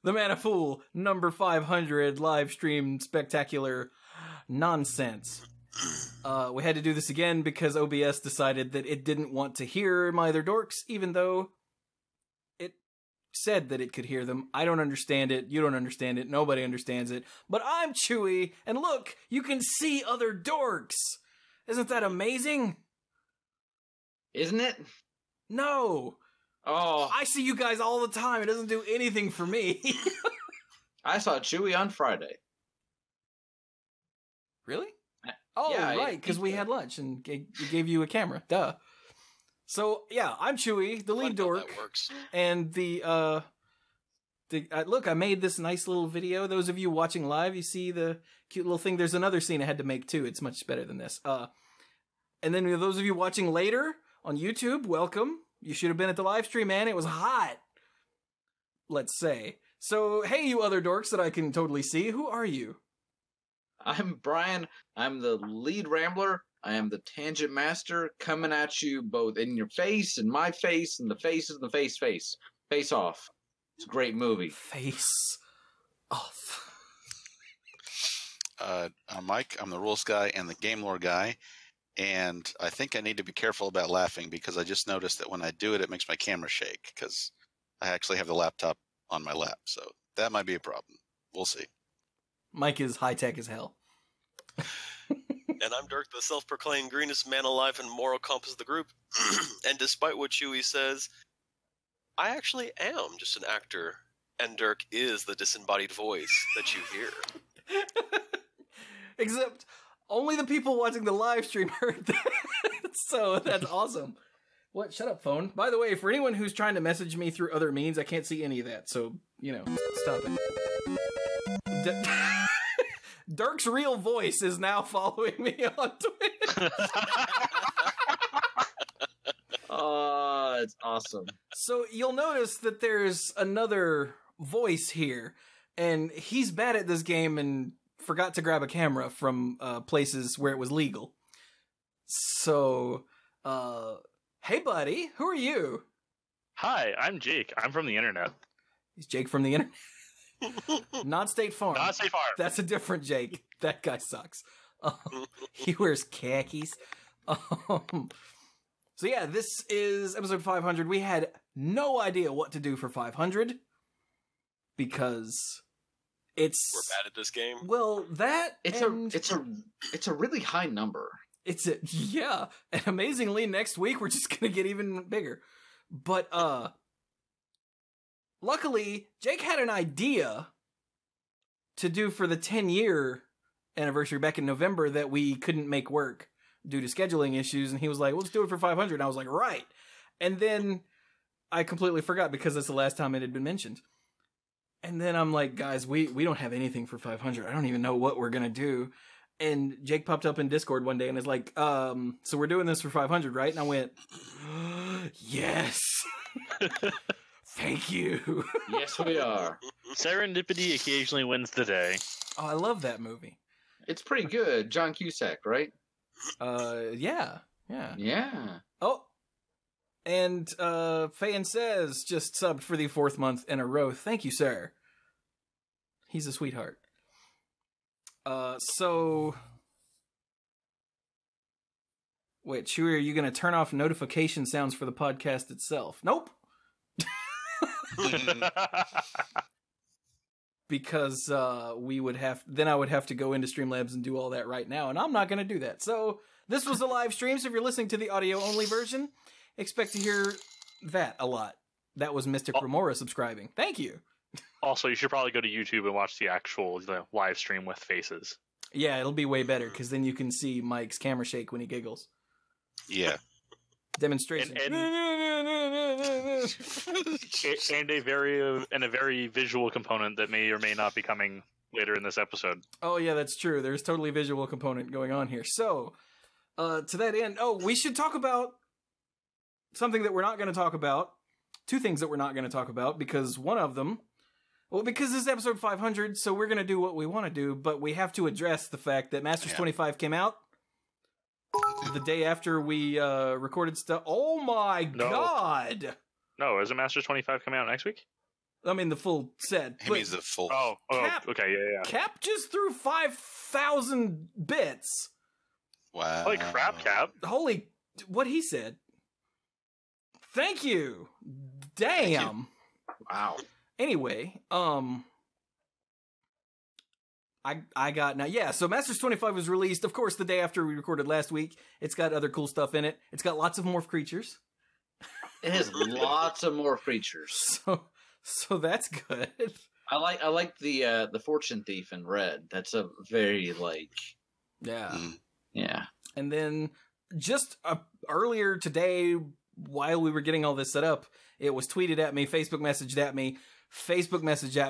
the Mana Fool number 500 live stream spectacular nonsense. We had to do this again because OBS decided that it didn't want to hear my other dorks, even though it said that it could hear them. I don't understand it. You don't understand it. Nobody understands it. But I'm Chewy, and look, you can see other dorks. Isn't that amazing? Isn't it? No. Oh. I see you guys all the time. It doesn't do anything for me. I saw Chewy on Friday. Really? Oh, yeah, right, because we had lunch and gave you a camera. Duh. So, yeah, I'm Chewy, the lead dork. That works. And look, I made this nice little video. Those of you watching live, you see the cute little thing. There's another scene I had to make, too. It's much better than this. And then those of you watching later on YouTube, welcome. You should have been at the live stream, man. It was hot. Let's say. So, hey, you other dorks that I can totally see. Who are you? I'm Brian. I'm the lead rambler. I am the tangent master, coming at you both in your face, and my face, and the faces, and the face. Face Off. It's a great movie. Face Off. I'm Mike. I'm the rules guy and the game lore guy. And I think I need to be careful about laughing because I just noticed that when I do it, it makes my camera shake because I actually have the laptop on my lap. So that might be a problem. We'll see. Mike is high-tech as hell. And I'm Dirk, the self-proclaimed greenest man alive and moral compass of the group. And despite what Chewy says, I actually am just an actor. And Dirk is the disembodied voice that you hear. Except only the people watching the live stream heard that. So that's awesome. What? Shut up, phone. By the way, for anyone who's trying to message me through other means, I can't see any of that. So, stop it. Dirk's real voice is now following me on Twitter. Oh, it's awesome. So you'll notice that there's another voice here, and he's bad at this game and forgot to grab a camera from places where it was legal. So, hey buddy, who are you? Hi, I'm Jake. I'm from the internet. He's Jake from the internet. Not State Farm. Not State Farm. That's a different Jake. That guy sucks. He wears khakis. So yeah, this is episode 500. We had no idea what to do for 500 because We're bad at this game. Well, that it's a really high number. Yeah, and amazingly next week we're just gonna get even bigger. But luckily Jake had an idea to do for the 10-year anniversary back in November that we couldn't make work due to scheduling issues, and he was like, "Well, let's do it for 500." And I was like, "Right." And then I completely forgot because that's the last time it had been mentioned. And then I'm like, "Guys, we don't have anything for 500. I don't even know what we're gonna do." And Jake popped up in Discord one day and is like, "So we're doing this for 500, right?" And I went, "Yes." Thank you. Yes, we are. Serendipity occasionally wins the day. Oh, I love that movie. It's pretty good. John Cusack, right? Yeah. Yeah. Oh, and Fayan Says just subbed for the 4th month in a row. Thank you, sir. He's a sweetheart. So... Wait, Chewy, are you going to turn off notification sounds for the podcast itself? Nope. Because we would have... Then I would have to go into Streamlabs and do all that right now, and I'm not going to do that. So this was a live stream, so if you're listening to the audio-only version, expect to hear that a lot. That was Mystic Remora subscribing. Thank you. Also, you should probably go to YouTube and watch the actual live stream with faces. Yeah, it'll be way better, because then you can see Mike's camera shake when he giggles. Yeah. Demonstration. And a very visual component that may or may not be coming later in this episode. Oh yeah, that's true. There's totally visual component going on here. So, to that end, we should talk about something that we're not going to talk about. 2 things that we're not going to talk about, because one of them, because this is episode 500, so we're going to do what we want to do, but we have to address the fact that Masters 25 came out the day after we recorded stuff. Oh my god! No, isn't Masters 25 coming out next week? I mean, the full set. He means the full. Oh, Cap- okay, yeah. Cap just threw 5,000 bits. Wow. Holy crap, Cap. Holy, what he said. Thank you. Damn. Wow. Anyway, I got now. Yeah, so Masters 25 was released, of course, the day after we recorded last week. It's got other cool stuff in it. It's got lots of morph creatures. It has lots of more creatures. So that's good. I like the fortune thief in red. That's a very Yeah. yeah. And then just earlier today, while we were getting all this set up, it was tweeted at me, Facebook messaged at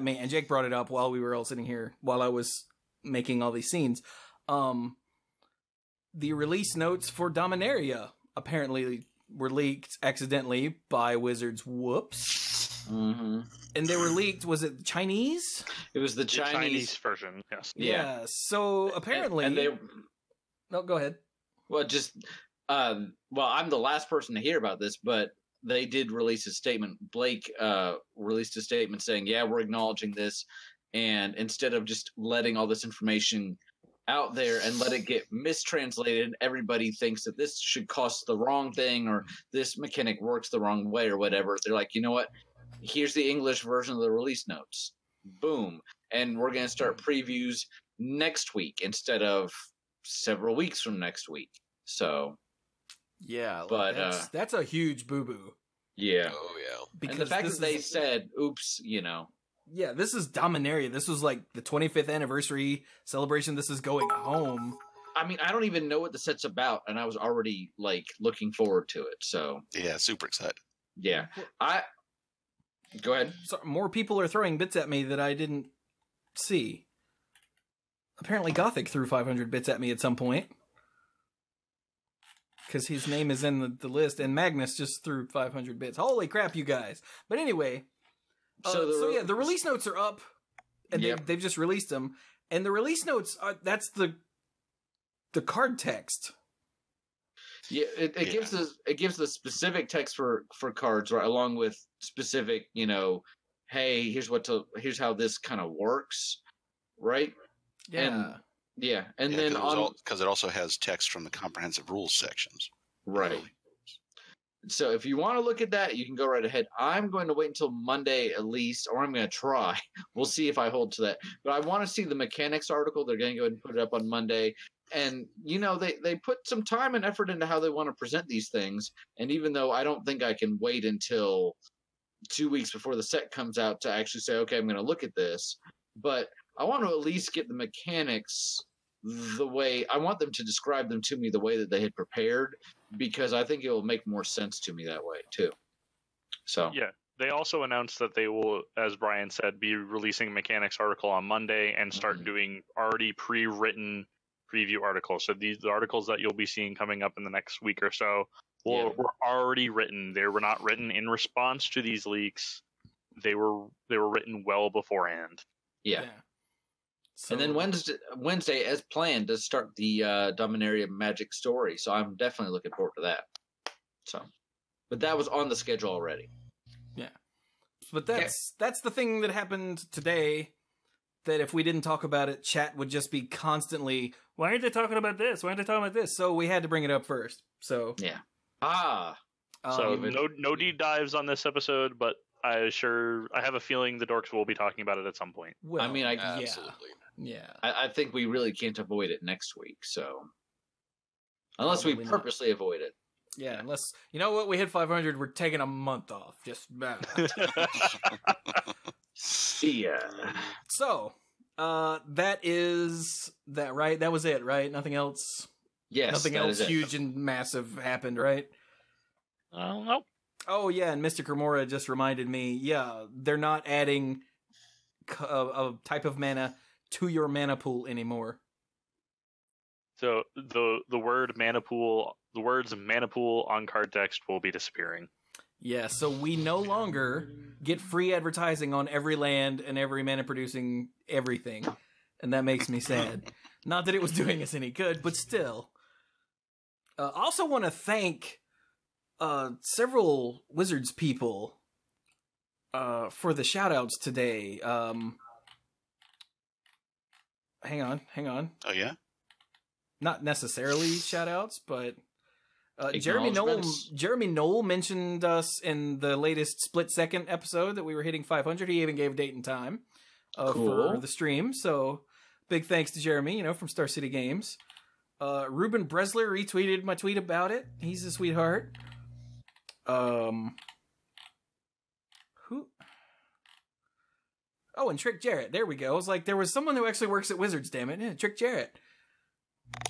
me, and Jake brought it up while we were all sitting here, while I was making all these scenes. The release notes for Dominaria apparently were leaked accidentally by Wizards. Whoops. Mm-hmm. And they were leaked, was it Chinese? It was the The Chinese. Chinese version, yes. Yeah. So apparently... And they... No, go ahead. Well, I'm the last person to hear about this, but they did release a statement. Blake released a statement saying, yeah, we're acknowledging this. And instead of just letting all this information out there and let it get mistranslated, everybody thinks that this should cost the wrong thing or this mechanic works the wrong way or whatever. They're like, you know what? Here's the English version of the release notes. Boom. And we're going to start previews next week instead of several weeks from next week. So... Yeah, but that's a huge boo-boo. Yeah. Oh yeah. Because and the fact this that they is- said, oops, Yeah, this is Dominaria. This was like the 25th anniversary celebration. This is going home. I mean, I don't even know what the set's about, and I was already looking forward to it. So Yeah, super excited. yeah, go ahead. So more people are throwing bits at me that I didn't see. Apparently Gothic threw 500 bits at me at some point. Because his name is in the list, and Magnus just threw 500 bits. Holy crap, you guys. But anyway, the release notes are up, and they've just released them. And the release notes, that's the card text. Yeah, it gives the specific text for cards, right, along with specific, hey, here's how this kind of works, right? Yeah. And then because it also has text from the comprehensive rules sections. Right. So if you want to look at that, you can go right ahead. I'm going to wait until Monday at least, or I'm going to try. We'll see if I hold to that. But I want to see the mechanics article. They're going to go ahead and put it up on Monday. And, they put some time and effort into how they want to present these things. And even though I don't think I can wait until 2 weeks before the set comes out to actually say, okay, I'm going to look at this. But I want to at least get the mechanics the way I want them to describe them to me the way that they had prepared, because I think it will make more sense to me that way too. So yeah, they also announced that they will, as Brian said, be releasing a mechanics article on Monday and start doing already pre-written preview articles. So the articles that you'll be seeing coming up in the next week or so were already written. They were not written in response to these leaks. They were written well beforehand. Yeah. So, and then Wednesday, as planned, does start the Dominaria Magic story. So I'm definitely looking forward to that. So, but that was on the schedule already. Yeah, but that's the thing that happened today. That if we didn't talk about it, chat would just be constantly, why aren't they talking about this? Why aren't they talking about this? So we had to bring it up first. So yeah. So no deep dives on this episode, but I have a feeling the dorks will be talking about it at some point. Well, I mean, Absolutely. Yeah. I think we really can't avoid it next week. So unless Probably we not. purposely avoid it. Yeah, unless, you know what, we hit 500, we're taking a month off. Just Yeah. So, that is that, right? That was it, right? Nothing else? Yes. Nothing that else is it. huge and massive happened, right? Nope. Oh, yeah, and Mystic Remora just reminded me, yeah, they're not adding a type of mana to your mana pool anymore. So the words mana pool on card text will be disappearing. Yeah, so we no longer get free advertising on every land and every mana producing everything. And that makes me sad. Not that it was doing us any good, but still. Also want to thank several Wizards people for the shout-outs today, hang on. Oh yeah. Not necessarily shout-outs, but Jeremy Knoll mentioned us in the latest Split Second episode that we were hitting 500. He even gave date and time for the stream. So big thanks to Jeremy, from Star City Games. Ruben Bresler retweeted my tweet about it. He's a sweetheart. Who? Oh, and Trick Jarrett. There we go. I was like, there was someone who actually works at Wizards, damn it. Yeah, Trick Jarrett.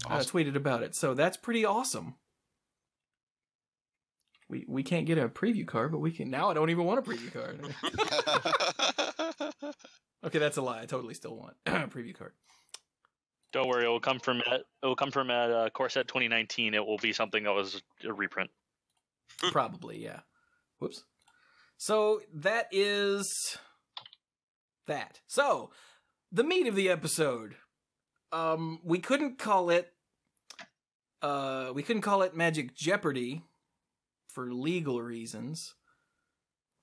Awesome. Tweeted about it. So that's pretty awesome. We can't get a preview card, but we can. Now I don't even want a preview card. Okay, that's a lie. I totally still want a preview card. Don't worry, it will come from Corset 2019. It will be something that was a reprint. Probably, yeah. Whoops. So that is that. So the meat of the episode. We couldn't call it Magic Jeopardy for legal reasons.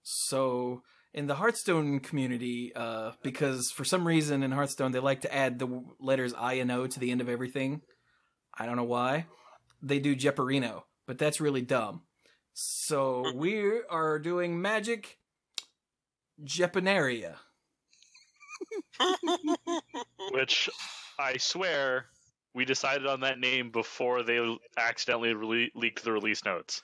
So in the Hearthstone community, because for some reason in Hearthstone they like to add the letters I and O to the end of everything. I don't know why. They do Jeoparino, but that's really dumb. So we are doing Magic Jeopanaria. Which I swear we decided on that name before they accidentally leaked the release notes.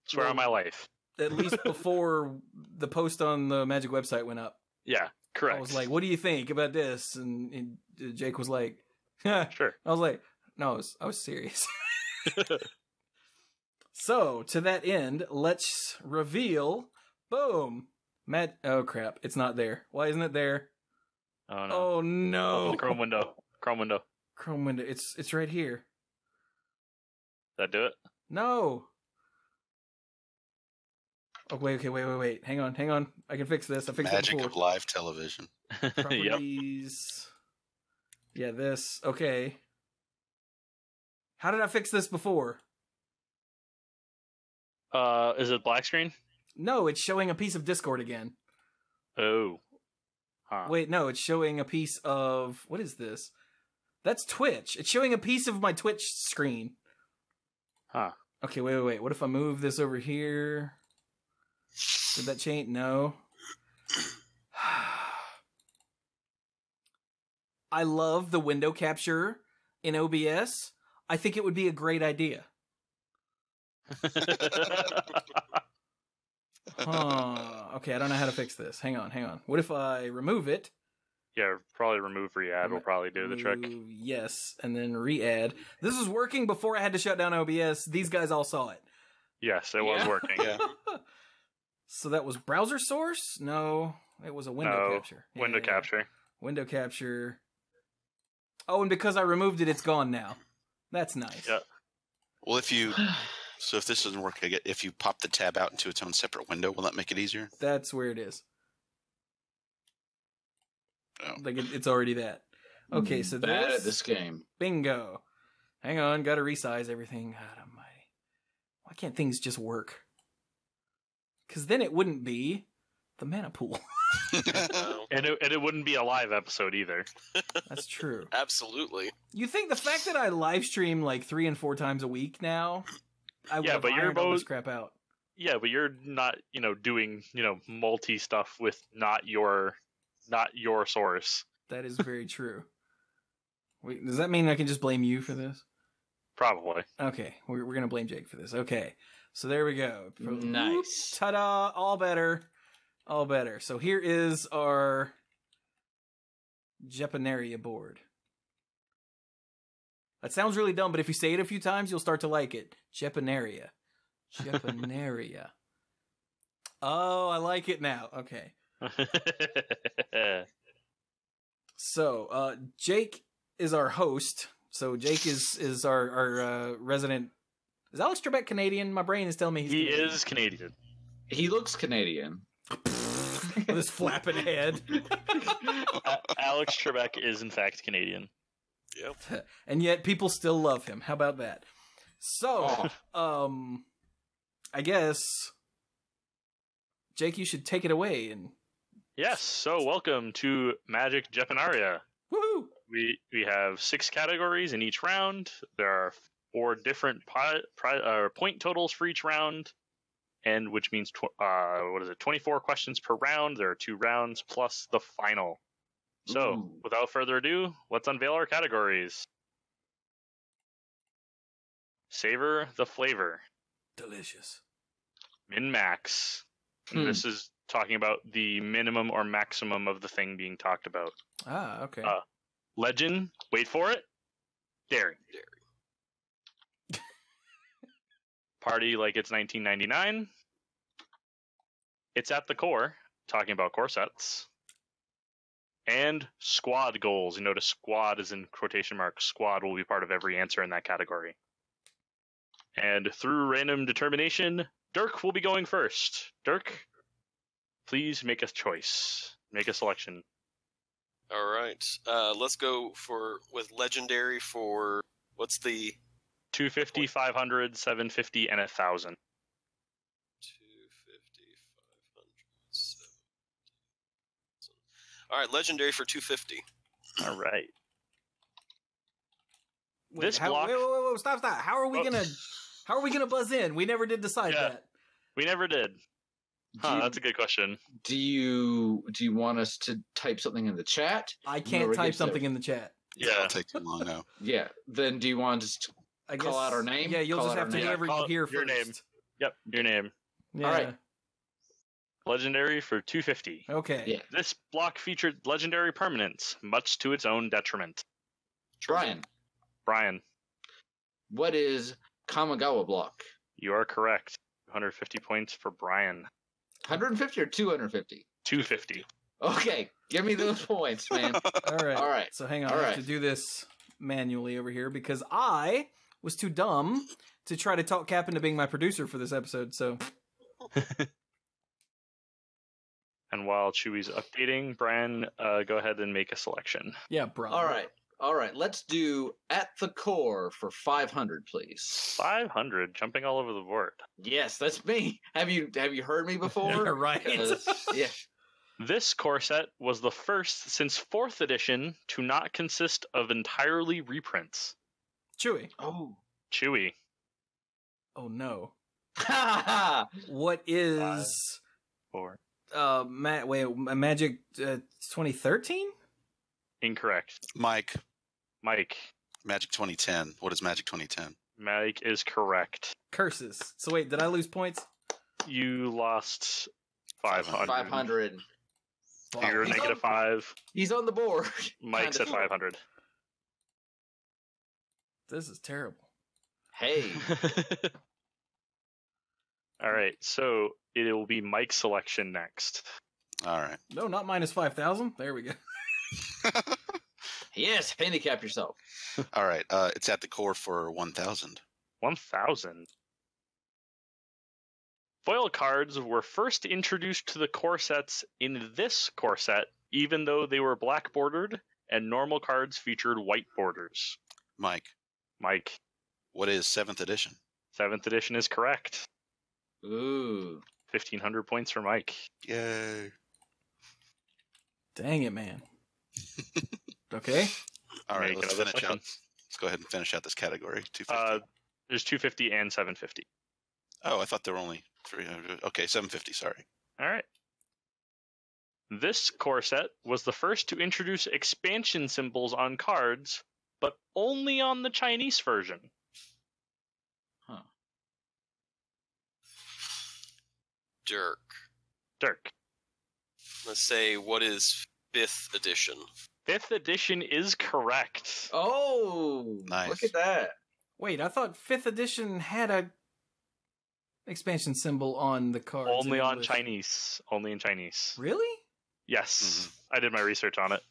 Swear on my life. At least before the post on the Magic website went up. Yeah, correct. I was like, what do you think about this? And Jake was like, sure. I was like, no, I was serious. So, to that end, let's reveal. Boom. Oh, crap. It's not there. Why isn't it there? Oh, no. Oh, no. Open the Chrome window. Chrome window. It's right here. That do it? No. Oh, wait. Hang on. I can fix this. I fixed Magic it before. of live television. Properties. Yep. Yeah, this. Okay. How did I fix this before? Is it black screen? No, it's showing a piece of Discord again. Oh. Huh. Wait, no, it's showing a piece of... What is this? That's Twitch. It's showing a piece of my Twitch screen. Huh. Okay, wait. What if I move this over here? Did that change? No. I love the window capture in OBS. I think it would be a great idea. Okay, I don't know how to fix this. Hang on. What if I remove it? Yeah, probably remove re-add will probably do the trick. Yes, and then re-add. This was working before I had to shut down OBS. These guys all saw it. Yes, it was working. Yeah. So that was browser source? No, it was a window capture. Window capture. Window capture. Oh, and because I removed it, it's gone now. That's nice. Yeah. Well, if this doesn't work, if you pop the tab out into its own separate window, will that make it easier? That's where it is. Oh. Like it's already that. Okay, so bad at this game. Bingo. Hang on, gotta resize everything. God almighty. Why can't things just work? Because then it wouldn't be the mana pool. And it wouldn't be a live episode either. That's true. Absolutely. You think the fact that I live stream like 3 and 4 times a week now, I would have ironed all this crap out. Yeah, but you're not, doing, multi stuff with not your source. That is very true. Wait, does that mean I can just blame you for this? Probably. Okay, we're going to blame Jake for this. Okay, so there we go. Nice. Ta-da! All better. So here is our Jeopanaria board. That sounds really dumb, but if you say it a few times, you'll start to like it. Jeopanaria. Oh, I like it now. Okay. So, Jake is our host. So Jake is our resident. Is Alex Trebek Canadian? My brain is telling me he is Canadian. He looks Canadian. With his flapping head. Alex Trebek is in fact Canadian. Yep. And yet people still love him. How about that? So, I guess Jake, you should take it away. And Yes, so welcome to Magic Jeopanaria. woohoo! We have 6 categories in each round. There are 4 different point totals for each round, and which means 24 questions per round. There are 2 rounds plus the final. So, without further ado, let's unveil our categories. Savor the flavor. Delicious. Min-max. And this is talking about the minimum or maximum of the thing being talked about. Ah, okay. Legend, wait for it, dairy. Party like it's 1999. It's at the core, talking about core sets. And squad goals. You notice squad is in quotation marks. Squad will be part of every answer in that category. And through random determination, Dirk will be going first. Dirk, please make a choice. Make a selection. All right. Let's go with legendary for what's the 250, 500, 750, and 1,000. 250, 500, 700. All right, legendary for 250. All right. Wait, This block. Wait, stop. How are we gonna buzz in? We never did decide that. We never did. That's a good question. Do you want us to type something in the chat? I can't type something in the chat. Yeah, it'll take too long now. Yeah. Then do you want us to call out our name? Yeah, you'll Call just out have our to name? whoever you hear your first. name. Yep, your name. Yeah. All right. Legendary for 250. Okay. Yeah. This block featured legendary permanents, much to its own detriment. Brian, what is Kamigawa block? You are correct. 150 points for Brian. 150 or 250? 250. Okay, give me those points, man. All right. All right. So hang on. All I have right. to do this manually over here because I was too dumb to try to talk Cap into being my producer for this episode. So. And while Chewy's updating, Brian, go ahead and make a selection. Yeah, bro. All right. Let's do at the core for 500, please. 500, jumping all over the board. Yes, that's me. Have you heard me before? Yeah, right. Yeah. This core set was the first since 4th edition to not consist of entirely reprints. Chewy. Oh. Chewy. Oh no. Ha What is 4. Magic 2013? Incorrect. Mike, Mike. Magic 2010. What is Magic 2010? Mike is correct. Curses. So wait, did I lose points? You lost 500. 500. You're negative 5. He's on the board. Mike's at 500. This is terrible. Hey. All right, so it will be Mike's selection next. All right. No, not minus 5,000. There we go. Yes, handicap yourself. All right. It's at the core for 1,000. 1,000. Foil cards were first introduced to the core sets in this core set, even though they were black bordered, and normal cards featured white borders. Mike, Mike, what is 7th edition? 7th edition is correct. Ooh. 1,500 points for Mike. Yay. Dang it, man. Okay. All right, Make let's another finish out. selection. Let's go ahead and finish out this category. 250. There's 250 and 750. Oh, I thought there were only 300. Okay, 750, sorry. All right. This core set was the first to introduce expansion symbols on cards, but only on the Chinese version. Huh. Dirk. Let's say, what is 5th edition? 5th edition is correct. Oh, Nice. Look at that. Wait, I thought 5th edition had a expansion symbol on the card. Only on Chinese. Only in Chinese. Really? Yes. I did my research on it.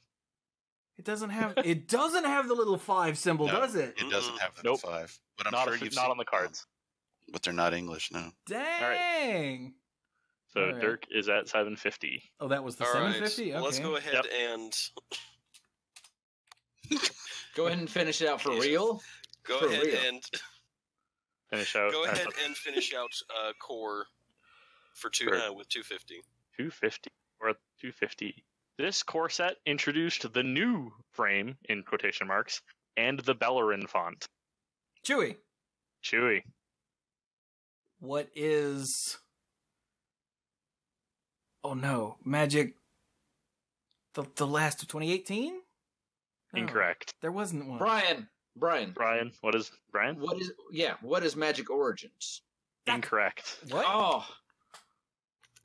It doesn't have the little 5 symbol, No, does it? It doesn't have the Nope. 5. But I'm Not, sure if- you've not seen on the cards. them, but they're not English, no. Dang. So All right. Dirk is at 750. Oh, that was the All right. 750? Okay. Let's go ahead Yep. and Go ahead and finish it out for real. go For ahead real. and Finish out. go ahead and finish out core with 250. 250 or 250. This core set introduced the new frame in quotation marks and the Bellerin font. Chewy. What is... Oh no, Magic... The last of 2018? No, Incorrect. there wasn't one. Brian. What is Brian? What is Magic Origins? Incorrect. What? Oh,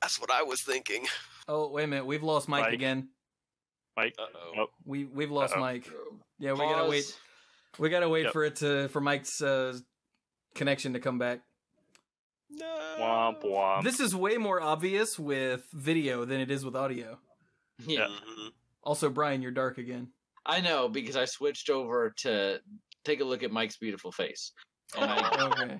That's what I was thinking. Oh, wait a minute. We've lost Mike again. Mike. Uh-oh. Oh, We've lost Uh-oh. Mike. Yeah, we Pause. gotta wait. We gotta wait Yep. for Mike's connection to come back. No. womp womp. This is way more obvious with video than it is with audio. Yeah. Mhm. Also, Brian, you're dark again. I know because I switched over to take a look at Mike's beautiful face. Okay.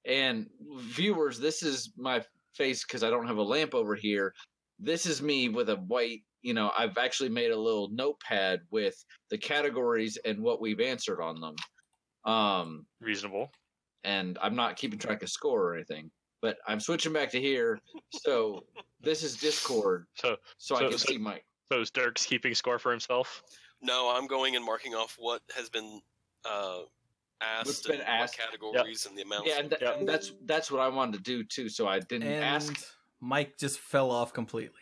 And viewers, this is my face because I don't have a lamp over here. This is me with a white, I've actually made a little notepad with the categories and what we've answered on them. Reasonable. And I'm not keeping track of score or anything, but I'm switching back to here. So this is Discord, so I can see Mike. So is Dirk's keeping score for himself? No, I'm going and marking off what has been asked, What's been and asked. what categories and the amounts. Yeah, and that's what I wanted to do too. So I didn't And ask. Mike just fell off completely.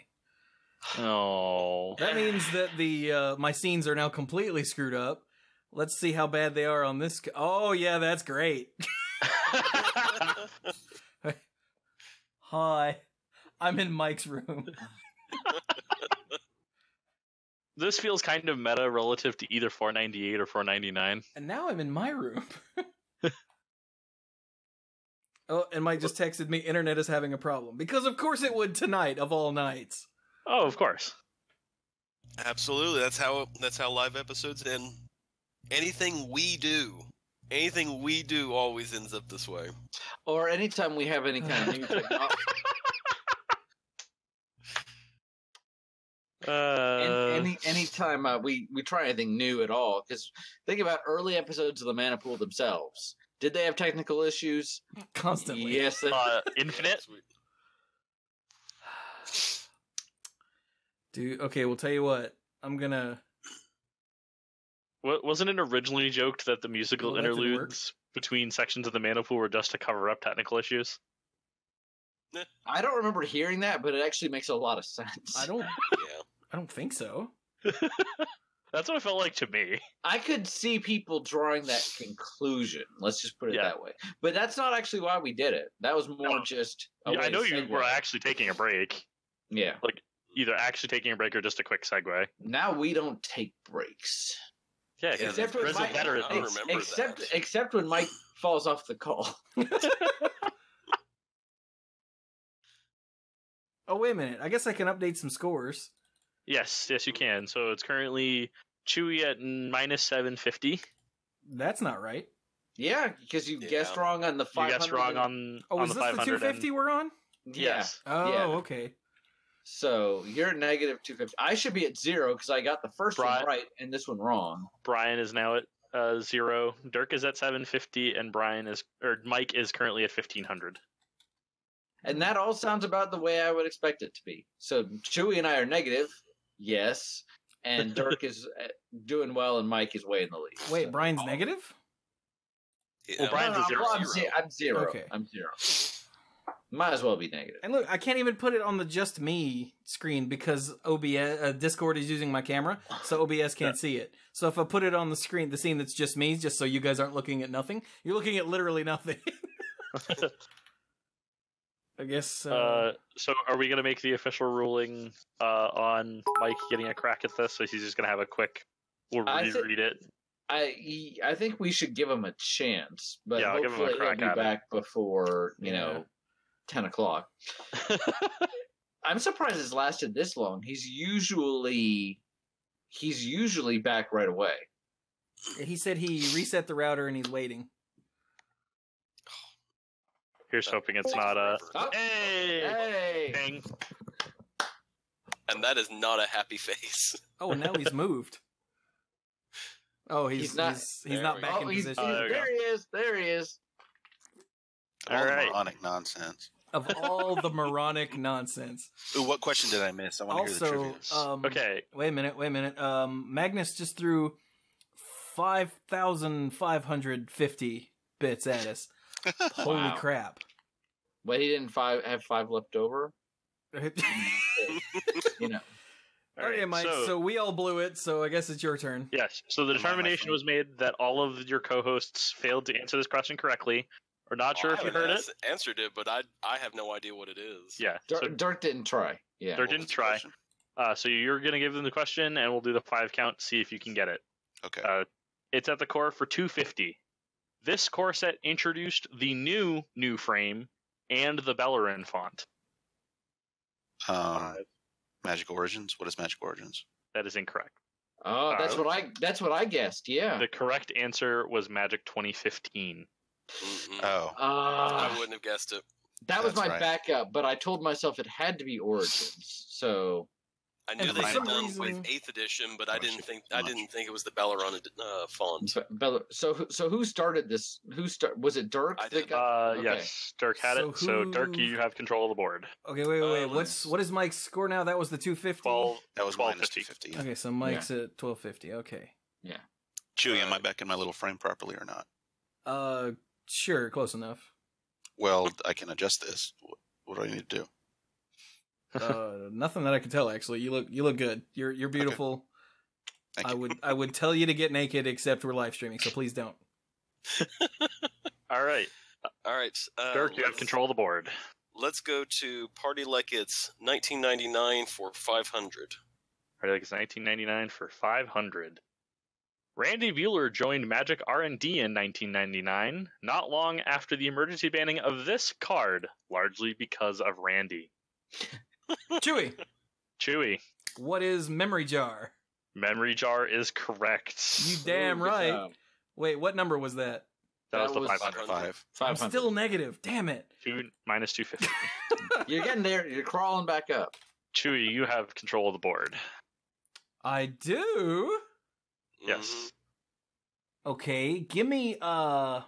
Oh. That means that the my scenes are now completely screwed up. Let's see how bad they are on this. Oh yeah, that's great. Hi, I'm in Mike's room. This feels kind of meta relative to either 498 or 499. And now I'm in my room. Oh, and Mike just texted me, internet is having a problem. Because of course it would tonight, of all nights. Oh, of course. Absolutely. That's how live episodes end. Anything we do always ends up this way. Or anytime we have any kind of new technology. Anytime we try anything new at all, because think about early episodes of the Mana Pool themselves. Did they have technical issues? Constantly. Yes. They, Infinite? Dude, okay, we'll tell you what. I'm gonna... Wasn't it originally joked that the musical Well, that didn't work. interludes between sections of the Mana Pool were just to cover up technical issues? I don't remember hearing that, but it actually makes a lot of sense. I don't Yeah. think so. That's what it felt like to me. I could see people drawing that conclusion. Let's just put it Yeah. that way. But that's not actually why we did it. That was more No. just. Yeah, I know you segue. were actually taking a break. Yeah. Either actually taking a break or just a quick segue. Now we don't take breaks. Yeah, Yeah, because Except for Grizzle Mike- better I don't remember except that. except when Mike falls off the call. Oh, wait a minute. I guess I can update some scores. Yes, you can. So it's currently Chewy at minus 750. That's not right. Yeah, because you Yeah. guessed wrong on the You 500. guessed wrong on Oh, on is the this the 500. 250 we're on? Yeah. Yes. Oh, Yeah. okay. So you're at negative 250. I should be at 0 because I got the first one Brian- right and this one wrong. Brian is now at 0. Dirk is at 750, and Mike is currently at 1500. And that all sounds about the way I would expect it to be. So Chewy and I are negative, yes, and Dirk is doing well, and Mike is way in the lead. Wait, So- Brian's negative? Well, Brian's a zero. I'm 0. Okay. I'm 0. Might as well be negative. And look, I can't even put it on the just me screen because OBS Discord is using my camera, so OBS can't see it. So if I put it on the screen, the scene that's just me, just so you guys aren't looking at nothing, you're looking at literally nothing. I guess. So are we going to make the official ruling on Mike getting a crack at this? So he's just going to have a quick. We'll reread it. I think we should give him a chance, but Yeah, I'll give him a hopefully he'll crack be at it. back before Yeah. 10 o'clock. I'm surprised it's lasted this long. He's usually back right away. he said he reset the router and he's waiting. Here's hoping it's not Oh, Hey! hey! Dang. And that is not a happy face. Oh, and now he's moved. Oh, he's not There we back go. in Oh, position. there we go. there he is. There he is. All All right. moronic nonsense. of all the moronic nonsense. Ooh, what question did I miss? I want to hear the trivia. Okay. Wait a minute. Magnus just threw 5,550 bits at us. Holy Wow. crap. But he didn't have 5 left over. You know. All right, Okay, Mike, so we all blew it, so I guess it's your turn. Yes. So the Am I my determination phone? was made that all of your co-hosts failed to answer this question correctly. We're not sure I if you haven't heard it. answered it, but I have no idea what it is. Yeah. So Dirk didn't try. Yeah. Dirk What didn't was the try. question? So you're going to give them the question, and we'll do the 5 count, see if you can get it. Okay. It's at the core for 250. This core set introduced the new frame and the Bellerin font. Magic Origins. What is Magic Origins? That is incorrect. Oh, that's what I guessed. Yeah. The correct answer was Magic 2015. Mm-mm. Oh, I wouldn't have guessed it. That was That's my right. backup, but I told myself it had to be Origins. So I knew And they for had some done reason- with 8th edition, but I didn't think much. it was the Bellerin font. so who started this? Was it Dirk? I that did. got- okay. Yes, Dirk had So it. So Dirk, who- you have control of the board. Okay, wait. let's- What is Mike's score now? That was the 250? 12. that was 1250. minus 250. Okay, so Mike's at 1250. Okay. Chewy, am I back in my little frame properly or not? Sure, close enough. Well, I can adjust this. What do I need to do? Nothing that I can tell. Actually, you look good. You're beautiful. Thank you. I would tell you to get naked, except we're live streaming, so please don't. All right, All right, Dirk, you have control of the board. Let's go to Party Like It's 1999 for 500. All right, it's 1999 for 500. Randy Bueller joined Magic R&D in 1999, not long after the emergency banning of this card, largely because of Randy. Chewy, Chewy, what is Memory Jar? Memory Jar is correct. You damn Ooh, good right. job. Wait, what number was that? That was that the was 500. 5. I'm 500. still negative. Damn it. Minus 250. You're getting there. You're crawling back up. Chewy, you have control of the board. I do. Yes. Mhm. Okay, give me I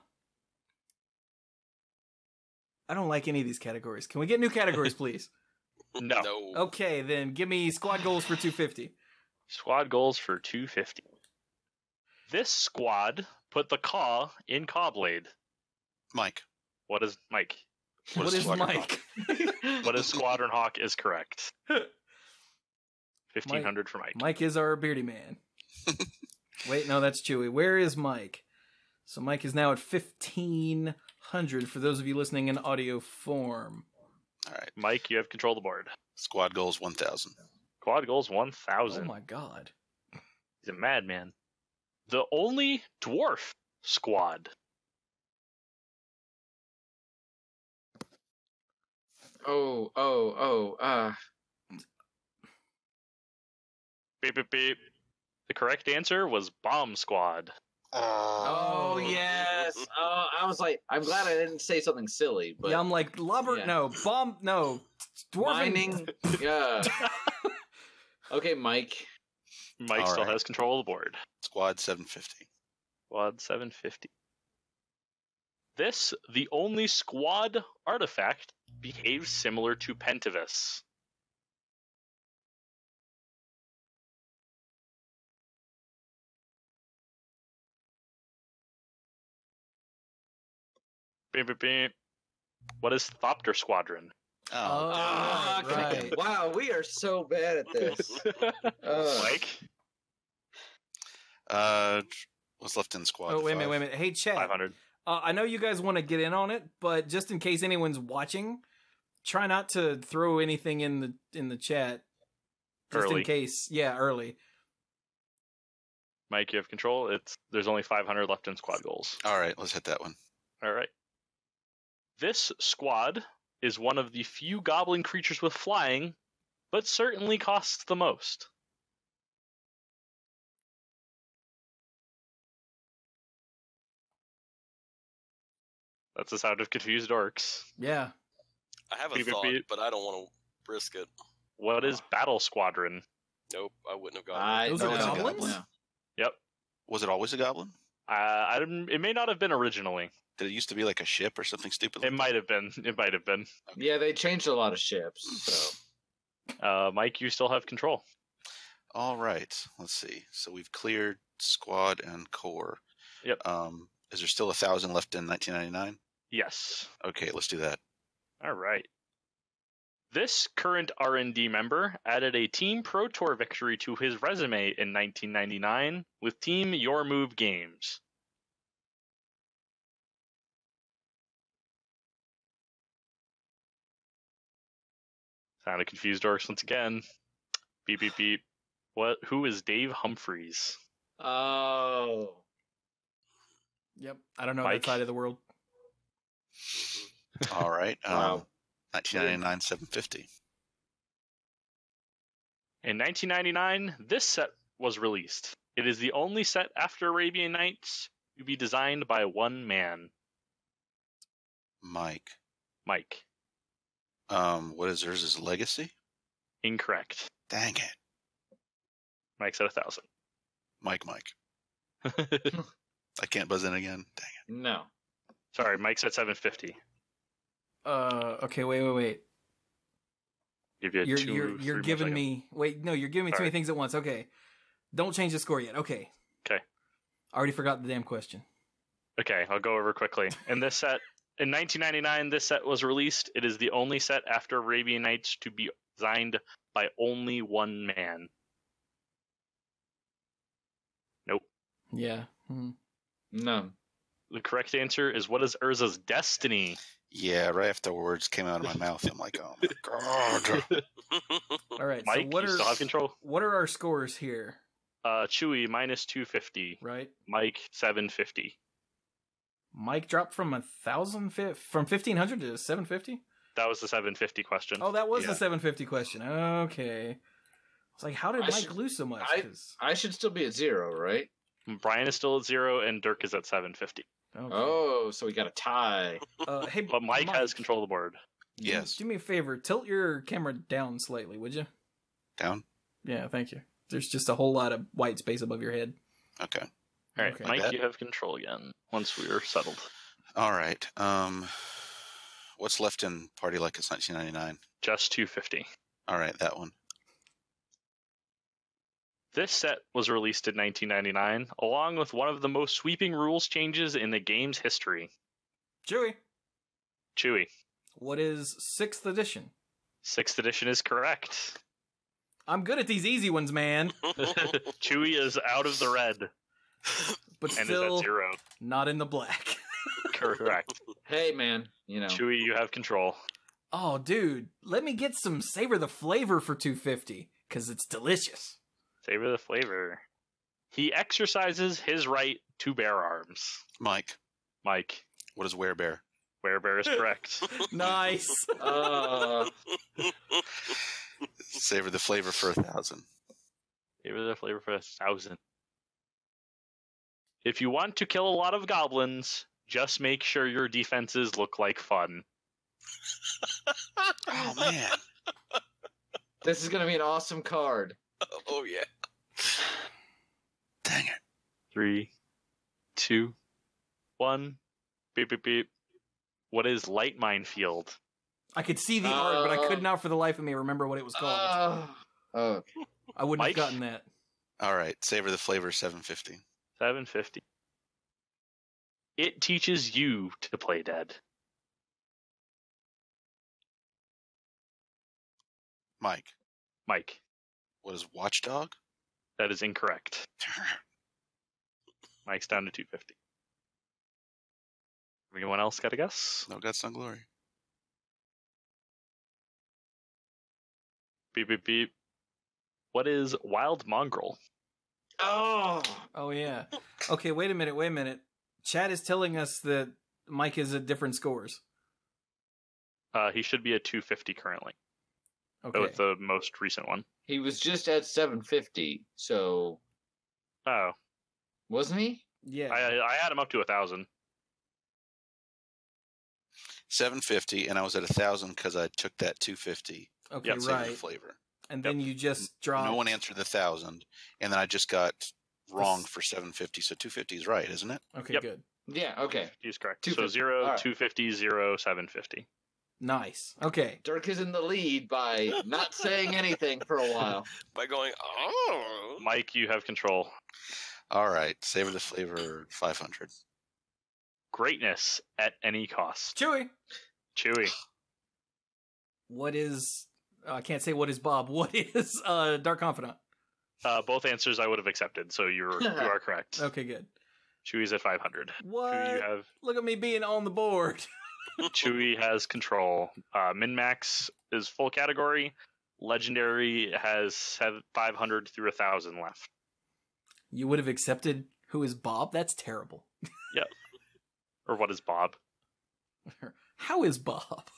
don't like any of these categories. Can we get new categories, please? No. No. Okay, then give me squad goals for 250. Squad goals for 250. This squad put the Caw in Cawblade. Mike. What is Mike? What is Squadron Mike? What is Squadron Hawk is correct. 1500 for Mike. Mike is our beardy man. Wait, no, that's Chewy. Where is Mike? So Mike is now at 1500 for those of you listening in audio form. All right. Mike, you have control of the board. Squad goals 1,000. Quad goals Oh 1000. my god. He's a madman. The only dwarf squad. Beep, beep, beep. The correct answer was Bomb Squad. Oh yes. Oh, I was like, I'm glad I didn't say something silly, but yeah, I'm like, Lobber, yeah. no, bomb, no, dwarfing. mining. Yeah. Okay, Mike. Mike All still right. has control of the board. Squad 750. Squad 750. This, the only squad artifact, behaves similar to Pentavis. Beep, beep, beep. What is Thopter Squadron? Oh, Ah, right. Wow, we are so bad at this. Mike? what's left in squad? Oh, wait a Five. minute. Hey, chat. 500. I know you guys want to get in on it, but just in case anyone's watching, try not to throw anything in the chat. Just Early. in case, yeah, early. Mike, you have control. There's only 500 left in squad goals. All right, let's hit that one. All right. This squad is one of the few goblin creatures with flying, but certainly costs the most. That's the sound of confused orcs. Yeah. I have a Beep, beep, thought, beep. but I don't want to risk it. What is Battle Squadron? Nope, I wouldn't have gotten it. Those are no, goblins? no. Yep. Was it always a goblin? It may not have been originally. Did it used to be like a ship or something stupid? It might have been. It might have been. Yeah, they changed a lot of ships. So Mike, you still have control. All right. Let's see. So we've cleared squad and core. Yep. Is there still 1,000 left in 1999? Yes. Okay, let's do that. All right. This current R&D member added a Team Pro Tour victory to his resume in 1999 with Team Your Move Games. Sounded confused, dorks, once again. Beep, beep, beep. What? Who is Dave Humphreys? Oh. Yep. I don't know Mike? that side of the world. All right. Wow. 1999 750. In 1999, this set was released. It is the only set after Arabian Nights to be designed by one man. Mike. Mike. What is theirs? Is Legacy? Incorrect. Dang it. Mike's at 1,000. Mike. I can't buzz in again. Dang No. Sorry, Mike's at 750. Okay, wait. Give you You're giving me you're giving me too Sorry. many things at once. Okay. Don't change the score yet. Okay. Okay. I already forgot the damn question. Okay, I'll go over quickly. In 1999, this set was released. It is the only set after Arabian Nights to be designed by only one man. Nope. Yeah. No. The correct answer is, what is Urza's destiny? Yeah, right after words came out of my mouth, I'm like, oh my god. All right. Mike, so you still have control? what are our scores here? Chewy, minus 250. Right. Mike, 750. Mike dropped from 1,500 to 750. That was the 750 question. Oh, that was Yeah. the 750 question. Okay. It's like, how did I Mike should- lose so much? 'Cause- I should still be at 0, right? Brian is still at 0, and Dirk is at 750. okay. Oh, so we got a tie. Hey, But Mike has control of the board. Yes. Do me a favor. Tilt your camera down slightly, would you? Down? Yeah, thank you. There's just a whole lot of white space above your head. Okay. All right, Okay. Mike, Bet. you have control again once we are settled. All right. What's left in Party Like It's 1999? Just 250. All right, that one. This set was released in 1999, along with one of the most sweeping rules changes in the game's history. Chewy, Chewy, what is 6th edition? 6th edition is correct. I'm good at these easy ones, man, Chewy is out of the red but and still is at 0. not in the black. Correct. Hey, man. Chewy, you have control. Oh, dude, let me get some Savor the Flavor for 250, because it's delicious. Savor the flavor. He exercises his right to bear arms. Mike, Mike, what is Werebear? Werebear is correct. Nice. Savor the flavor for 1,000. Savor the flavor for 1,000. If you want to kill a lot of goblins, just make sure your defenses look like fun. Oh, man. This is going to be an awesome card. Oh yeah. Dang it. 3, 2, 1. Beep, beep, beep. What is Light Minefield? I could see the art, but I could not for the life of me remember what it was called. Okay. I wouldn't Mike? have gotten that. All right. Savor the flavor 750. 750. It teaches you to play dead. Mike, Mike, what is Watchdog? that is incorrect. Mike's down to 250. Anyone else got a guess? No guts, no glory. Beep, beep, beep. What is Wild Mongrel? Oh. Oh, yeah. Okay, wait a minute. Chat is telling us that Mike is at different scores. He should be at 250 currently. Okay. With the most recent one. He was just at 750, so Oh, wasn't he? Yeah. I had him up to 1,000. 750, and I was at 1,000 because I took that 250. Okay, Yep, Savor the right. flavor. And then you just dropped. No one answered the 1,000, and then I just got wrong for 750, so 250 is right, isn't it? Okay, Yep. good. Yeah, okay. He's correct. So 250. 0, All right. 250, 0, 750. Nice. Okay. Dirk is in the lead by not saying anything for a while. By going, oh. Mike, you have control. All right, savor the flavor 500. Greatness at any cost. Chewy. Chewy. What is... I can't say what is Bob. What is Dark Confidant? Both answers I would have accepted, so you are correct. Okay, good. Chewy's at 500. What? Who you have? Look at me being on the board. Chewy has control. Min-max is full category. Legendary has 500 through 1,000 left. You would have accepted who is Bob? That's terrible. Yep. Or what is Bob? How is Bob?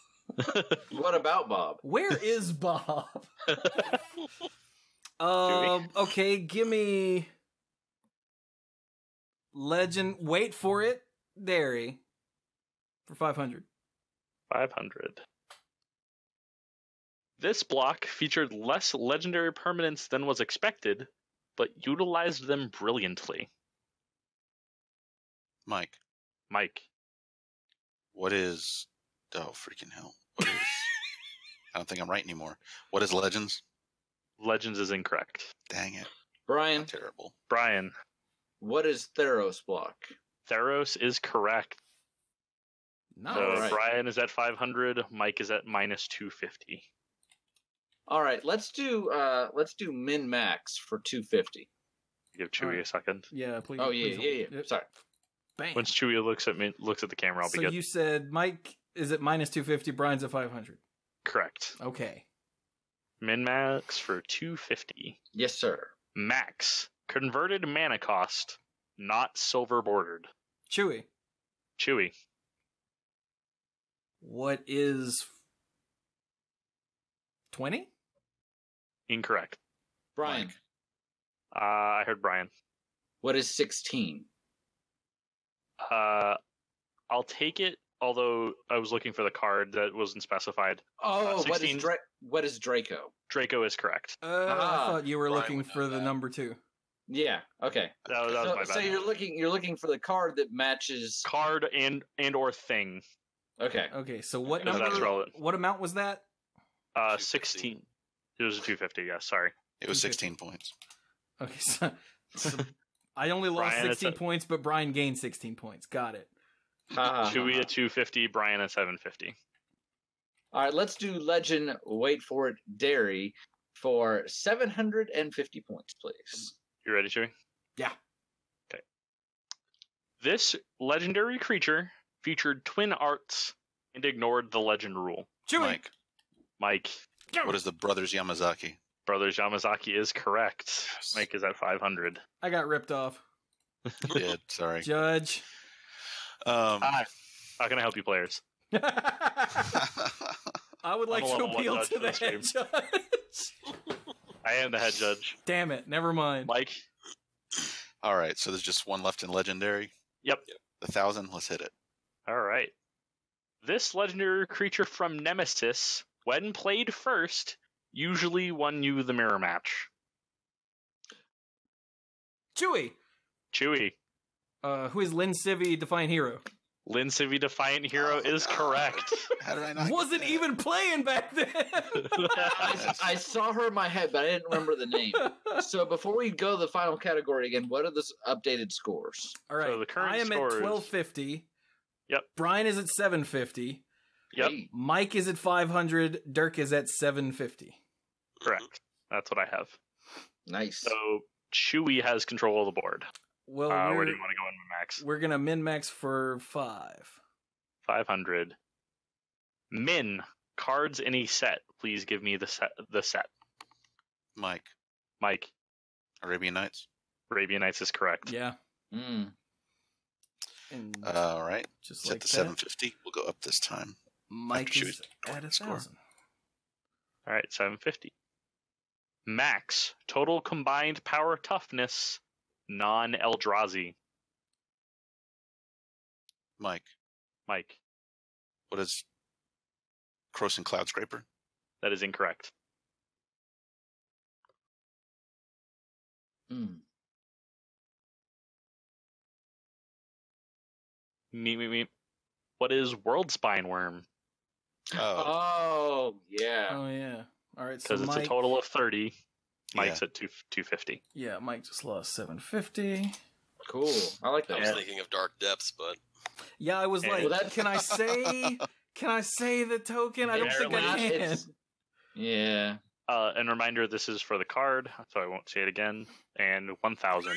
What about Bob? Where is Bob? Chewy? Okay, give me Legend. Wait for it. Dairy for 500. 500. This block featured less legendary permanents than was expected, but utilized them brilliantly. Mike, Mike. what is... Oh, freaking hell. What is... I don't think I'm right anymore. What is Legends? Legends is incorrect. Dang it. Brian, Terrible. Brian. what is Theros block? Theros is correct. No. So Alright. Brian is at 500. Mike is at minus 250. All right, let's do min max for 250. Give Chewy Alright. a second. Yeah, please. Oh yeah, please yeah, hold. yeah. Yep. Sorry. Bam. Once Chewy looks at the camera, I'll So be good. you said Mike is at minus 250, Brian's at 500. Correct. Okay. Min max for 250. Yes, sir. Max. Converted mana cost. Not silver bordered. Chewy, Chewy. what is 20? Incorrect. Brian, Mike. I heard Brian. what is 16? I'll take it, although I was looking for the card that wasn't specified. Oh, 16. what is Draco? Draco is correct. I Ah, thought you were Brian looking would know for the that. number 2. Yeah. Okay. That was my bad. So you're looking for the card that matches. Card and or thing. Okay. Okay, so what Because that's number? relevant. What amount was that? 250. 16. It was a 250, yes, sorry. It was 250. 16 points. Okay, so I only lost Brian, 16 it's a- points, but Brian gained 16 points. Got it. Chewy at 250, Brian at 750. All right, let's do Legend. Wait for it, Dairy for 750 points, please. You ready, Chewy? Yeah. Okay. This legendary creature featured twin arts and ignored the legend rule. Chewy. Mike, Mike. what is the Brothers Yamazaki? Brothers Yamazaki is correct. Yes. Mike is at 500. I got ripped off. You did, sorry. Judge. Hi. How can I help you, players? I would like I'm a to level one appeal judge to for the this head game. judge. I am the head judge. Damn it. Never mind. Mike? All right, so there's just one left in Legendary. Yep. The 1,000, let's hit it. All right. This legendary creature from Nemesis, when played first, usually won you the mirror match. Chewy. Chewy. Who is Lin Civi Defiant Hero? Lin Civi Defiant Hero is correct. How did I not? Wasn't get that? even playing back then. I saw her in my head, but I didn't remember the name. So before we go to the final category again, what are the updated scores? All right. So the current I am at score is- 1250. Yep. Brian is at 750. Yep. Hey, Mike is at 500. Dirk is at 750. Correct. That's what I have. nice. So Chewy has control of the board. Well, Where do you want to go in max? we're gonna min max for 5. 500. Min. Cards in a set. Please give me the set. Mike, Mike. Arabian Nights. Arabian Nights is correct. Yeah. Mm. And All right, just set like to that, 750. We'll go up this time. Mike after is Chewy's at 1,000. score. All right, 750. Max. Total combined power toughness. Non-Eldrazi. Mike, Mike. what is Croson Cloud Scraper? That is incorrect. Mm. Meep, meep, meep. What is world spine worm? Oh, Oh, yeah. Oh yeah. All right. So Because it's Mike, a total of 30. Mike's yeah. at 250. Yeah, Mike just lost 750. Cool. I like I that. was Yeah. thinking of Dark Depths, but Yeah, I was And- like, Well, that- can I say the token? I don't think I Apparently can. It's- Yeah. And reminder, this is for the card, so I won't say it again. And 1,000.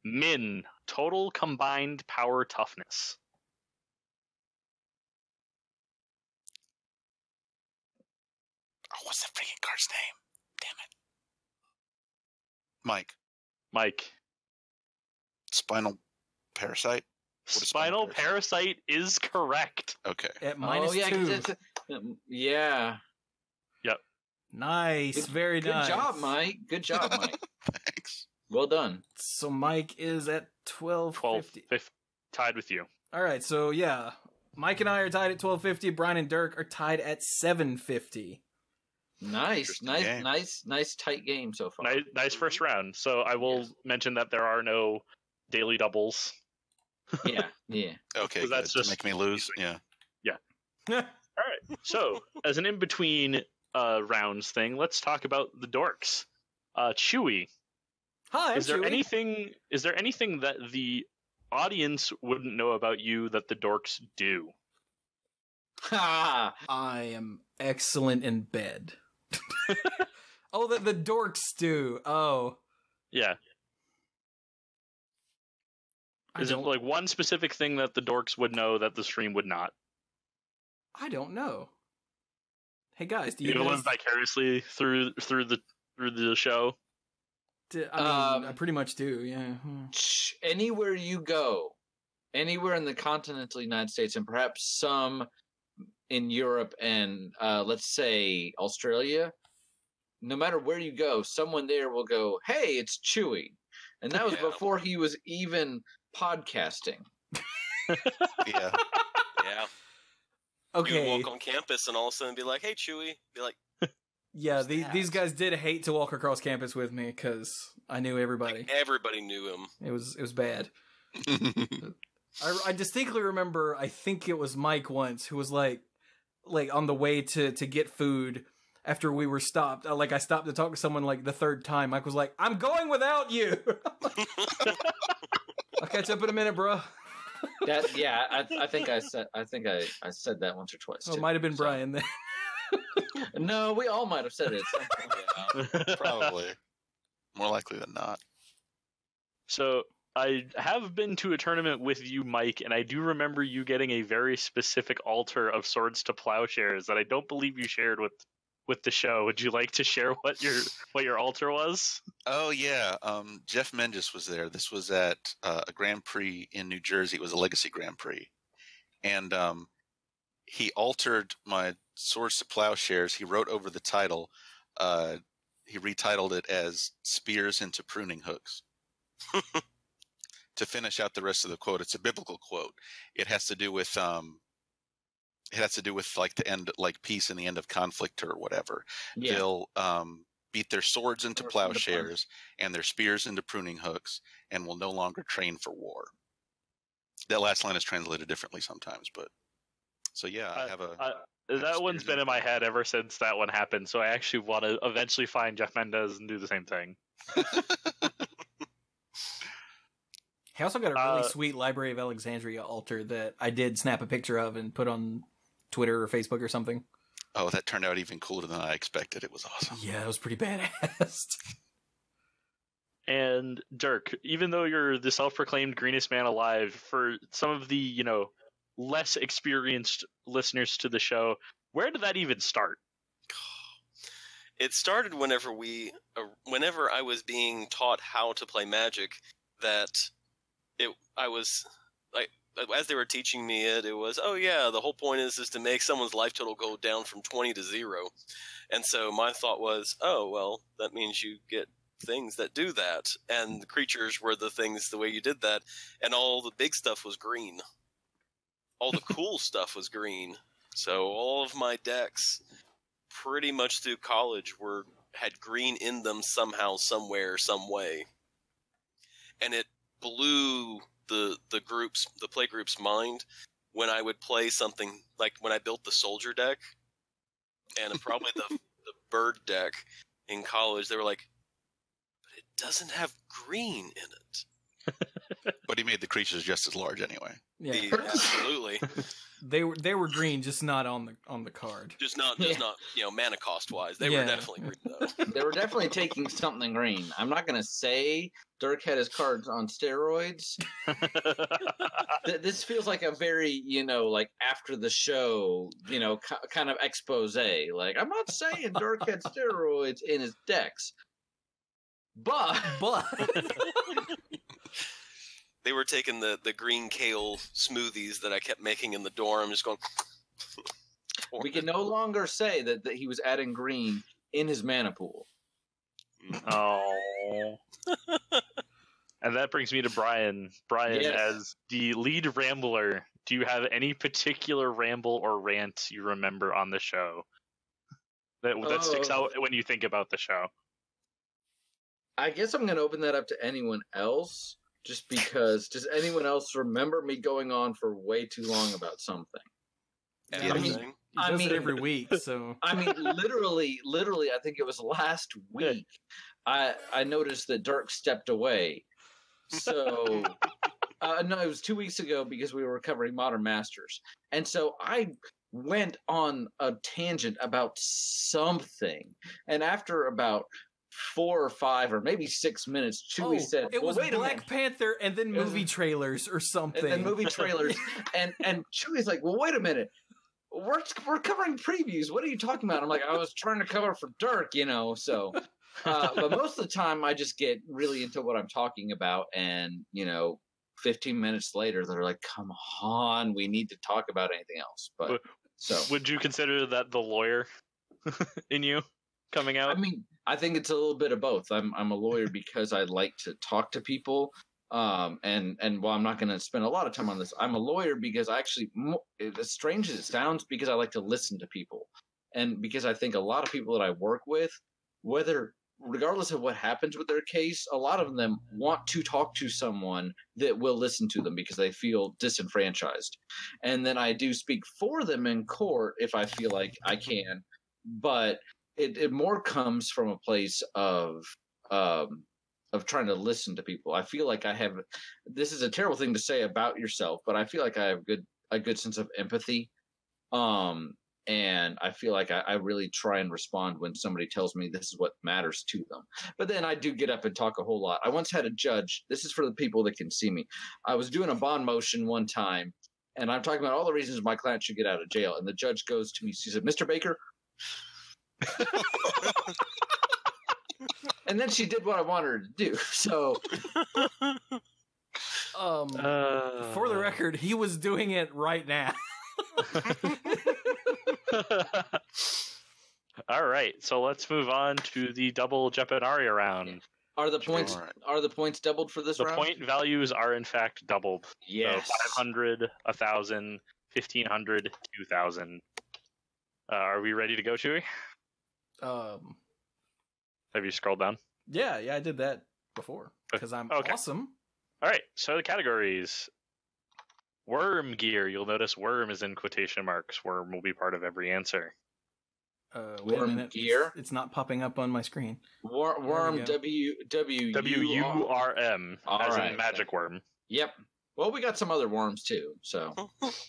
Min, total combined power toughness. Oh, what's that freaking card's name? Damn it. Mike. Mike, Spinal Parasite? What is spinal spinal parasite is correct. Okay. At minus oh, yeah. 'cause 2. it's yeah. Nice. Very Good nice. job, Mike. Good job, Mike. Thanks. Well done. So Mike is at 1250. 12, tied with you. All right. So yeah, Mike and I are tied at 1250. Brian and Dirk are tied at 750. Nice, Interesting game. nice tight game so far. Nice first round. So I will Yes. mention that there are no daily doubles. Yeah, yeah. Okay, 'Cause good. that's To just make me lose? Yeah. All right. So as an in-between rounds thing, let's talk about the dorks. Chewy, Hi, I'm is there Chewy. anything that the audience wouldn't know about you that the dorks do? Ha! I am excellent in bed. Oh, that the dorks do. Oh, Yeah. I Is it don't. like one specific thing that the dorks would know that the stream would not? I don't know. Hey guys, do You you live guys? vicariously through the show. I mean, I pretty much do. Yeah. Anywhere you go, anywhere in the continental United States, and perhaps some in Europe and let's say Australia, no matter where you go, someone there will go, "Hey, it's Chewy," and that was Yeah. before he was even podcasting. Yeah. yeah. You would Okay. walk on campus and all of a sudden be like, "Hey, Chewy," be like, Yeah, Who's these that? guys did hate to walk across campus with me because I knew everybody. everybody knew him. It was bad. I distinctly remember. I think it was Mike once who was like on the way to get food after we were stopped. I stopped to talk to someone like the third time. Mike was like, "I'm going without you." I'll catch up in a minute, bro. That I think I said said that once or twice. Oh, it too. might have been So- Brian then. No, we all might have said it. At some point. Probably. More likely than not. So I have been to a tournament with you, Mike, and I do remember you getting a very specific altar of swords to plowshares that I don't believe you shared with the show. Would you like to share what your altar was? Oh yeah, Jeff Menges was there. This was at a Grand Prix in New Jersey. It was a Legacy Grand Prix, and he altered my Swords to Plowshares. He wrote over the title. He retitled it as "Spears into Pruning Hooks." To finish out the rest of the quote, it's a biblical quote. It has to do with like the end, like peace and the end of conflict or whatever. Yeah. They'll beat their swords into plowshares and their spears into pruning hooks, and will no longer train for war. That last line is translated differently sometimes, but so yeah, I have a. That one's spears been in my head ever since that one happened, so I actually want to eventually find Jeff Mendes and do the same thing. He also got a really sweet Library of Alexandria altar that I did snap a picture of and put on Twitter or Facebook or something. Oh, that turned out even cooler than I expected. It was awesome. Yeah, it was pretty badass. And Dirk, even though you're the self-proclaimed greenest man alive, for some of the, less experienced listeners to the show, where did that even start? It started whenever I was being taught how to play Magic. I was like, as they were teaching me it was, oh yeah, the whole point is to make someone's life total go down from 20 to 0. And so my thought was, oh well, that means you get things that do that, and the creatures were the things the way you did that, and all the big stuff was green. All the cool stuff was green. So all of my decks, pretty much through college, had green in them somehow, somewhere, some way, and it blew the the play group's mind when I would play something like when I built the soldier deck and probably the bird deck in college. They were like, but it doesn't have green in it. But he made the creatures just as large anyway. Yeah. Absolutely. They were green, just not on the card. Just not mana cost wise. They were definitely green though. They were definitely taking something green. I'm not gonna say Dirk had his cards on steroids. This feels like a very, like after the show, kind of expose. Like, I'm not saying Dirk had steroids in his decks, but they were taking the green kale smoothies that I kept making in the dorm, just going. We can no longer say that he was adding green in his mana pool. Oh. And that brings me to Brian. Brian, Yes. as the lead rambler, do you have any particular ramble or rant you remember on the show that sticks out when you think about the show? I guess I'm going to open that up to anyone else, just because. Does anyone else remember me going on for way too long about something? Anything? He does it every week, so I mean, literally, I think it was last week. I noticed that Dirk stepped away. So, no, it was 2 weeks ago because we were covering Modern Masters. And so I went on a tangent about something. And after about 4 or 5 or maybe 6 minutes, Chewie said, it was wait a Black minute. Panther and then movie trailers or something. And movie trailers. and Chewie's like, well, wait a minute. We're covering previews. What are you talking about? I'm like, I was trying to cover for Dirk, so. But most of the time, I just get really into what I'm talking about, and 15 minutes later, they're like, "Come on, we need to talk about anything else." But would you consider that the lawyer in you coming out? I mean, I think it's a little bit of both. I'm a lawyer because I like to talk to people. And while I'm not going to spend a lot of time on this, I'm a lawyer because I actually, as strange as it sounds, because I like to listen to people, and because I think a lot of people that I work with, regardless of what happens with their case, a lot of them want to talk to someone that will listen to them because they feel disenfranchised. And then I do speak for them in court if I feel like I can, but it more comes from a place of trying to listen to people. I feel like this is a terrible thing to say about yourself, but I feel like I have a good sense of empathy. And I feel like I really try and respond when somebody tells me this is what matters to them. But then I do get up and talk a whole lot. I once had a judge. This is for the people that can see me. I was doing a bond motion one time, and I'm talking about all the reasons my client should get out of jail. And the judge goes to me. She said, "Mr. Baker." And then she did what I wanted her to do. So, for the record, he was doing it right now. All right, so let's move on to the double Jeopanaria round. Are the points doubled for this round? The point values are in fact doubled. Yes. So 500, 1,000, 1,500, 2,000. Are we ready to go, Chewie? Have you scrolled down? Yeah, I did that before because I'm awesome. All right, so the categories. Worm gear. You'll notice worm is in quotation marks. Worm will be part of every answer. Wait worm a minute. gear? It's not popping up on my screen. Worm, W-U-R-M, as in magic worm. Yep. Well, we got some other worms too, so.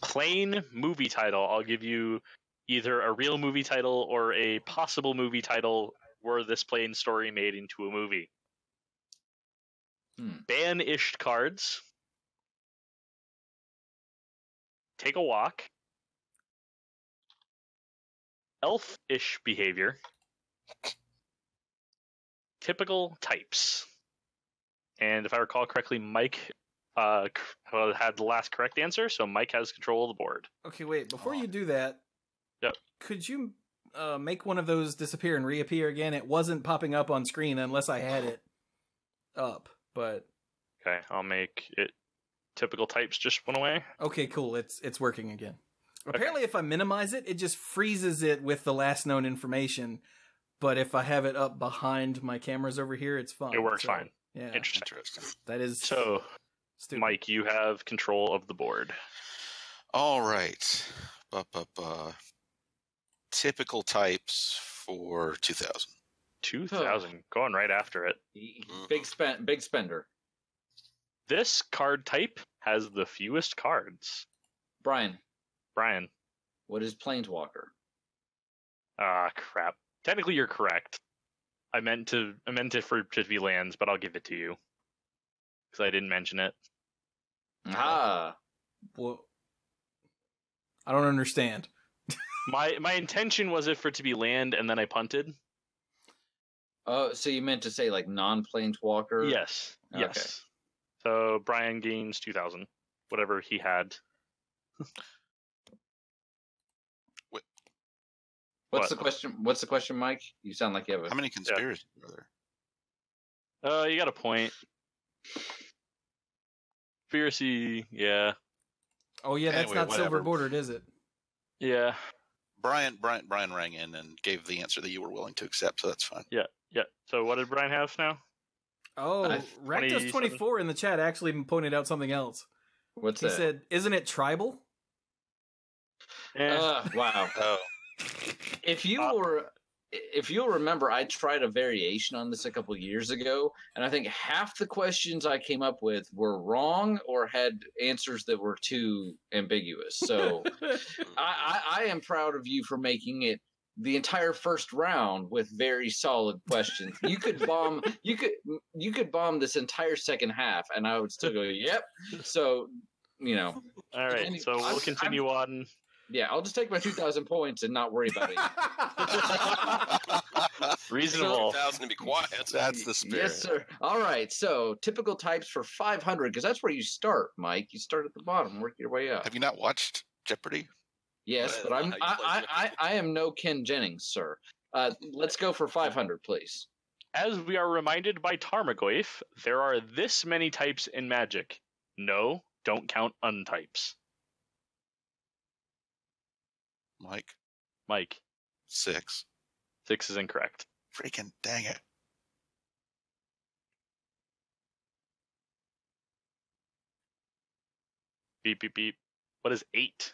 Plain movie title. I'll give you either a real movie title or a possible movie title were this plain story made into a movie. Ban-ished cards. Take a walk. Elf-ish behavior. Typical types. And if I recall correctly, Mike had the last correct answer, so Mike has control of the board. Okay, wait. Before you do that, could you make one of those disappear and reappear again? It wasn't popping up on screen unless I had it up, but... Okay, I'll make it typical types just went away. Okay, cool. It's working again. Apparently, if I minimize it, it just freezes it with the last known information. But if I have it up behind my cameras over here, it's fine. It works fine. Yeah. Interesting. That is... So, Stupid. Mike, you have control of the board. All right. Typical types for 2000. 2000, going right after it. Big spender. This card type has the fewest cards. Brian, What is Planeswalker? Ah, crap. Technically, you're correct. I meant it for it to be lands, but I'll give it to you because I didn't mention it. Ah. Well, I don't understand. My intention was it for it to be land, and then I punted. Oh, so you meant to say like non-Planeswalker? Yes. Okay. Yes. So Brian gains 2,000, whatever he had. What's the question? What's the question, Mike? You sound like you have a. How many conspiracies are there? You got a point. Conspiracy, yeah. Oh yeah, that's Anyway, not whatever. silver bordered, is it? Yeah. Brian rang in and gave the answer that you were willing to accept, so that's fine. Yeah. So what did Brian have now? Oh, Rectus 24 in the chat actually pointed out something else. What's He that? said, "Isn't it tribal?" Wow. Oh, If you'll remember, I tried a variation on this a couple years ago, and I think half the questions I came up with were wrong or had answers that were too ambiguous. So I am proud of you for making it the entire first round with very solid questions. You could bomb this entire second half, and I would still go, "Yep." So, All right. So we'll continue on. Yeah, I'll just take my 2,000 points and not worry about it. Reasonable. 2,000 to be quiet. that's the spirit. Yes, sir. All right, so typical types for 500, because that's where you start, Mike. You start at the bottom, work your way up. Have you not watched Jeopardy? Yes, but How you play I am no Ken Jennings, sir. Let's go for 500, please. As we are reminded by Tarmogoyf, there are this many types in Magic. No, don't count untypes. Mike, 6 6. is incorrect. Freaking dang it. Beep, beep, beep. What is 8?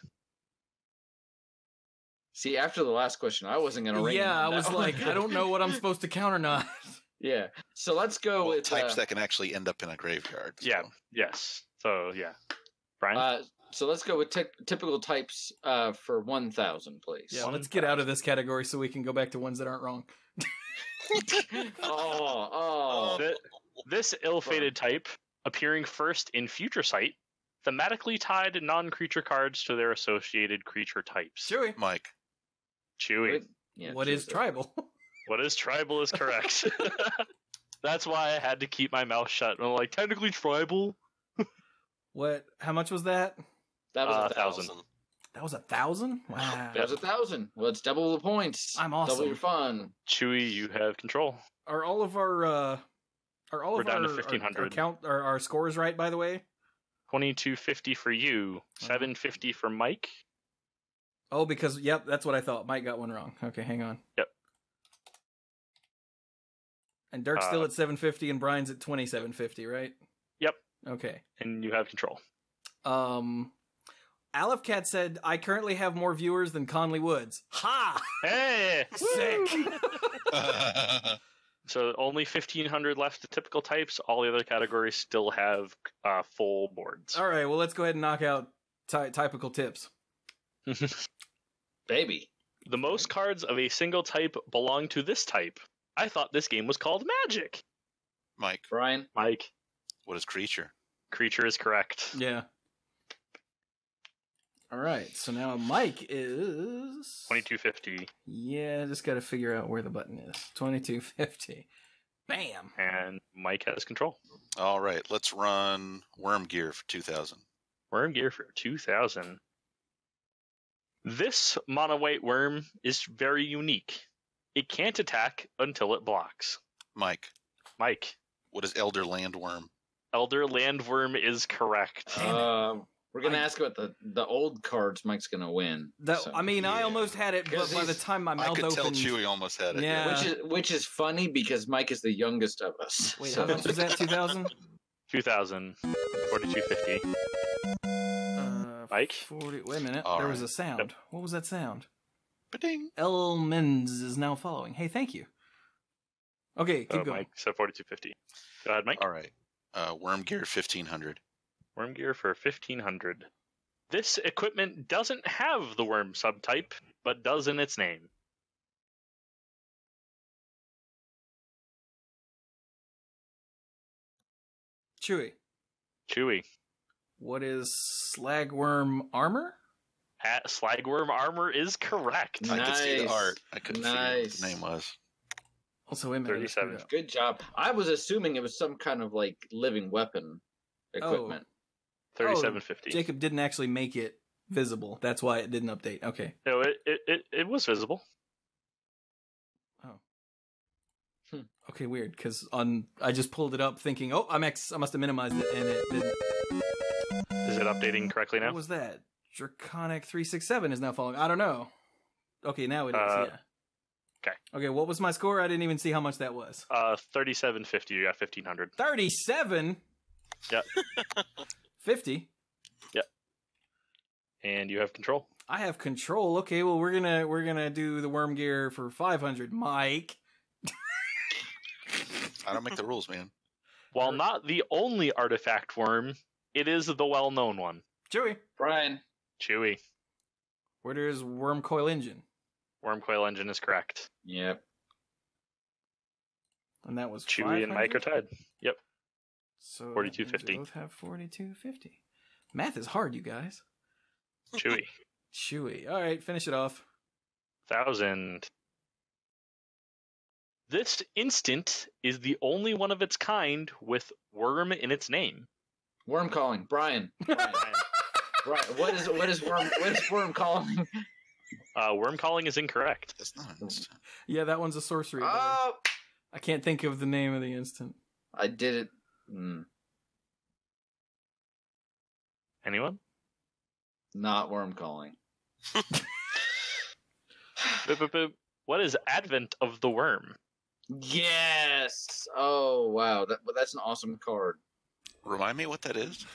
See, after the last question, I wasn't going to ring. Yeah, I on was that like, one. I don't know what I'm supposed to count or not. Yeah, so let's go Well, with types that can actually end up in a graveyard. So. Yeah, yes. So, yeah. Brian? So let's go with typical types for 1,000, please. Yeah, let's get out of this category so we can go back to ones that aren't wrong. This ill-fated type, appearing first in Future Sight, thematically tied non-creature cards to their associated creature types. Chewy. Mike, Chewy. Yeah, What is tribal? What is tribal is correct. That's why I had to keep my mouth shut. I'm like, technically tribal? What? How much was that? That was 1,000. That was 1,000? Wow. That was 1,000. Well, it's double the points. I'm awesome. Double your fun. Chewy, you have control. Are all of our We're down to 1,500. Our scores right, by the way? 2250 for you, 750 for Mike. Oh, because yep, that's what I thought. Mike got one wrong. Okay, hang on. Yep. And Dirk's still at 750 and Brian's at 2750, right? Yep. Okay. And you have control. Aleph Cat said, "I currently have more viewers than Conley Woods." Ha! Hey! Sick. So only 1,500 left of typical types. All the other categories still have full boards. All right, well, let's go ahead and knock out typical tips. Baby. The most cards of a single type belong to this type. I thought this game was called Magic. Mike, Brian. Mike. what is creature? Creature is correct. Yeah. All right, so now Mike is 2250. Yeah, just got to figure out where the button is. 2250. Bam. And Mike has control. All right, let's run Worm Gear for 2,000. Worm Gear for 2,000. This mono white worm is very unique. It can't attack until it blocks. Mike, Mike. what is Elder Landworm? Elder Landworm is correct. We're going to ask about the old cards Mike's going to win. I mean, I yeah. almost had it, but by the time my I mouth could tell opened... Chewy almost had it. Yeah. Which is funny because Mike is the youngest of us. Wait, So- how much was that, 2,000? 2000. 4250. Mike? 40. Wait a minute. All there right. was a sound. Yep. What was that sound? Ba-ding. L. Menz is now following. Hey, thank you. Okay, keep going. Mike said 4250. Go ahead, Mike. All right. Worm Gear 1500. Worm gear for 1500. This equipment doesn't have the worm subtype, but does in its name. Chewy. Chewy. What is slagworm armor? Slagworm armor is correct. Nice. I could see the art. I couldn't figure out what Nice. the name was. Also, wait a minute. I 37. screwed up. Good job. I was assuming it was some kind of like living weapon equipment. 3750. Jacob didn't actually make it visible. That's why it didn't update. Okay. No, it was visible. Okay, weird. Because I just pulled it up thinking, oh, I must have minimized it, and it didn't. Is it updating correctly now? What was that? Draconic 367 is now following. I don't know. Okay, now it is. Yeah. Okay. Okay. What was my score? I didn't even see how much that was. 3750. You got 1500. 37. Yep. 50. Yep. And you have control. I have control. Okay, well we're gonna do the worm gear for 500. Mike. I don't make the rules, man. While not the only artifact worm, it is the well-known one. Chewy. Brian. Chewy. Where does worm coil engine? Worm coil engine is correct. Yep. And that was Chewy and Mike are 500? tied. Yep. So that 4250. means we both have 4250. Math is hard, you guys. Chewy. Chewy. All right, finish it off. 1000. This instant is the only one of its kind with worm in its name. Worm calling. Brian. Brian. What is worm calling? Worm calling is incorrect. That's not an instant. Yeah, that one's a sorcery. but Oh, I can't think of the name of the instant. I did it. Anyone? Not worm calling. Boop, boop, boop. What is Advent of the Worm? Yes. Oh wow, that's an awesome card. Remind me what that is?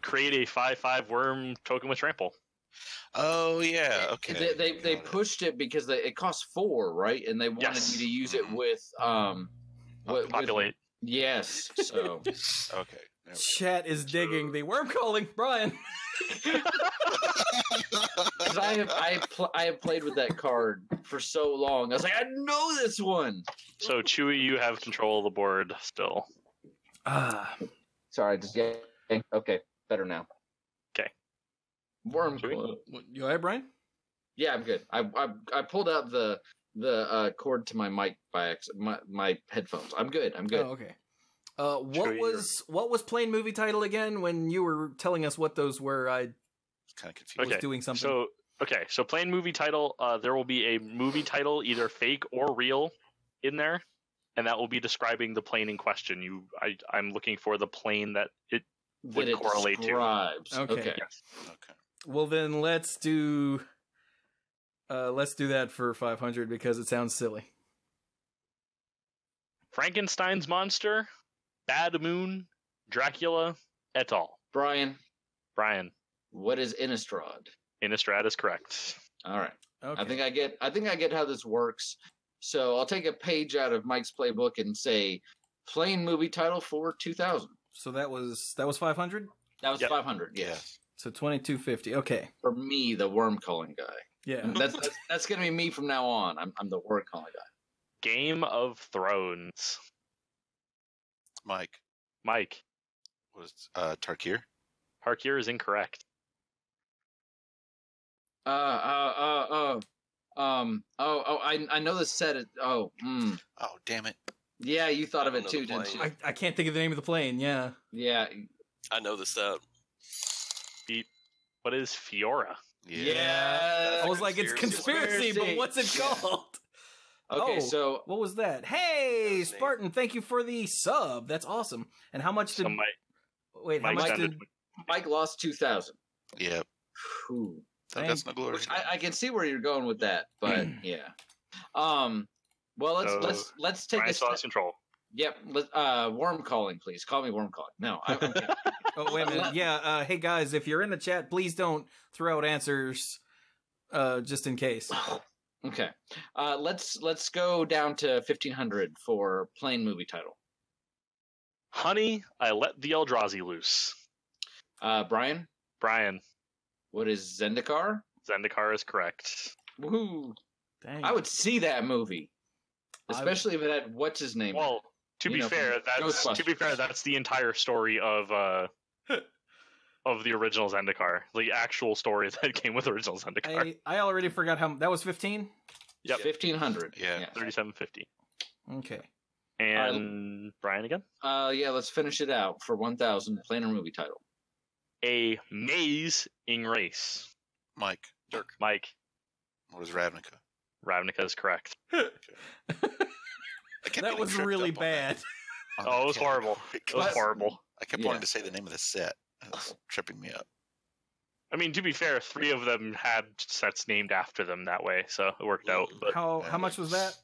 Create a 5/5 worm token with trample. Oh, yeah. Okay. They pushed it because it costs 4, right? And they wanted Yes. you to use it with Populate. Yes. So Okay. There we Chat is digging the worm calling, Brian. because I have played with that card for so long. I was like, I know this one. So Chewy, you have control of the board still. Sorry, just getting okay. Better now. Okay. Worm. Chewy? You all right, Brian? Yeah, I'm good. I pulled out the cord to my mic by accident, my headphones. I'm good. I'm good. Oh, okay. Chewy, What was plain movie title again? When you were telling us what those were, I kind of confused. was doing something. So plain movie title. There will be a movie title, either fake or real, in there, and that will be describing the plane in question. I'm looking for the plane that it would correlate describes. to. Okay. Yes. Okay. Well, then let's do that for 500 because it sounds silly. Frankenstein's monster, Bad Moon, Dracula, et al. Brian, What is Innistrad? Innistrad is correct. All right. Okay. I think I get how this works. So I'll take a page out of Mike's playbook and say plain movie title for 2000. So that was 500. That was Yep. 500. Yes. So 2250. Okay. For me, the worm calling guy. Yeah. That's gonna be me from now on. I'm the worm calling guy. Game of Thrones. Mike, Mike, was Tarkir? Harkier is incorrect. I know the set. Oh, damn it. Yeah, you thought of I it know too, the didn't you? plane. I can't think of the name of the plane. Yeah. Yeah. I know this out. What is Fiora? Yeah. I was like, it's conspiracy, but what's it Yeah. called? Okay, Oh, so what was that? Hey, That's neat. Spartan, thank you for the sub. That's awesome. And how much did? So Wait, how Mike much sent did? it. Mike lost 2,000. Yeah. Whew. That's no glory. Which I can see where you're going with that, but yeah. Well, let's take Brian a still has step. control. Yep. Worm calling, please. Call me worm calling. No, I'm kidding. Oh, wait a minute. Yeah, hey guys, if you're in the chat, please don't throw out answers just in case. Okay. Let's go down to 1500 for plain movie title. Honey, I Let the Eldrazi Loose. Brian, Brian, what is Zendikar? Zendikar is correct. Woohoo! Dang. I would see that movie, especially if it had what's his name. Well, to be fair, that's the entire story of the original Zendikar, the actual story that came with the original Zendikar. I already forgot how that was 15. Yep, 1500. Yeah. Yes. 3750. Okay. And Brian again. Yeah. Let's finish it out for 1000. Plain or movie title. A Maze-ing Race. Mike, Dirk. Mike, what is Ravnica? Ravnica is correct. I kept That getting was tripped really up on that. bad. Oh, it was horrible. It was horrible. I kept wanting to say the name of the set. It was tripping me up. I mean, to be fair, 3 of them had sets named after them that way, so it worked out. But How much was that?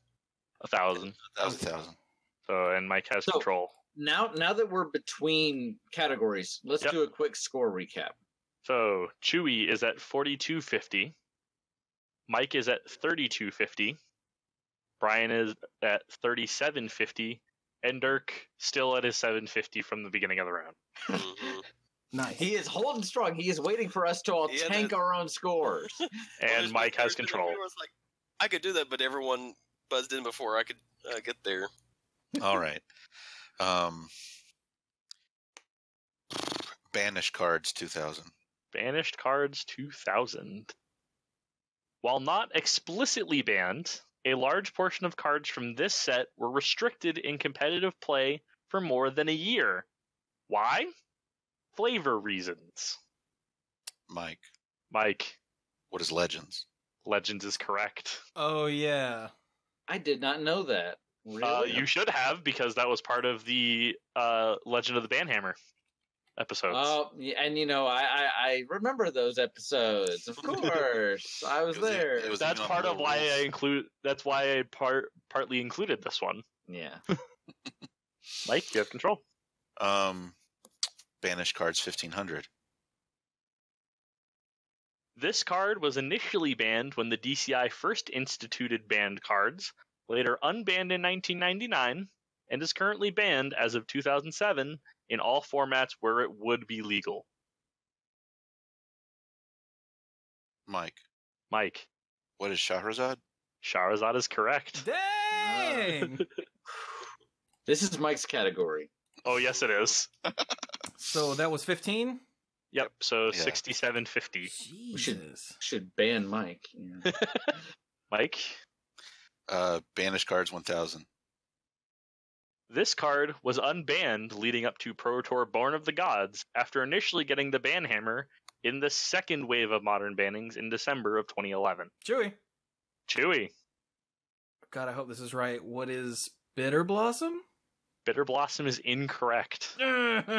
1,000. That was 1,000. So, and Mike has control. Now that we're between categories, let's do a quick score recap. So Chewy is at 4250. Mike is at 3250. Brian is at 3750. And Dirk still at his 750 from the beginning of the round. Mhm. Nice. He is holding strong. He is waiting for us to all tank our own scores. And Mike has control. Everyone's like, I could do that, but everyone buzzed in before I could get there. All right. Banish cards 2000. Banished cards 2000. While not explicitly banned, a large portion of cards from this set were restricted in competitive play for more than a year. Why? Flavor reasons. Mike, Mike, what is Legends? Legends is correct. Oh yeah. I did not know that. Really? You should have, because that was part of the Legend of the Banhammer episodes. Oh, yeah, and I remember those episodes. Of course, I was there. It was That's even on part the of why rules. I include. That's why I partly included this one. Yeah. Mike, you have control. Banish cards 1500. This card was initially banned when the DCI first instituted banned cards, later unbanned in 1999, and is currently banned as of 2007 in all formats where it would be legal. Mike, Mike, what is Shahrazad? Shahrazad is correct. Dang. This is Mike's category. Oh, yes, it is. So that was 15. Yep, so Yeah. 6750. Jesus. Should ban Mike. Yeah. Mike, Banish cards 1000. this card was unbanned leading up to Pro Tour Born of the Gods after initially getting the ban hammer in the second wave of modern bannings in December of 2011. Chewy. Chewy, God, I hope this is right. What is Bitter Blossom? Bitter Blossom is incorrect. Anyone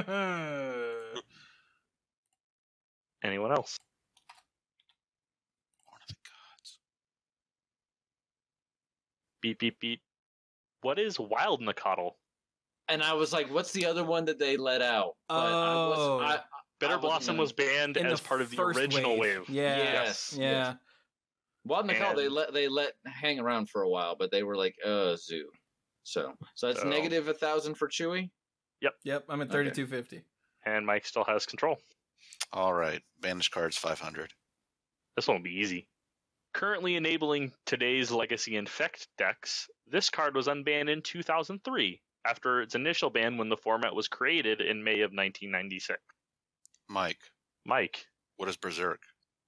else? Born of the Gods. Beep, beep, beep. What is Wild Nakatl? And I was like, "What's the other one that they let out?" Oh. Bitter I wasn't Blossom gonna- was banned In as part of the first original wave. Yeah. Yes. Yeah. Wild Nicole, And- they let hang around for a while, but they were like, zoo. So that's So- negative 1,000 for Chewy. Yep. I'm at 3250. And Mike still has control. All right. Banish cards 500. This one will be easy. Currently enabling today's Legacy Infect decks, this card was unbanned in 2003 after its initial ban when the format was created in May of 1996. Mike, Mike, what is Berserk?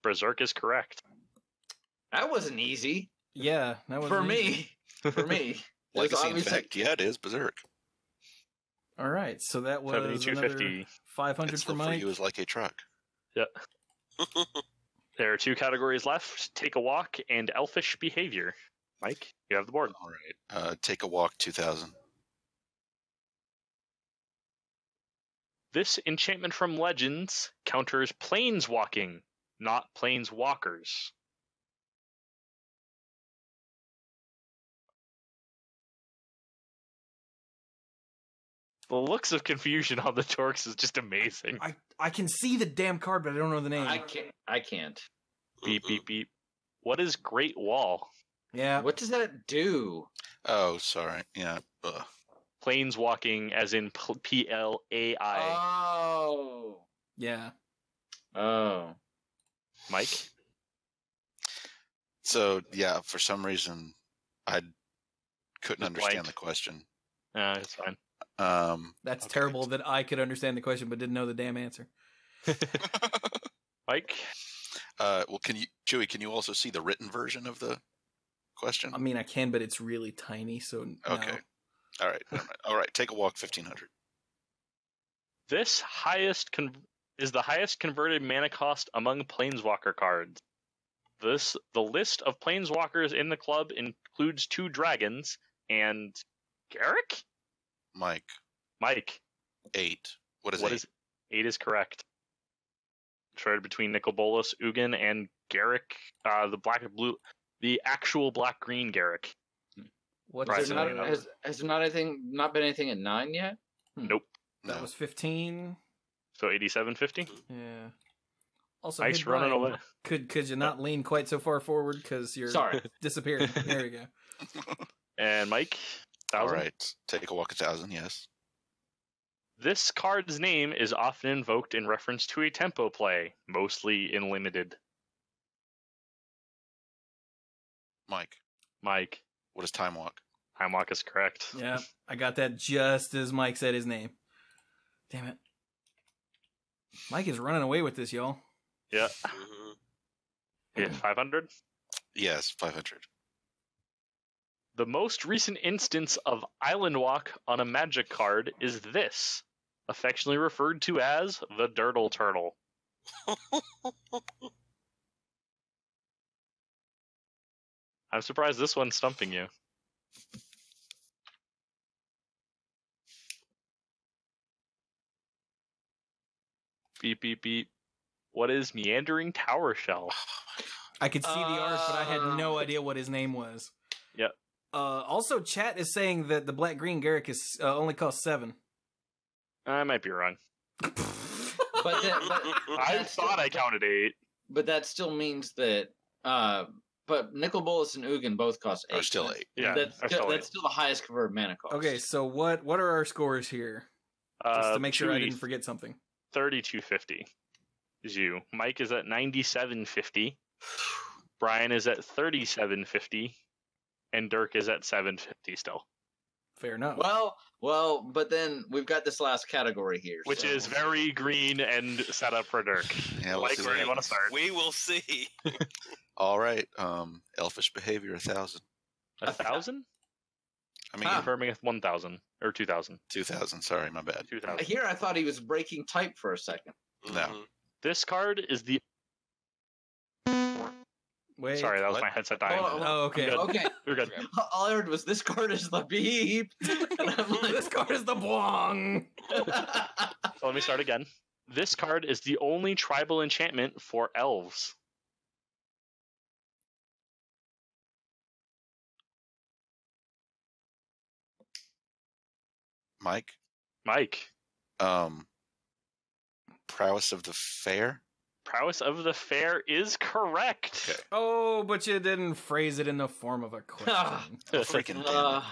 Berserk is correct. That wasn't easy Yeah. That was for easy. me. For me, It was Legacy obviously- Infect. Yeah, it is Berserk. All right. So that was 7250. another 500 It's for for Mike. you is like a truck. There are 2 categories left, Take a Walk and Elfish Behavior. Mike, you have the board. All right. Take a walk 2000. This enchantment from Legends counters planeswalking, not planeswalkers. The looks of confusion on the dorks is just amazing. I can see the damn card, but I don't know the name. I can't. Beep, beep, beep. What is Great Wall? Yeah. What does that do? Oh, sorry. Yeah. Planeswalking, as in PLAI. Oh. Yeah. Oh. Mike? So, yeah, for some reason, I couldn't understand Blank. the question. It's fine. That's Okay. terrible that I could understand the question but didn't know the damn answer. Mike? Well, Chewy, can you also see the written version of the question? I mean, I can, but it's really tiny, so no. Okay. All right. Never mind. All right. Take a walk, 1500. This is the highest converted mana cost among Planeswalker cards. The list of Planeswalkers in the club includes 2 dragons and Garrick? Mike, Mike. 8. What is 8? 8 is correct. Traded between Nicol Bolas, Ugin, and Garrick, the black and blue, the actual black-green Garrick. What Right, is so it? Has there not been anything at 9 yet? Nope. That No. was 15. So 87.50. Yeah. Also, Nice hey, running Brian, away. Could you not lean quite so far forward because you're Sorry. disappearing? There we go. And Mike, all 1,000. right. Take a walk, 1,000. Yes. This card's name is often invoked in reference to a tempo play, mostly in limited. Mike, Mike, what is time walk? Time Walk is correct. Yeah, I got that just as Mike said his name. Damn it. Mike is running away with this, y'all. Yeah. Mhm. Yeah, 500. Yes, 500. The most recent instance of Island Walk on a Magic card is this, affectionately referred to as the Dirtle Turtle. I'm surprised this one's stumping you. Beep, beep, beep. What is Meandering Tower Shell? I could see the art, but I had no idea what his name was. Yep. Also, chat is saying that the black green Garrick is only costs 7. I might be wrong. But I thought I counted 8. But that still means that. But Nicol Bolas and Ugin both cost 8. Are still 8. Yeah, That's I still still the highest converted mana cost. Okay, so what are our scores here? Just to make sure I Chewy, didn't forget something. 3250 is you. Mike is at 9750. Brian is at 3750. And Dirk is at 750 still. Fair enough. Well, but then we've got this last category here, Which so- is very green and set up for Dirk. Yeah, we'll Mike, see where what do you want to happens. start? We will see. All right. Elfish behavior, 1,000. 1,000? I mean, Confirming at 1,000 or 2,000. 2,000. Sorry, my bad. 2,000. Here I thought he was breaking type for a second. No. Mhm. This card is the. Wait. Sorry, that was What? my headset dying. Oh, okay. I'm good. Okay. You're good. All I heard was this card is the beep. And I'm like, This card is the Bwong. So let me start again. This card is the only tribal enchantment for elves. Mike, Mike. prowess of the fair. Prowess of the Fair is correct. Okay. Oh, but you didn't phrase it in the form of a question. Oh, freaking damn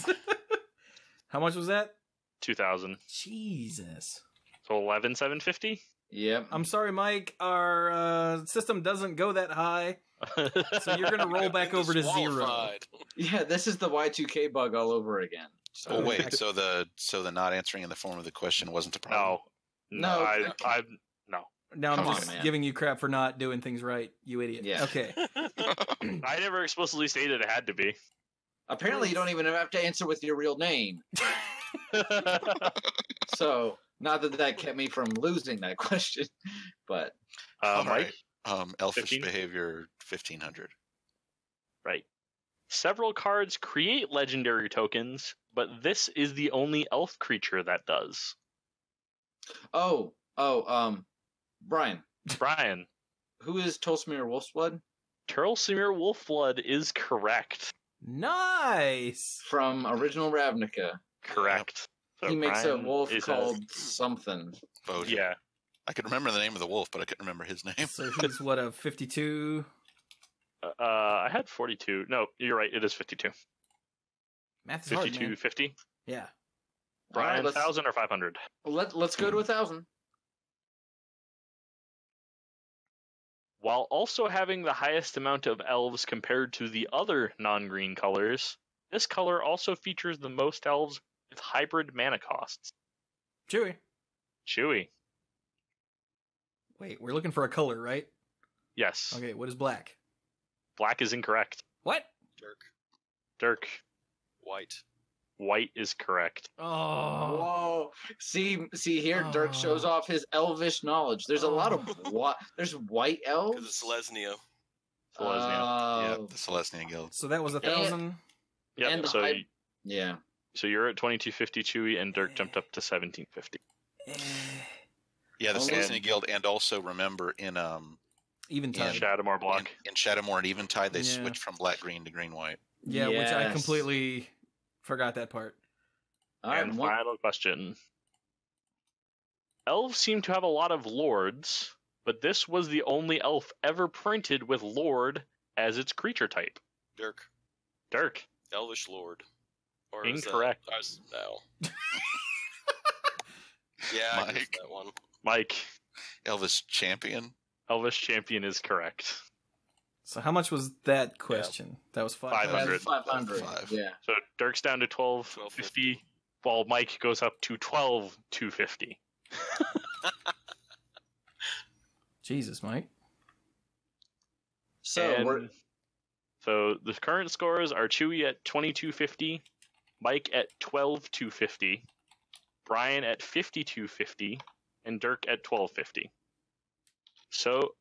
it. How much was that? 2,000. Jesus. So 11,750. Yep. I'm sorry, Mike. Our system doesn't go that high, so you're gonna roll back over to 0. Disqualified. Yeah, this is the Y2K bug all over again. So Oh wait, so the not answering in the form of the question wasn't a problem. No. No. I no. Now I'm Come on, just man. giving you crap for not doing things right, you idiot. Yeah. Okay. I never explicitly stated it had to be. apparently you don't even have to answer with your real name. So not that kept me from losing that question, but All Mike, right. Elfish 15? behavior, 1,500. right. Several cards create legendary tokens, but this is the only elf creature that does. Brian, Brian, who is Tolsmir Wolfsblood Turlsimir Wolfblood is correct. Nice. from original Ravnica? Correct. He makes a Brian wolf is called something. Bojan. Yeah. I could remember the name of the wolf, but I couldn't remember his name. So he's what, a 52? I had 42. No, you're right. It is 52. Math is hard, 52, man. 50. Yeah. Brian, All right, 1,000 or 500? Let's go to 1,000. While also having the highest amount of elves compared to the other non-green colors, this color also features the most elves with hybrid mana costs. Chewy. Chewy. Wait, we're looking for a color, right? Yes. Okay, what is black? Black is incorrect. What? Dirk. White. White is correct. Oh. Whoa! See here, Dirk shows off his elvish knowledge. There's a lot of there's white elves. Because it's Lesnia. Selesnya. Yeah, the Celestia Guild. So that was 1,000. Yep. and So, yeah. so you're at 2250, Chewy, and Dirk jumped up to 1750. Yeah, the Oh, Celestia and- Guild, and also remember in Eventide. Shadowmoor block. in Shadowmoor and Eventide, they Yeah. switched from black green to green white. Yeah, which I Yes. completely forgot that part. All right, And final question. Elves seem to have a lot of lords, but this was the only elf ever printed with lord as its creature type. Dirk. Dirk. Elvish Lord. Or is that- Incorrect. No. Yeah, I Mike. guessed that one. Mike. Elvis Champion. Elvish Champion is correct. So how much was that question? That was 500. 500. Five. Yeah. So Dirk's down to 1250, while Mike goes up to 12,250. Jesus, Mike. So So the current scores are Chewy at 2250, Mike at 12,250, Brian at 5250, and Dirk at 1250. So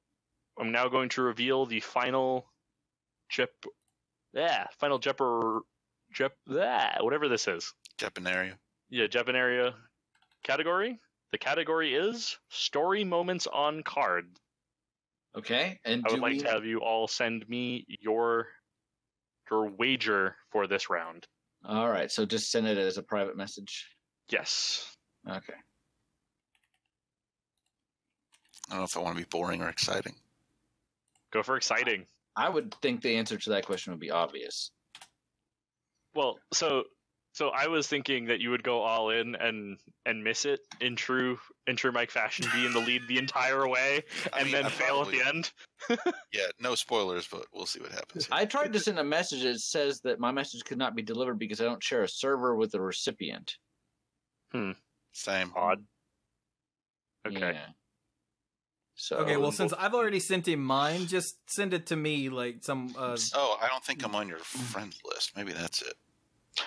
I'm now going to reveal the final whatever this is. Jeopanaria. Yeah, Jeopanaria category. The category is story moments on card. okay, and I do would like we to have you all send me your wager for this round. All right, so just send it as a private message. Yes. Okay. I don't know if I want to be boring or exciting. Go for exciting. I would think the answer to that question would be obvious. Well, so I was thinking that you would go all in and miss it in true Mike fashion, be in the lead the entire way, and then fail at the end. Yeah, no spoilers, but we'll see what happens. I tried to send a message that says that my message could not be delivered because I don't share a server with the recipient. Same. Odd. Okay. Yeah. So Okay, well, since I've already sent him mine, just send it to me, like some. Oh, I don't think I'm on your friends list. Maybe that's it.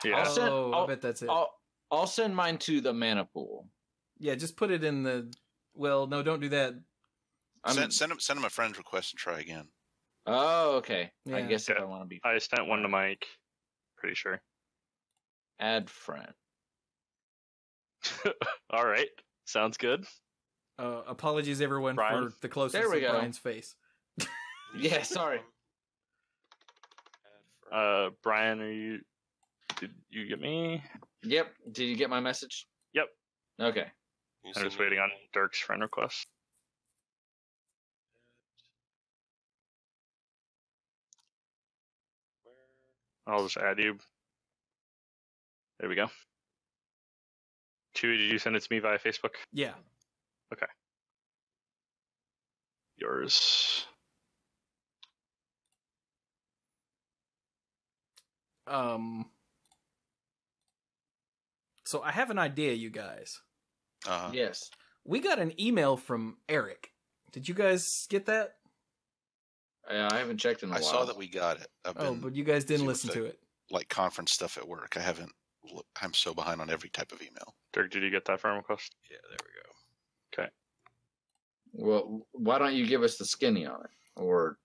Yeah. I'll send- I I'll- bet that's it. I'll send mine to the mana pool. Yeah, just put it in the. Well, no, don't do that. Send him a friend request and try again. Oh, okay. I Yeah. guess if Okay. I want to be I sent one to Mike. Pretty sure. add friend. All right. Sounds good. Apologies, everyone, Brian? for the closest There we of go. Brian's face. Yeah, sorry. Brian, did you get me? Yep. Did you get my message? Yep. Okay. I'm just waiting on Dirk's friend request. I'll just add you. There we go. Chewy, did you send it to me via Facebook? Yeah. Yours. So I have an idea, you guys. Yes. We got an email from Eric. Did you guys get that? I haven't checked in a I while. saw that we got it. I've Oh, been but you guys didn't see listen what to they- it. like conference stuff at work. I haven't. I'm so behind on every type of email. Dirk, did you get that friend request? Yeah, there we go. Well, why don't you give us the skinny on it? Or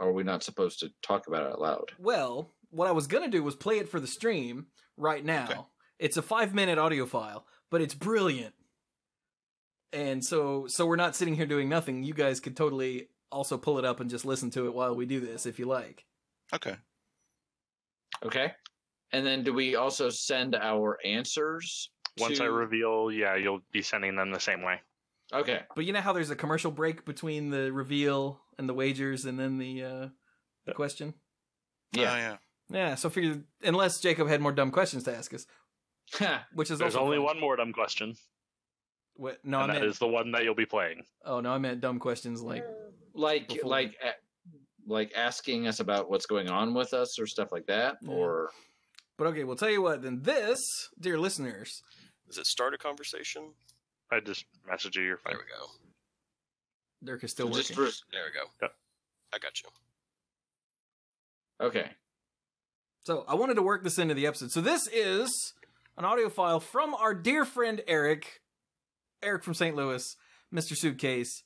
are we not supposed to talk about it out loud? Well, what I was going to do was play it for the stream right now. Okay. It's a 5-minute audio file, but it's brilliant. And so we're not sitting here doing nothing. You guys could totally also pull it up and just listen to it while we do this if you like. Okay. Okay. And then do we also send our answers Once I reveal, you'll be sending them the same way. Okay. But you know how there's a commercial break between the reveal and the wagers and then the question? Yeah. Oh, yeah. Yeah, so figure unless Jacob had more dumb questions to ask us, which is There's also only fun. one more dumb question. What? No, And I that meant is the one that you'll be playing. Oh no, I meant dumb questions like before. like asking us about what's going on with us or stuff like that, Yeah. or. But okay, we'll tell you what. Then this, dear listeners, Does it start a conversation? I just messaged you your phone. There we go. Dirk is still working. Just for, There we go. Yep. I got you. okay. So I wanted to work this into the episode. So this is an audio file from our dear friend Eric from St. Louis, Mr. Suitcase,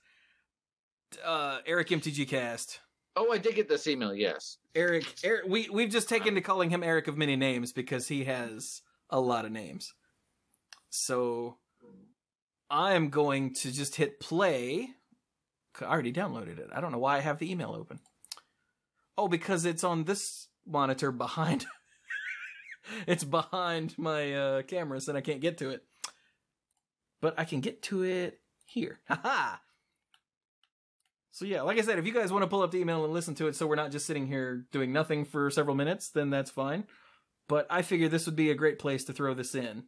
Eric MTG Cast. Oh, I did get this email. Yes. Eric, we've just taken to calling him Eric of many names because he has a lot of names. So I'm going to just hit play. I already downloaded it. I don't know why I have the email open. Oh, because it's on this monitor behind. It's behind my cameras and I can't get to it. But I can get to it here. Haha! So yeah, like I said, if you guys want to pull up the email and listen to it so we're not just sitting here doing nothing for several minutes, then that's fine. But I figured this would be a great place to throw this in.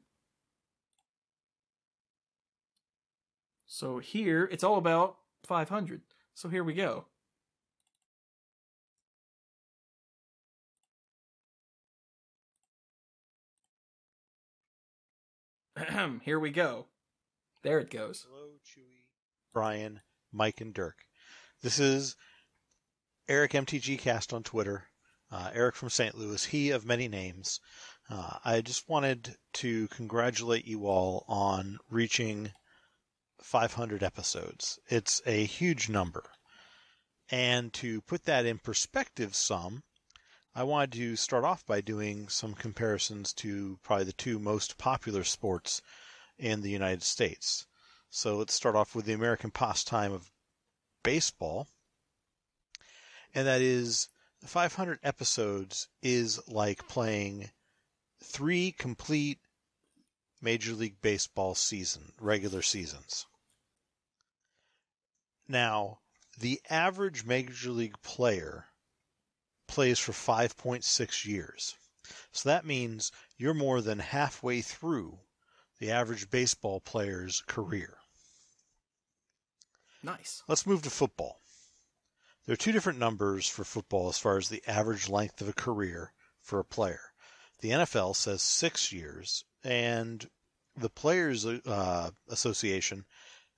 So here, it's all about 500. So here we go. Here we go. There it goes. Hello, Chewy, Brian, Mike, and Dirk. This is Eric MTG Cast on Twitter. Eric from St. Louis, he of many names. I just wanted to congratulate you all on reaching 500 episodes. It's a huge number. And to put that in perspective some, I wanted to start off by doing some comparisons to probably the two most popular sports in the United States. So let's start off with the American pastime of baseball. And that is 500 episodes is like playing 3 complete Major League Baseball regular seasons. Now, the average Major League player plays for 5.6 years. So that means you're more than halfway through the average baseball player's career. Nice. Let's move to football. There are 2 different numbers for football as far as the average length of a career for a player. The NFL says 6 years, and the Players Association,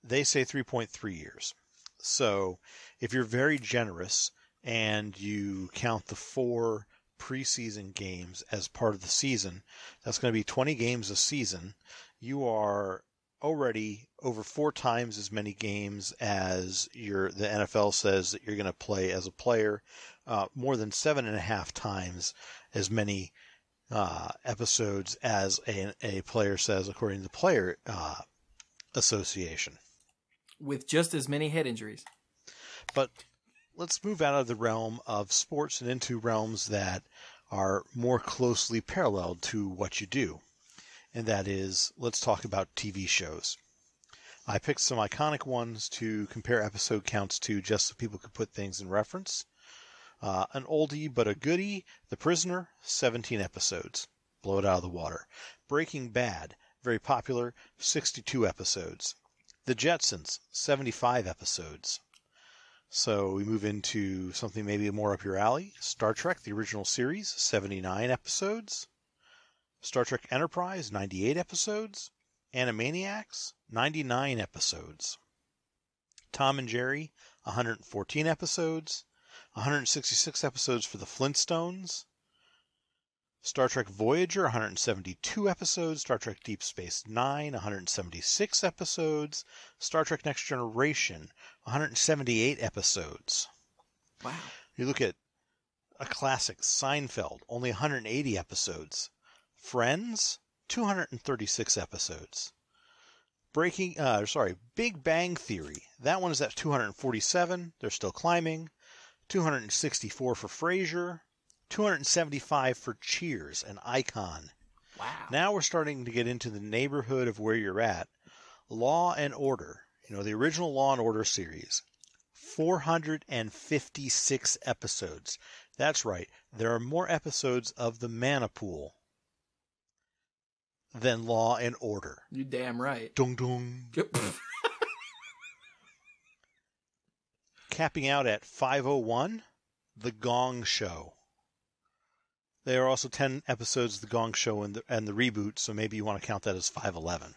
they say 3.3 years. So if you're very generous and you count the 4 preseason games as part of the season, that's going to be 20 games a season. You are already over 4 times as many games as the NFL says that you're going to play as a player, more than 7.5 times as many episodes as a player says, according to the Player Association. With just as many head injuries. But let's move out of the realm of sports and into realms that are more closely paralleled to what you do. And that is, let's talk about TV shows. I picked some iconic ones to compare episode counts to just so people could put things in reference. An oldie but a goodie, The Prisoner, 17 episodes. Blow it out of the water. Breaking Bad, very popular, 62 episodes. The Jetsons, 75 episodes. So we move into something maybe more up your alley. Star Trek, the original series, 79 episodes. Star Trek Enterprise, 98 episodes. Animaniacs, 99 episodes. Tom and Jerry, 114 episodes. 166 episodes for the Flintstones. Star Trek Voyager, 172 episodes. Star Trek Deep Space Nine, 176 episodes. Star Trek Next Generation, 178 episodes. Wow. You look at a classic, Seinfeld, only 180 episodes. Friends, 236 episodes. Big Bang Theory. That one is at 247. They're still climbing. 264 for Frasier. 275 for Cheers, an icon. Wow. Now we're starting to get into the neighborhood of where you're at. Law and Order, the original Law and Order series, 456 episodes. That's right. There are more episodes of the Mana Pool than Law and Order. You damn right. Dung dung. Capping out at 501, The Gong Show. There are also 10 episodes of The Gong Show and the reboot, so maybe you want to count that as 511.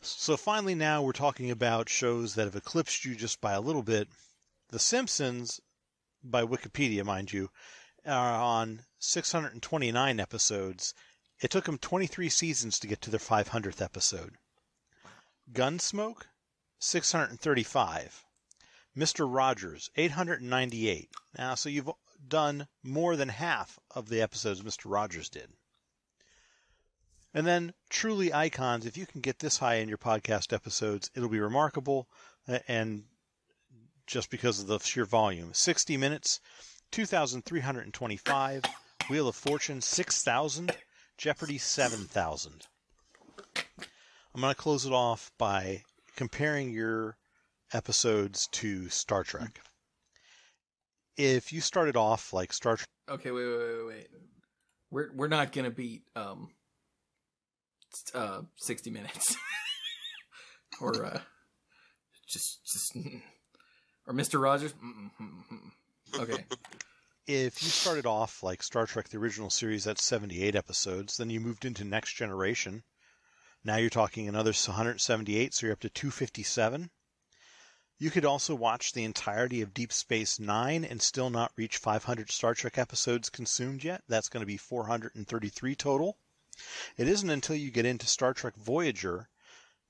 So finally now we're talking about shows that have eclipsed you just by a little bit. The Simpsons, by Wikipedia, mind you, are on 629 episodes. It took them 23 seasons to get to their 500th episode. Gunsmoke, 635. Mr. Rogers, 898. Now, so you've done more than half of the episodes Mr. Rogers did. And then, truly icons, if you can get this high in your podcast episodes, it'll be remarkable, and just because of the sheer volume. 60 Minutes, 2,325. Wheel of Fortune, 6,000. Jeopardy, 7,000. I'm going to close it off by comparing your episodes to Star Trek. If you started off like Star Trek... Okay, wait. We're not going to beat 60 Minutes. Or just or Mr. Rogers. Okay. If you started off like Star Trek, the original series, that's 78 episodes, then you moved into Next Generation. Now you're talking another 178, so you're up to 257. You could also watch the entirety of Deep Space Nine and still not reach 500 Star Trek episodes consumed yet. That's going to be 433 total. It isn't until you get into Star Trek Voyager,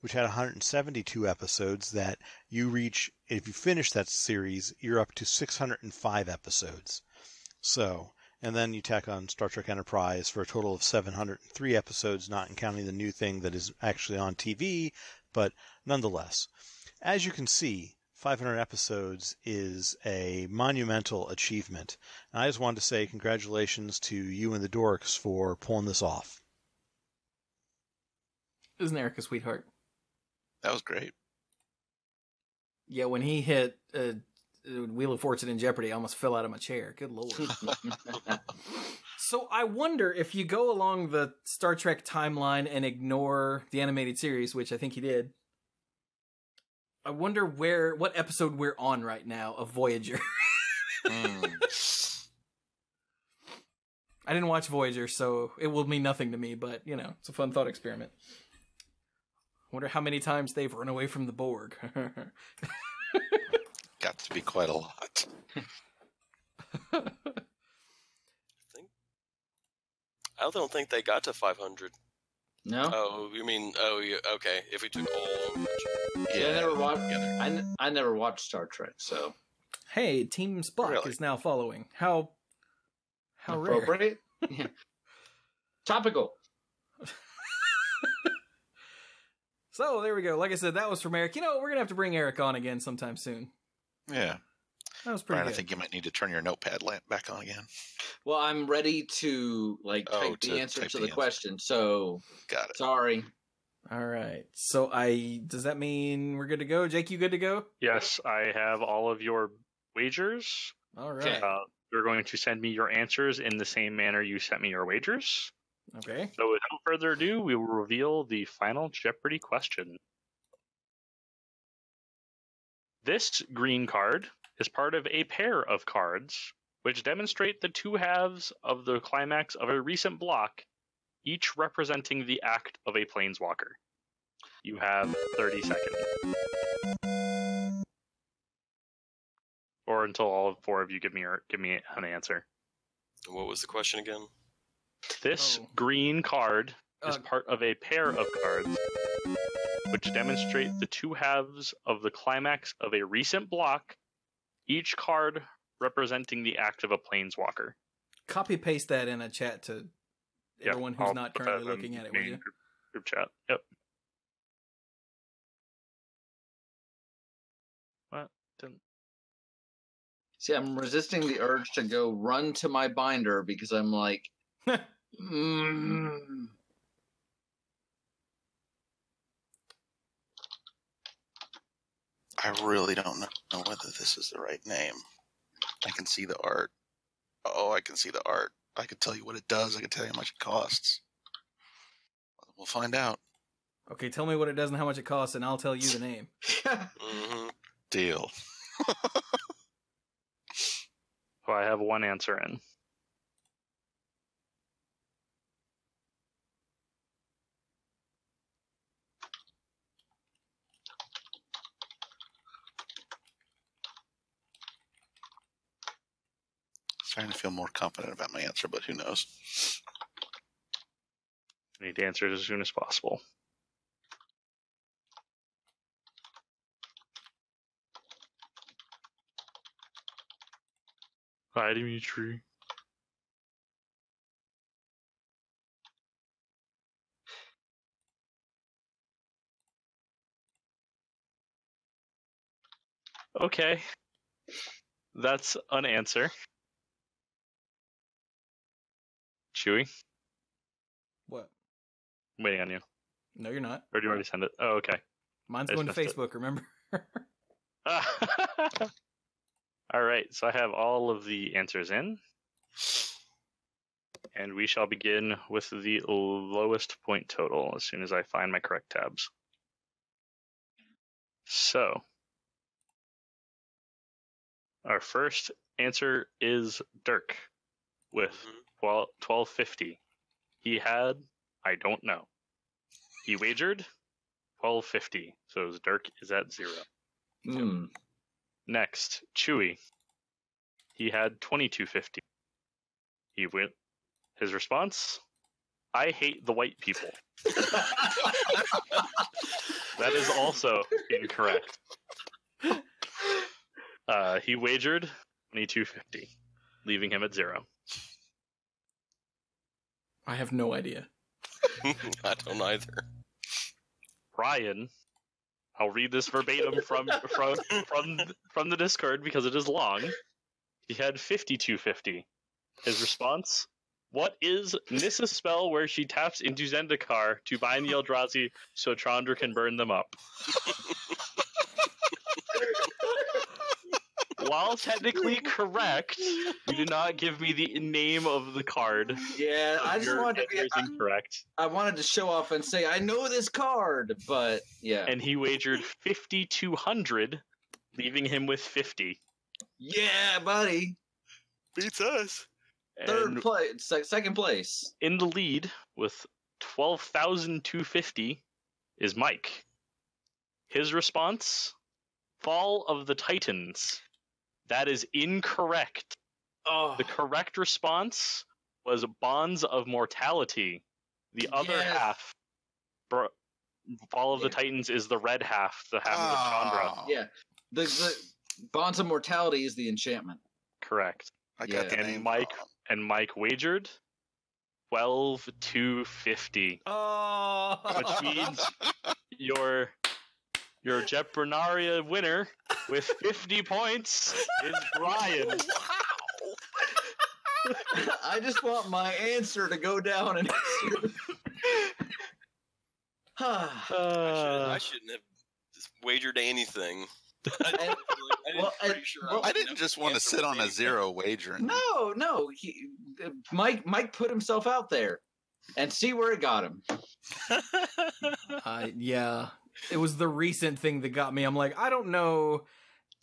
which had 172 episodes, that you reach, if you finish that series, you're up to 605 episodes. So, and then you tack on Star Trek Enterprise for a total of 703 episodes, not counting the new thing that is actually on TV, but nonetheless. As you can see, 500 episodes is a monumental achievement. And I just wanted to say congratulations to you and the Dorks for pulling this off. Isn't Eric a sweetheart? That was great. Yeah, when he hit Wheel of Fortune and Jeopardy, I almost fell out of my chair. Good lord. So I wonder if you go along the Star Trek timeline and ignore the animated series, which I think he did, I wonder what episode we're on right now of Voyager. I didn't watch Voyager, so it will mean nothing to me, but, it's a fun thought experiment. I wonder how many times they've run away from the Borg. Got to be quite a lot. I don't think they got to 500. No? Oh, you mean, yeah, okay. If we took all of them. Yeah, I never watched Star Trek, so. Hey, Team Spock is now following. How rare. Appropriate? Yeah. Topical. So, there we go. Like I said, that was from Eric. We're going to have to bring Eric on again sometime soon. Yeah. That was pretty Brian, good. I think you might need to turn your notepad lamp back on again. Well, I'm ready to type the answer to the question, so. Got it. Sorry. All right. So does that mean we're good to go? Jake, you good to go? Yes, I have all of your wagers. All right. You're going to send me your answers in the same manner you sent me your wagers. Okay. So without further ado, we will reveal the final Jeopardy question. This green card is part of a pair of cards which demonstrate the two halves of the climax of a recent block, each representing the act of a planeswalker. You have 30 seconds. Or until all four of you give me an answer. What was the question again? This green card is part of a pair of cards which demonstrate the two halves of the climax of a recent block, each card representing the act of a planeswalker. Copy paste that in a chat to everyone who's not currently looking at it, will you? Group chat. Yep. What? Didn't... See, I'm resisting the urge to go run to my binder because I'm like, I really don't know whether this is the right name. I can see the art. Oh, I can see the art. I can tell you what it does. I can tell you how much it costs. We'll find out. Okay, tell me what it does and how much it costs, and I'll tell you the name. Deal. So I have one answer in. Starting to feel more confident about my answer, but who knows? I need to answer it as soon as possible. Hi, Dimitri. Okay. That's an answer. Chewy? What? I'm waiting on you. No, you're not. Or do you already send it? Oh, okay. Mine's I going to just missed Facebook, remember? All right, so I have all of the answers in. And we shall begin with the lowest point total as soon as I find my correct tabs. So, our first answer is Dirk with 1250. He had, I don't know. He wagered 1250. So Dirk is at 0. Next, Chewy. He had 2250. He went. His response: I hate the white people. That is also incorrect. He wagered 2250, leaving him at 0. I have no idea. I don't either. Ryan, I'll read this verbatim from the Discord because it is long. He had 5250. His response: what is Nissa's spell where she taps into Zendikar to bind the Eldrazi so Chandra can burn them up? While technically correct, you did not give me the name of the card. Yeah, I just wanted to be incorrect. I wanted to show off and say I know this card, but yeah. And he wagered 5,200, leaving him with 50. Yeah, buddy. Beats us. Third place, second place. In the lead with 12,250 is Mike. His response: Fall of the Titans. That is incorrect. Oh, The correct response was Bonds of Mortality. The other half, Fall of the Titans, is the red half, the half of Chandra. Yeah, the Bonds of Mortality is the enchantment. Correct. I got the name Mike wrong. and Mike wagered 12,250, Oh, which means your Jeopanaria winner with 50 points is Brian. I just want my answer to go down and. I shouldn't have wagered anything. I didn't just want to sit on a 0 wager. No. Mike put himself out there, and see where it got him. Yeah. It was the recent thing that got me. I'm like, I don't know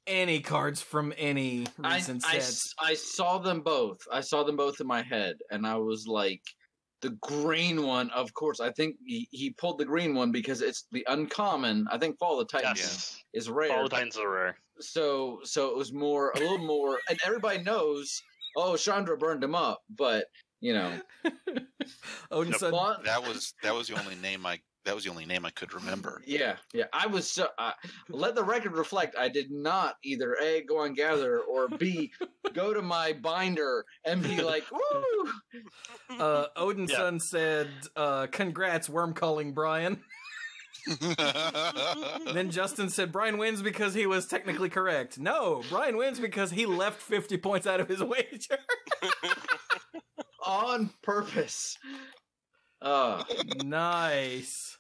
any cards from any recent sets. I saw them both. I saw them both in my head, and I was like, the green one, of course. I think he pulled the green one because it's the uncommon. I think Fall of the Titans is rare. Fall of the Titans are rare. So it was a little more, and everybody knows. Oh, Chandra burned him up, but you know, Odin said that was the only name I could remember. Yeah. I was so. Let the record reflect. I did not either A, go on Gather, or B, go to my binder and be like, "Woo!" Odin's son said, "Congrats, worm calling Brian." Then Justin said Brian wins because he was technically correct. No, Brian wins because he left 50 points out of his wager. on purpose. Nice.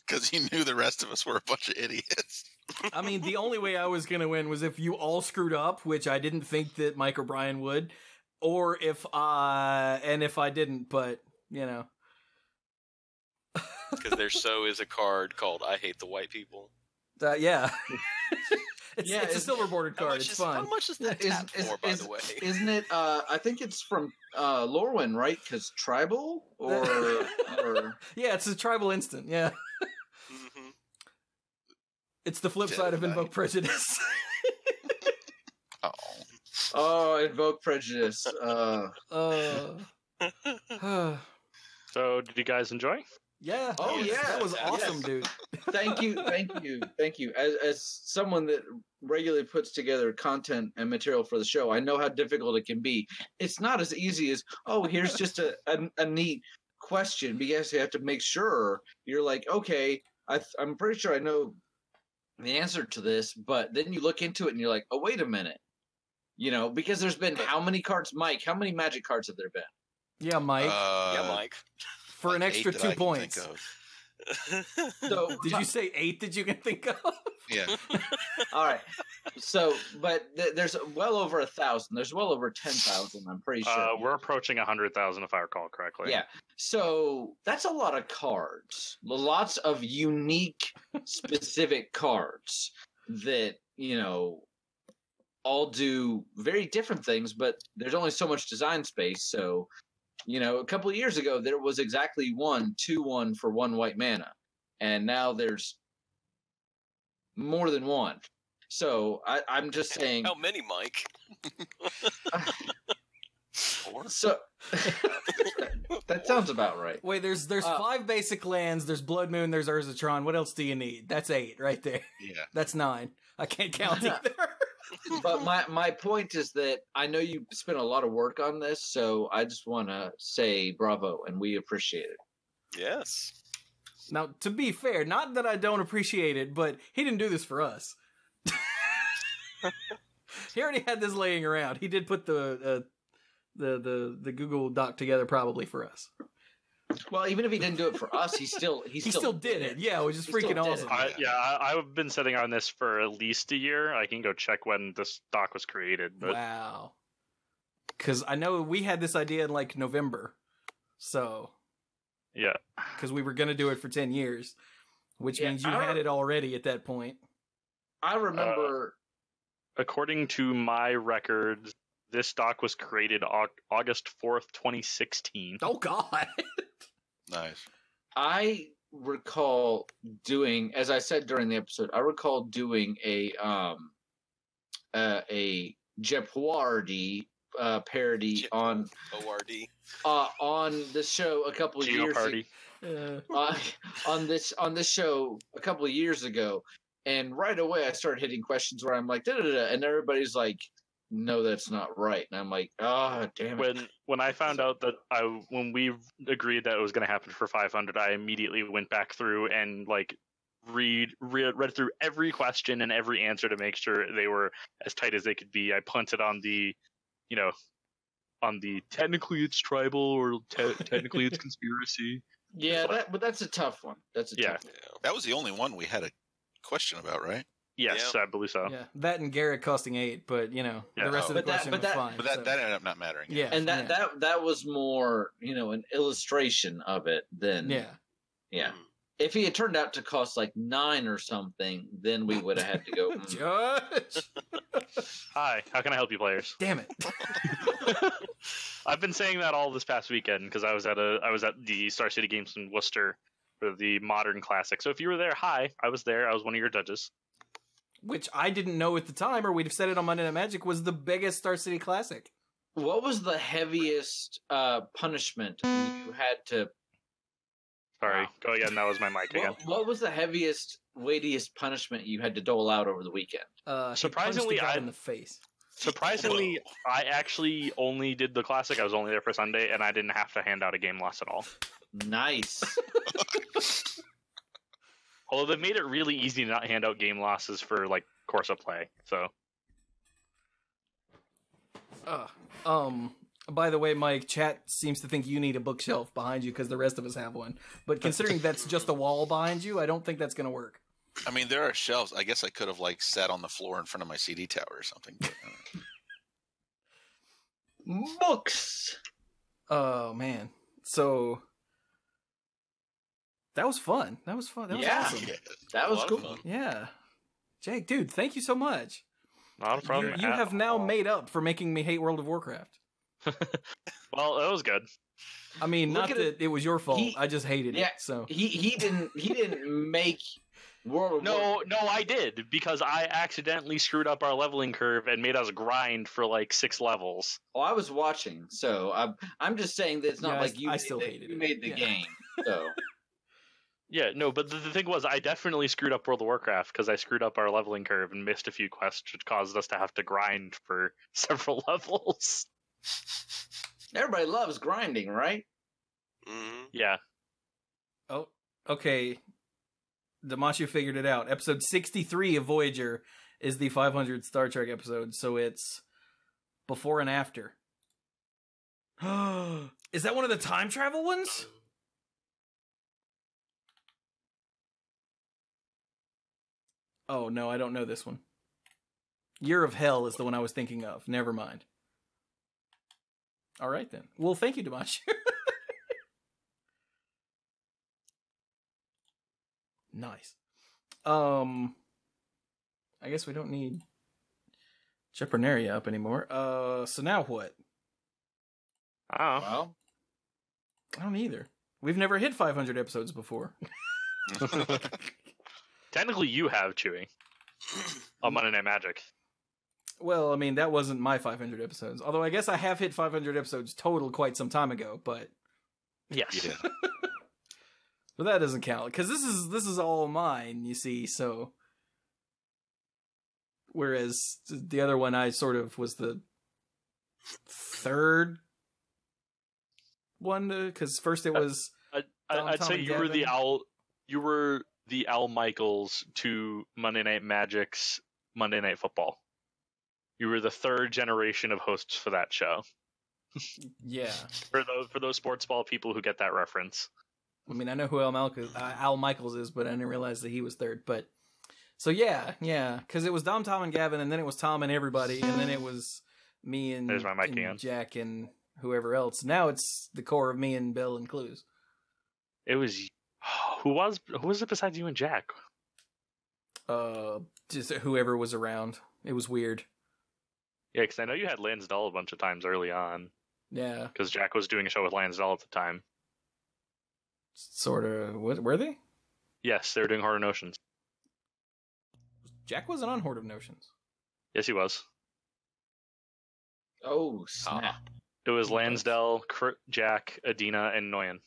Because he knew the rest of us were a bunch of idiots. I mean, the only way I was going to win was if you all screwed up, which I didn't think that Mike or Brian would, or if I didn't, but, you know. Because there so is a card called I Hate the White People. Yeah. It's a silver bordered card. It's fun. How much is that tap for, by the way? Isn't it, I think it's from Lorwyn, right? Because tribal? Or... Yeah, it's a tribal instant, yeah. Mm-hmm. It's the flip side of Invoke Prejudice. Oh, Invoke Prejudice. So, did you guys enjoy? Yeah. Oh, yeah. That was awesome, Yes. dude. Thank you. As someone that regularly puts together content and material for the show, I know how difficult it can be. It's not as easy as, here's just a neat question, because you have to make sure you're like, okay, I'm pretty sure I know the answer to this, but then you look into it and you're like, oh, wait a minute. You know, because there's been how many cards, Mike? How many Magic cards have there been? Yeah, Mike. Yeah, Mike. For an extra 2 points. So, Did you say 8 that you can think of? Yeah. all right. So, but there's well over 1,000. There's well over 10,000. I'm pretty sure. We're approaching 100,000 if I recall correctly. Yeah. So that's a lot of cards. Lots of unique, specific cards that, all do very different things, but there's only so much design space. So, a couple of years ago, there was exactly 2/1 for 1 white mana. And now there's more than one. So I'm just saying. How many, Mike? So that sounds about right. Wait, there's 5 basic lands, there's Blood Moon, there's Urzatron. What else do you need? That's 8 right there. Yeah. That's 9. I can't count either. But my point is that I know you spent a lot of work on this, so I just want to say bravo, and we appreciate it. Yes. Now, to be fair, not that I don't appreciate it, but he didn't do this for us. He already had this laying around. He did put the Google Doc together probably for us. Well, even if he didn't do it for us, he still did it. Yeah, it was just He still freaking did awesome. it. I've been sitting on this for at least a year. I can go check when this doc was created. But Wow. Because I know we had this idea in like November. So, yeah. because we were going to do it for 10 years, which Yeah, means you had it already at that point. I remember. According to my records, this doc was created August 4th, 2016. Oh, God. Nice. I recall doing, as I said during the episode, I recall doing a Jeopanaria parody on this show a couple of years ago. On this show a couple of years ago, and right away I started hitting questions where I'm like, da-da-da, and everybody's like, no, that's not right. And I'm like, damn it. When I found out that when we agreed that it was going to happen for 500, I immediately went back through and like read through every question and every answer to make sure they were as tight as they could be. I punted on the, on the technically it's tribal or technically it's conspiracy. Yeah, but that's a tough one. That's a tough one. That was the only one we had a question about, right? Yes, Yeah. I believe so. Yeah, that and Garrett costing 8, but the rest of the question was fine. But that ended up not mattering. Yeah, And that was more, an illustration of it than yeah. If he had turned out to cost like 9 or something, then we would have had to go. Judge. Hi, how can I help you, players? Damn it. I've been saying that all this past weekend because I was at the Star City Games in Worcester for the Modern Classic. So if you were there, hi, I was there. I was one of your judges. Which I didn't know at the time, or we'd have said it on Monday Night Magic, was the biggest Star City Classic. What was the heaviest punishment you had to? Wow. Go again. That was my mic again. What was the heaviest, weightiest punishment you had to dole out over the weekend? Surprisingly, in the face. Surprisingly, I actually only did the Classic. I was only there for Sunday, and I didn't have to hand out a game loss at all. Nice. Although they made it really easy to not hand out game losses for like course of play. So, By the way, Mike, chat seems to think you need a bookshelf behind you because the rest of us have one. But considering that's just a wall behind you, I don't think that's going to work. I mean, there are shelves. I guess I could have like sat on the floor in front of my CD tower or something. But, Books. Oh man, so that was fun. That was fun. That was awesome. That was cool. Fun. Yeah, Jake, dude, thank you so much. Not a problem. You have now made up for making me hate World of Warcraft. Well, that was good. I mean, Look not at that it was your fault. I just hated Yeah, it. So he didn't make World of Warcraft. No, I did because I accidentally screwed up our leveling curve and made us grind for like 6 levels. Oh, I was watching, so I'm just saying that it's not Yeah, like you. I still hated you it. made the Yeah. game, so. Yeah, no, but the thing was, I definitely screwed up World of Warcraft because I screwed up our leveling curve and missed a few quests, which caused us to have to grind for several levels. Everybody loves grinding, right? Mm-hmm. Yeah. oh, okay. Damashu figured it out. Episode 63 of Voyager is the 500 Star Trek episode, so it's before and after. Is that one of the time travel ones? Oh, no, I don't know this one. Year of Hell is the one I was thinking of. Never mind. All right, then. Well, thank you, Damashu. Nice. I guess we don't need Jeopanaria up anymore. So now what? Oh. Well, I don't either. We've never hit 500 episodes before. Technically, you have Chewy on Monday Night Magic. Well, I mean, that wasn't my 500 episodes. Although I guess I have hit 500 episodes total quite some time ago, but Yes. yeah. but that doesn't count because this is all mine, you see. So, whereas the other one, I sort of was the third one because first it was I'd Tom say and you were the Gavin. Al. You were the Al Michaels to Monday Night Magic's Monday Night Football. You were the third generation of hosts for that show. yeah. For those sports ball people who get that reference. I mean, I know who Al Michaels is, but I didn't realize that he was third. But so yeah, because it was Dom, Tom, and Gavin, and then it was Tom and everybody, and then it was me and, There's my mic and again. Jack and whoever else. Now it's the core of me and Bill and Clues. It was who was it besides you and Jack? Just whoever was around. It was weird. Yeah, because I know you had Lansdale a bunch of times early on. Yeah, Because Jack was doing a show with Lansdale at the time. sort of. Were they? Yes, they were doing Horror Notions. Jack wasn't on Horde of Notions. Yes, he was. oh snap! It was Lansdale, Jack, Adina, and Noyan.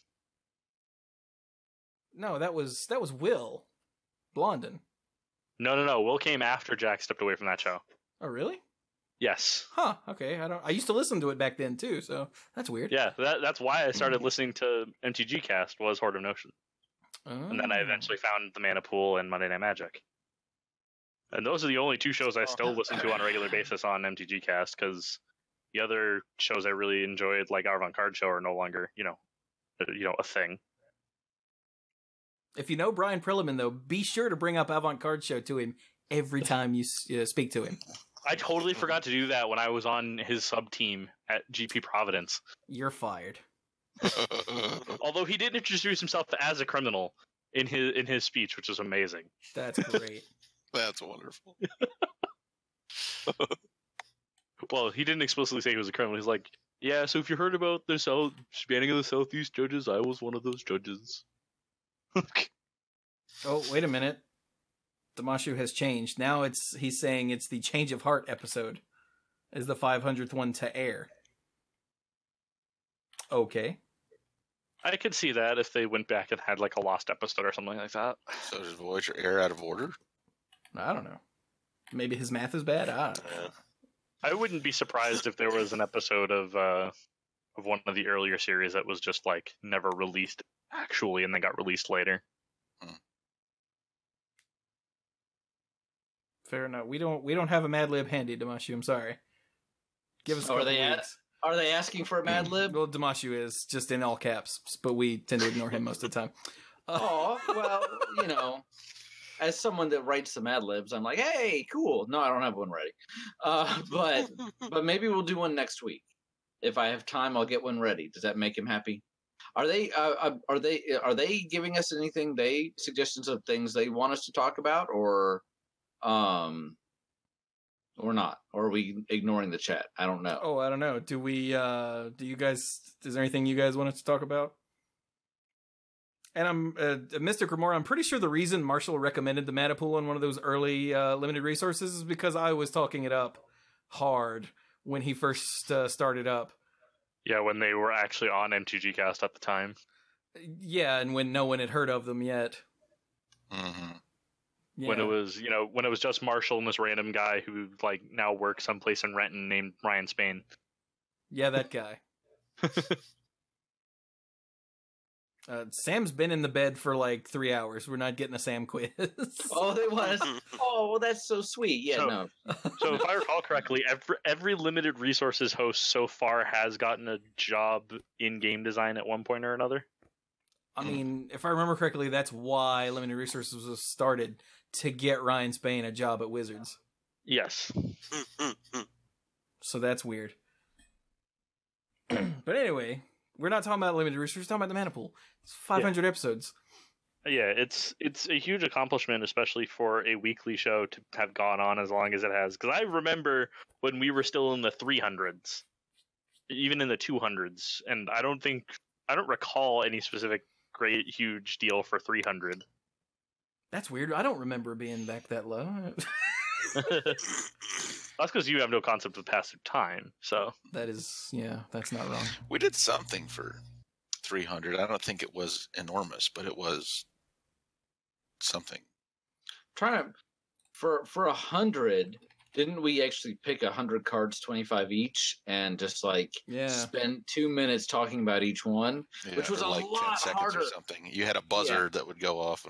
No, that was Will Blondin. No. Will came after Jack stepped away from that show. Oh, really? Yes. Huh. Okay. I used to listen to it back then too, so that's weird. Yeah, that's why I started listening to MTG Cast was Horde of Notion. And then I eventually found the Mana Pool and Monday Night Magic. And those are the only two shows I still listen to on a regular basis on MTG Cast, because the other shows I really enjoyed, like Our Avant-Garde Show, are no longer, a thing. If you know Brian Prilliman, though, be sure to bring up Avant-Garde Show to him every time you speak to him. I totally forgot to do that when I was on his sub-team at GP Providence. You're fired. Although he did introduce himself as a criminal in his speech, which was amazing. That's great. That's wonderful. Well, he didn't explicitly say he was a criminal. He's like, yeah, so if you heard about the spanning of the Southeast judges, I was one of those judges. Oh, wait a minute. Damashu has changed. Now he's saying it's the Change of Heart episode is the 500th one to air. Okay. I could see that if they went back and had like a lost episode or something like that. So does Voyager air out of order? I don't know. Maybe his math is bad. I don't know. Yeah. I wouldn't be surprised if there was an episode of one of the earlier series that was just like never released actually and then got released later. Fair enough. We don't have a Mad Lib handy, Damashu. I'm sorry. Give us a couple weeks. Are they asking for a Mad Lib? Well, Damashu is just in all caps, but we tend to ignore him most of the time. Oh, well, you know, as someone that writes the Mad Libs, I'm like, hey, cool. No, I don't have one ready. But maybe we'll do one next week. If I have time, I'll get one ready. Does that make him happy? Are they giving us anything? Suggestions of things they want us to talk about, or not? Or are we ignoring the chat? I don't know. Oh, I don't know. Do you guys? Is there anything you guys want us to talk about? And I'm Mystic Remora. I'm pretty sure the reason Marshall recommended the Mana Pool on one of those early limited resources is because I was talking it up hard when he first started up. Yeah, when they were actually on MTG Cast at the time. Yeah, and when no one had heard of them yet. Mm-hmm. Yeah. When it was just Marshall and this random guy who like now works someplace in Renton named Ryan Spain. Yeah, that guy. Sam's been in the bed for like 3 hours. We're not getting a Sam quiz. Oh, they was. Oh, well, that's so sweet. Yeah, no. So if I recall correctly, every limited resources host so far has gotten a job in game design at one point or another. I mean, if I remember correctly, that's why limited resources was started, to get Ryan Spain a job at Wizards. Yes. So that's weird. But anyway, we're not talking about limited resources, we're talking about the Mana Pool. It's 500 episodes. Yeah, it's a huge accomplishment, especially for a weekly show to have gone on as long as it has. Because I remember when we were still in the 300s, even in the 200s, and I don't recall any specific great huge deal for 300. That's weird. I don't remember being back that low. That's because you have no concept of passive time. So that's not wrong. We did something for 300. I don't think it was enormous, but it was something. Trying to for 100. Didn't we actually pick 100 cards, 25 each, and just like spend 2 minutes talking about each one, which was like lot 10 seconds harder. Or something. You had a buzzer that would go off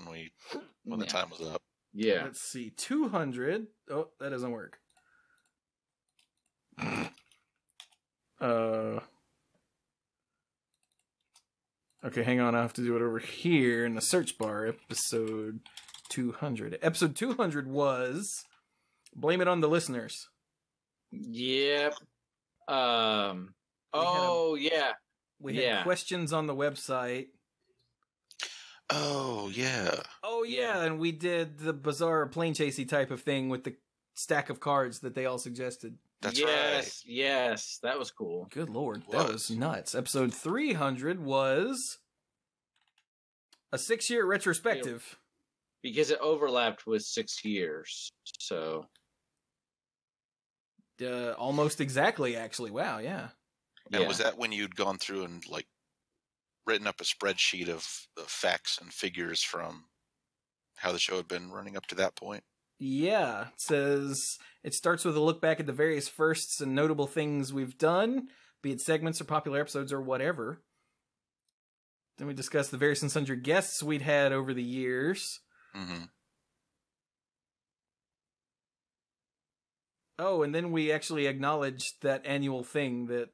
when the time was up. Yeah. Let's see, 200. Oh, that doesn't work. Okay, hang on. I have to do it over here in the search bar. Episode 200. Episode 200 was Blame It on the Listeners. Yep. We had questions on the website. Oh, yeah. Oh, yeah, and we did the bizarre plane chasey type of thing with the stack of cards that they all suggested. That's right. Yes, that was cool. Good lord, that was nuts. Episode 300 was a 6-year retrospective. Because it overlapped with 6 years, so... almost exactly, actually. Wow, yeah. And was that when you'd gone through and, like, written up a spreadsheet of the facts and figures from how the show had been running up to that point? Yeah. It says, it starts with a look back at the various firsts and notable things we've done, be it segments or popular episodes or whatever. Then we discuss the various and sundry guests we'd had over the years. Mm-hmm. Oh, and then we actually acknowledged that annual thing that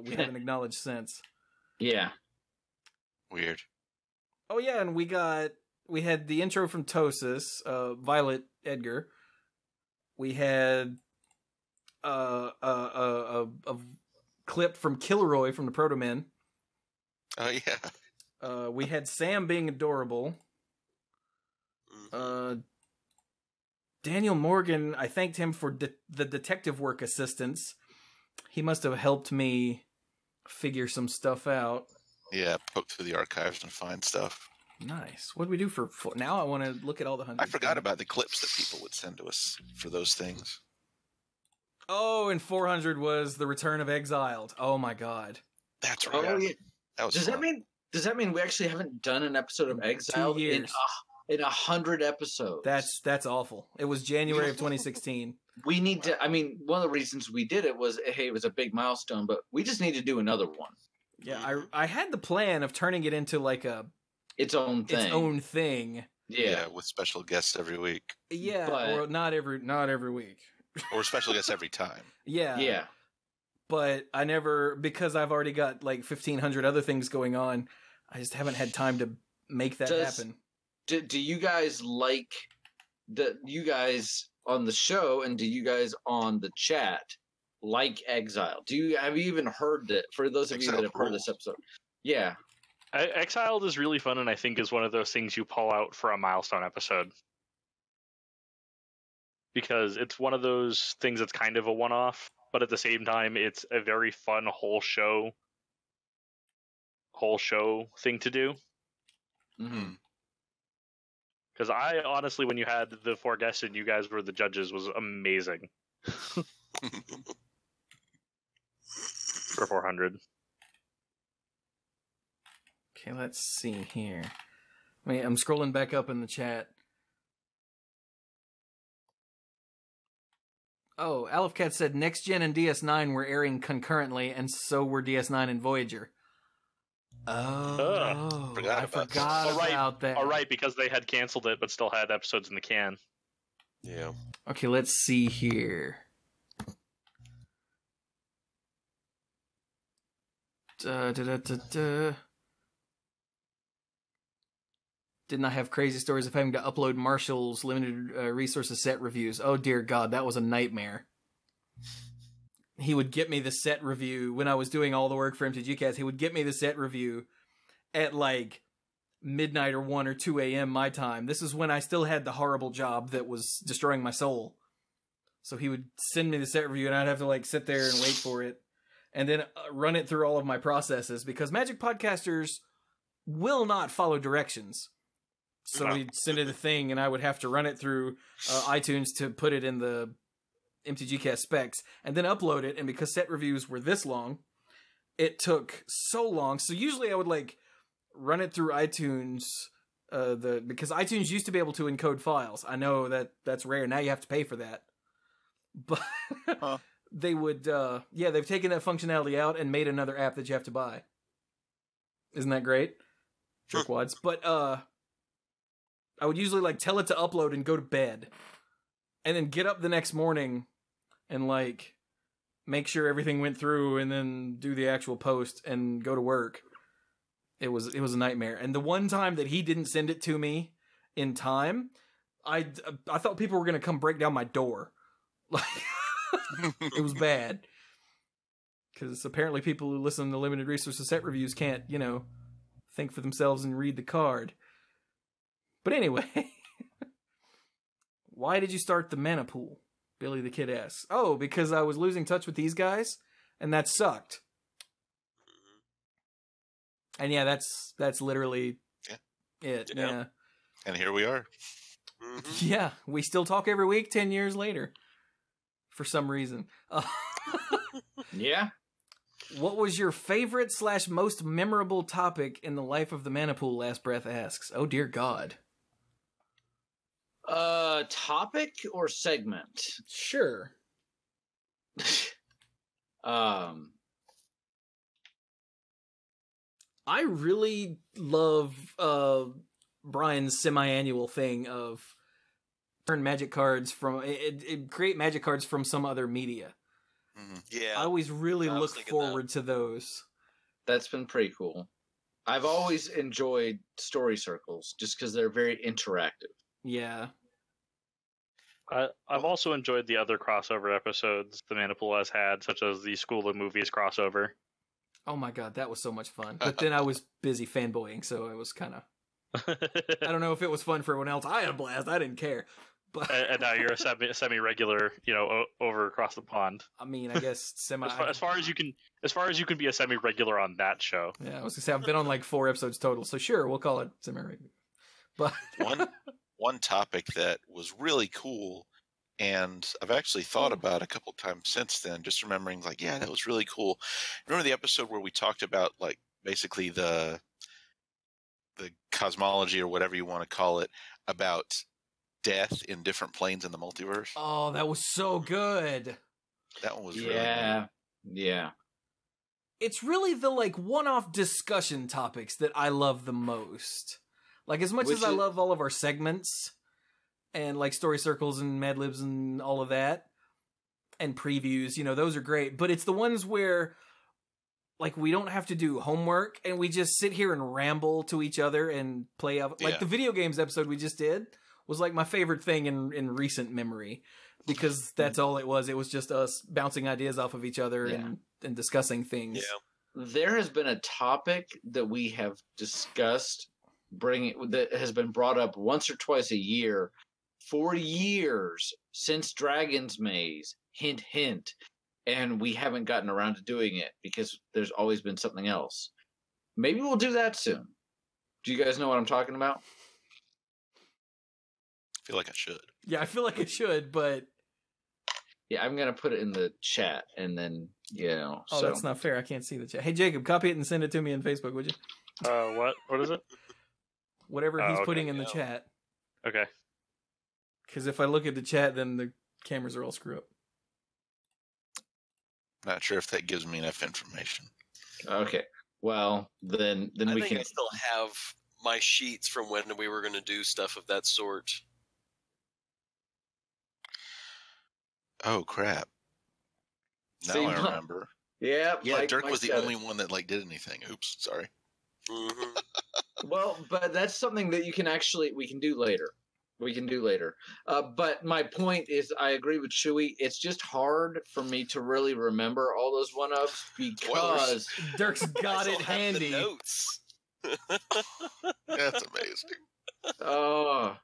we haven't acknowledged since. Yeah. Weird. Oh, yeah, and we had the intro from Tosis, Violet Edgar. We had a clip from Kilroy from the Proto Men. Oh, yeah. We had Sam being adorable. Daniel Morgan, I thanked him for the detective work assistance. He must have helped me figure some stuff out. Yeah, poke through the archives and find stuff. Nice. What do we do for... Now I want to look at all the 100. I forgot about the clips that people would send to us for those things. Oh, and 400 was The Return of Exiled. Oh, my God. That's right. Oh, yeah. That was Does fun. that mean we actually haven't done an episode of Exiled 2 years. in 100 episodes? That's awful. It was January of 2016. We need to... I mean, one of the reasons we did it was, hey, it was a big milestone, but we just need to do another one. Yeah, I had the plan of turning it into like its own thing. Yeah, with special guests every week. Yeah, but, or not every week. Or special guests every time. Yeah. Yeah. but I never, because I've already got like 1,500 other things going on, I just haven't had time to make that happen. Do you guys like you guys on the show, and do you guys on the chat like Exile? Have you even heard it? For those of you that have heard this episode, yeah. Exiled is really fun, and I think is one of those things you pull out for a milestone episode. Because it's one of those things that's kind of a one-off, but at the same time, it's a very fun whole show thing to do. Mm-hmm. Because I honestly, when you had the 4 guests and you guys were the judges, was amazing. For 400. Okay, let's see here. Wait, I'm scrolling back up in the chat. Oh, Aleph Cat said Next Gen and DS9 were airing concurrently, and so were DS9 and Voyager. Oh, I forgot about that. All right, because they had canceled it, but still had episodes in the can. Yeah. Okay, let's see here. Did not have crazy stories of having to upload Marshall's limited resources set reviews. Oh dear God, that was a nightmare. He would get me the set review when I was doing all the work for MTGcast. He would get me the set review at like midnight or 1 or 2 a.m. my time. This is when I still had the horrible job that was destroying my soul. So he would send me the set review and I'd have to like sit there and wait for it and then run it through all of my processes because Magic podcasters will not follow directions. So he'd send it a thing and I would have to run it through iTunes to put it in the MTGcast specs and then upload it. And because set reviews were this long, it took so long. So usually I would like run it through iTunes, because iTunes used to be able to encode files. I know that's rare. Now you have to pay for that. But they would, they've taken that functionality out and made another app that you have to buy. Isn't that great? Jerkwads. But, I would usually like tell it to upload and go to bed and then get up the next morning and like make sure everything went through and then do the actual post and go to work. It was a nightmare. And the one time that he didn't send it to me in time, I thought people were going to come break down my door. Like it was bad. Cuz apparently people who listen to limited resources set reviews can't, think for themselves and read the card. But anyway, why did you start the mana pool? Billy the Kid asks. Oh, because I was losing touch with these guys, and that sucked. And yeah, that's literally it. Yeah. And here we are. Mm-hmm. Yeah, we still talk every week 10 years later. For some reason. Yeah. What was your favorite / most memorable topic in the life of the mana pool? Last Breath asks. Oh, dear God. Topic or segment? Sure. I really love Brian's semi-annual thing of turn magic cards from create magic cards from some other media. Mm-hmm. Yeah. I always really look forward to those. That's been pretty cool. I've always enjoyed story circles just because they're very interactive. Yeah. I've also enjoyed the other crossover episodes the Mana Pool has had, such as the School of Movies crossover. Oh my God, that was so much fun. But then I was busy fanboying, so it was kind of... I don't know if it was fun for everyone else. I had a blast. I didn't care. But and now you're a semi-regular, over across the pond. I mean, I guess semi... As far as you can be a semi-regular on that show. Yeah, I was gonna say I've been on like 4 episodes total, so sure, we'll call it semi-regular. But one topic that was really cool, and I've actually thought about a couple times since then, just remembering like, yeah, that was really cool. Remember the episode where we talked about like basically the cosmology or whatever you want to call it about death in different planes in the multiverse? Oh, that was so good. That one was really good. Yeah. It's really the like one-off discussion topics that I love the most. Like as much as I love all of our segments and like story circles and Mad Libs and all of that, and previews, those are great. But it's the ones where, like, we don't have to do homework and we just sit here and ramble to each other and play up. Like the video games episode we just did was like my favorite thing in recent memory, because that's all it was. It was just us bouncing ideas off of each other and discussing things. Yeah. There has been a topic that we have discussed that has been brought up once or twice a year for years since Dragon's Maze. Hint, hint. And we haven't gotten around to doing it because there's always been something else. Maybe we'll do that soon. Do you guys know what I'm talking about? I feel like I should. Yeah, I feel like it should, but... Yeah, I'm going to put it in the chat, and then, Oh, that's not fair. I can't see the chat. Hey, Jacob, copy it and send it to me on Facebook, would you? What? What is it? Whatever he's putting in the chat. Okay. Because if I look at the chat, then the cameras are all screwed up. Not sure if that gives me enough information. Okay. Well, then I we think can... I still have my sheets from when we were going to do stuff of that sort. Oh, crap. Now I remember. Yeah, Dirk was the only one that did anything. Oops, sorry. Mm-hmm. Well, but that's something that we can do later. But my point is, I agree with Chewy. It's just hard for me to really remember all those one-ups because Dirk's got it handy. The notes. That's amazing. Oh,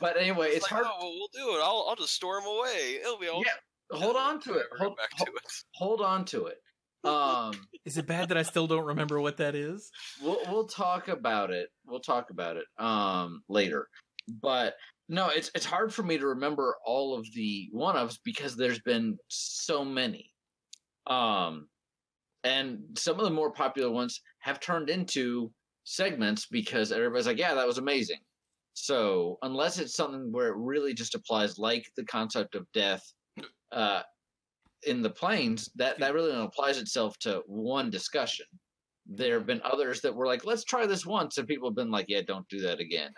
but anyway, it's hard. Oh, well, we'll do it. I'll just store them away. It'll be all. Yeah, hold on to it. Hold on to it. Is it bad that I still don't remember what that is? We'll talk about it. Later. But no, it's hard for me to remember all of the one-ups because there's been so many. And some of the more popular ones have turned into segments because everybody's like, yeah, that was amazing. So unless it's something where it really just applies, like the concept of death in the planes, that really only applies itself to one discussion. There have been others that were like, let's try this once. And people have been like, yeah, don't do that again.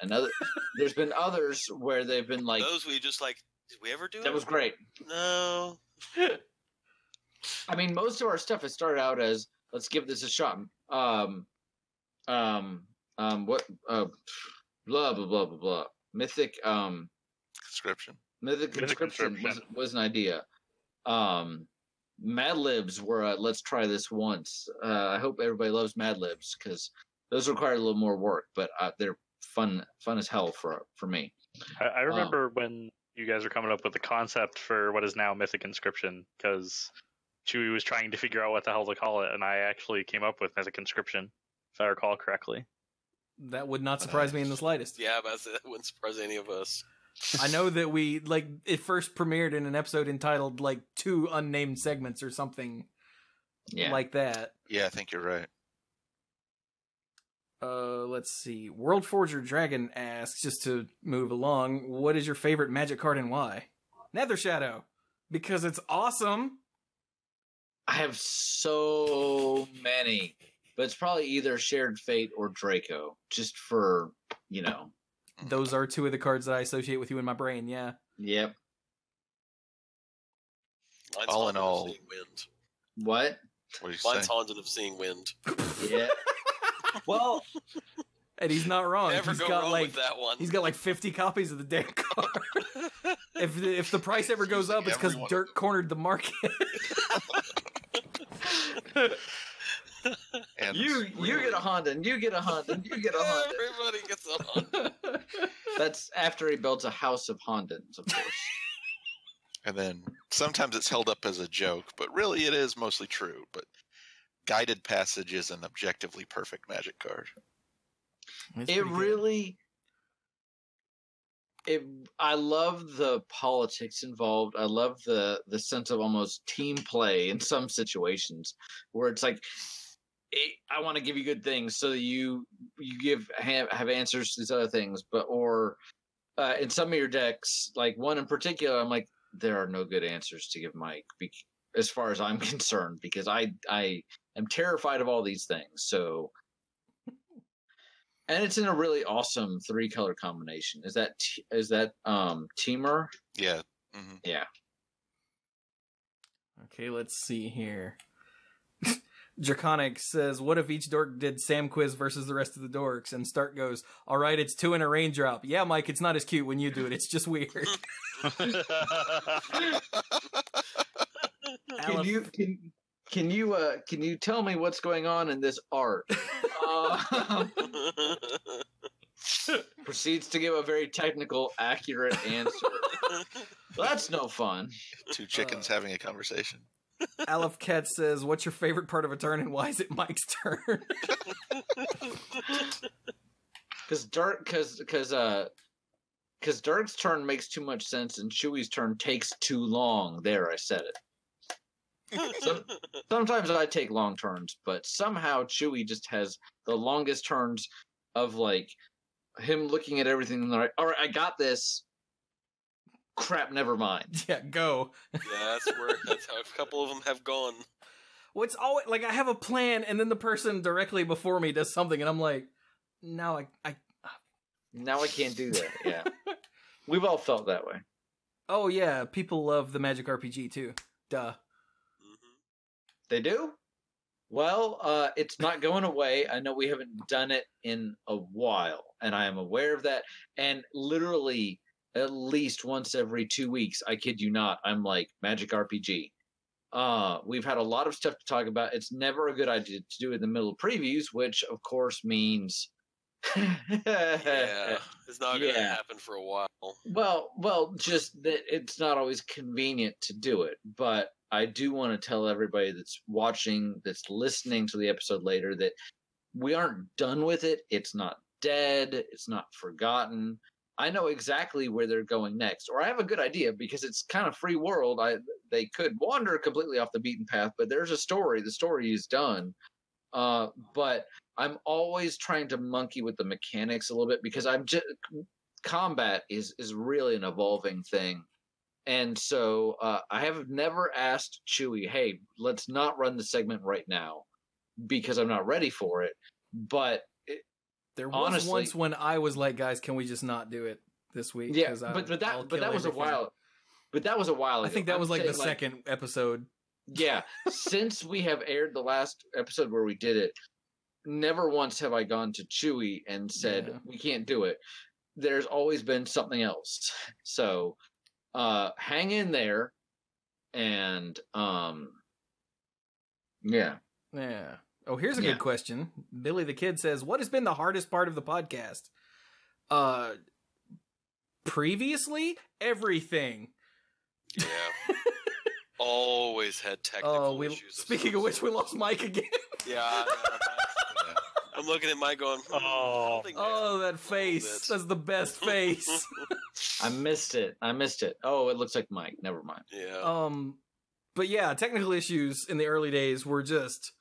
There's been others where they've been like... Those we just like, did we ever do it? That was great. No. I mean, most of our stuff has started out as, let's give this a shot. Blah, blah, blah, blah, blah. Mythic Conscription. Mythic Conscription was an idea. Mad Libs were let's try this once. I hope everybody loves Mad Libs because those require a little more work, but they're fun as hell for me. I remember when you guys were coming up with the concept for what is now Mythic Inscription, because Chewie was trying to figure out what the hell to call it, and I actually came up with Mythic Inscription, if I recall correctly. That would not surprise me in the slightest. Yeah, but that wouldn't surprise any of us. I know that we, it first premiered in an episode entitled, 2 unnamed segments or something like that. Yeah, I think you're right. Let's see. World Forger Dragon asks, just to move along, what is your favorite magic card and why? Nether Shadow. Because it's awesome. I have so many. But it's probably either Shared Fate or Draco. Just for, Those are 2 of the cards that I associate with you in my brain, yeah. Yep. Mine's All in Haunted of all. Seeing Wind. What? What do you Mine's say? Haunted of Seeing Wind. Yeah. Well, and he's not wrong. Never go wrong with that one. He's got 50 copies of the damn card. If the price ever goes up, it's because Dirk cornered the market. And you get a Honda, and you get a Honda, and you get a Honda. Everybody gets a Honda. That's after he built a house of Hondans, of course. And then sometimes it's held up as a joke, but really it is mostly true. But Guided Passage is an objectively perfect magic card. I love the politics involved. I love the sense of almost team play in some situations where it's like, I want to give you good things so that you have answers to these other things, or in some of your decks, like one in particular, I'm like, there are no good answers to give Mike, as far as I'm concerned, because I am terrified of all these things. So, and it's in a really awesome 3-color combination. Is that Teamer? Yeah. Mm-hmm. Yeah. Okay, let's see here. Draconic says, what if each dork did Sam Quiz versus the rest of the dorks? And Stark goes, all right, it's 2 in a raindrop. Yeah, Mike, it's not as cute when you do it. It's just weird. Can you tell me what's going on in this art? Proceeds to give a very technical, accurate answer. Well, that's no fun. 2 chickens having a conversation. Aleph Cat says, what's your favorite part of a turn and why is it Mike's turn? Because Dirk's turn makes too much sense and Chewie's turn takes too long. There, I said it. Sometimes I take long turns, but somehow Chewie just has the longest turns of like him looking at everything and like, all right, I got this. Crap, never mind. Yeah, go. Yeah, that's how a couple of them have gone. What's always like I have a plan and then the person directly before me does something and I'm like, now I can't do that. Yeah. We've all felt that way. Oh yeah, people love the Magic RPG too. Duh. They do? Well, it's not going away. I know we haven't done it in a while, and I am aware of that. And literally, at least once every 2 weeks, I kid you not, I'm like, Magic RPG. We've had a lot of stuff to talk about. It's never a good idea to do it in the middle of previews, which, of course, means... Yeah, it's not going to happen for a while. Well, just that it's not always convenient to do it, but I do want to tell everybody that's watching, that's listening to the episode later, that we aren't done with it. It's not dead. It's not forgotten. I know exactly where they're going next, or I have a good idea because it's kind of free world. They could wander completely off the beaten path, but there's a story. The story is done. But I'm always trying to monkey with the mechanics a little bit because combat is really an evolving thing. And so I have never asked Chewie, hey, let's not run the segment right now because I'm not ready for it. But there was honestly, once when I was like, guys, can we just not do it this week? Yeah, but that was a while. But that was a while ago. I think that was like the second episode. Yeah, since we have aired the last episode where we did it, never once have I gone to Chewie and said, we can't do it. There's always been something else. So hang in there and yeah. Oh, here's a good question. Billy the Kid says, what has been the hardest part of the podcast? Previously, everything. Yeah. Always had technical issues. Speaking of which, we lost Mike again. Yeah. I'm looking at Mike going, that face. That's the best face. I missed it. Oh, it looks like Mike. Never mind. Yeah. But yeah, technical issues in the early days were just...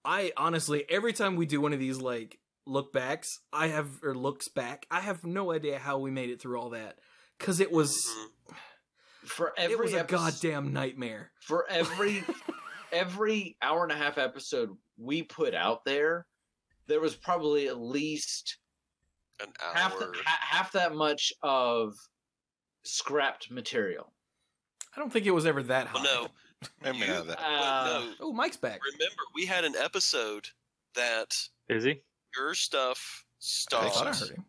I honestly, every time we do one of these like looks back, I have no idea how we made it through all that. Because it was... it was a goddamn nightmare. For every hour and a half episode we put out there was probably at least an hour, half that much of scrapped material. I don't think it was ever that high. No. Oh, Mike's back. Remember, we had an episode that is he? Your stuff stopped. I thought I heard him.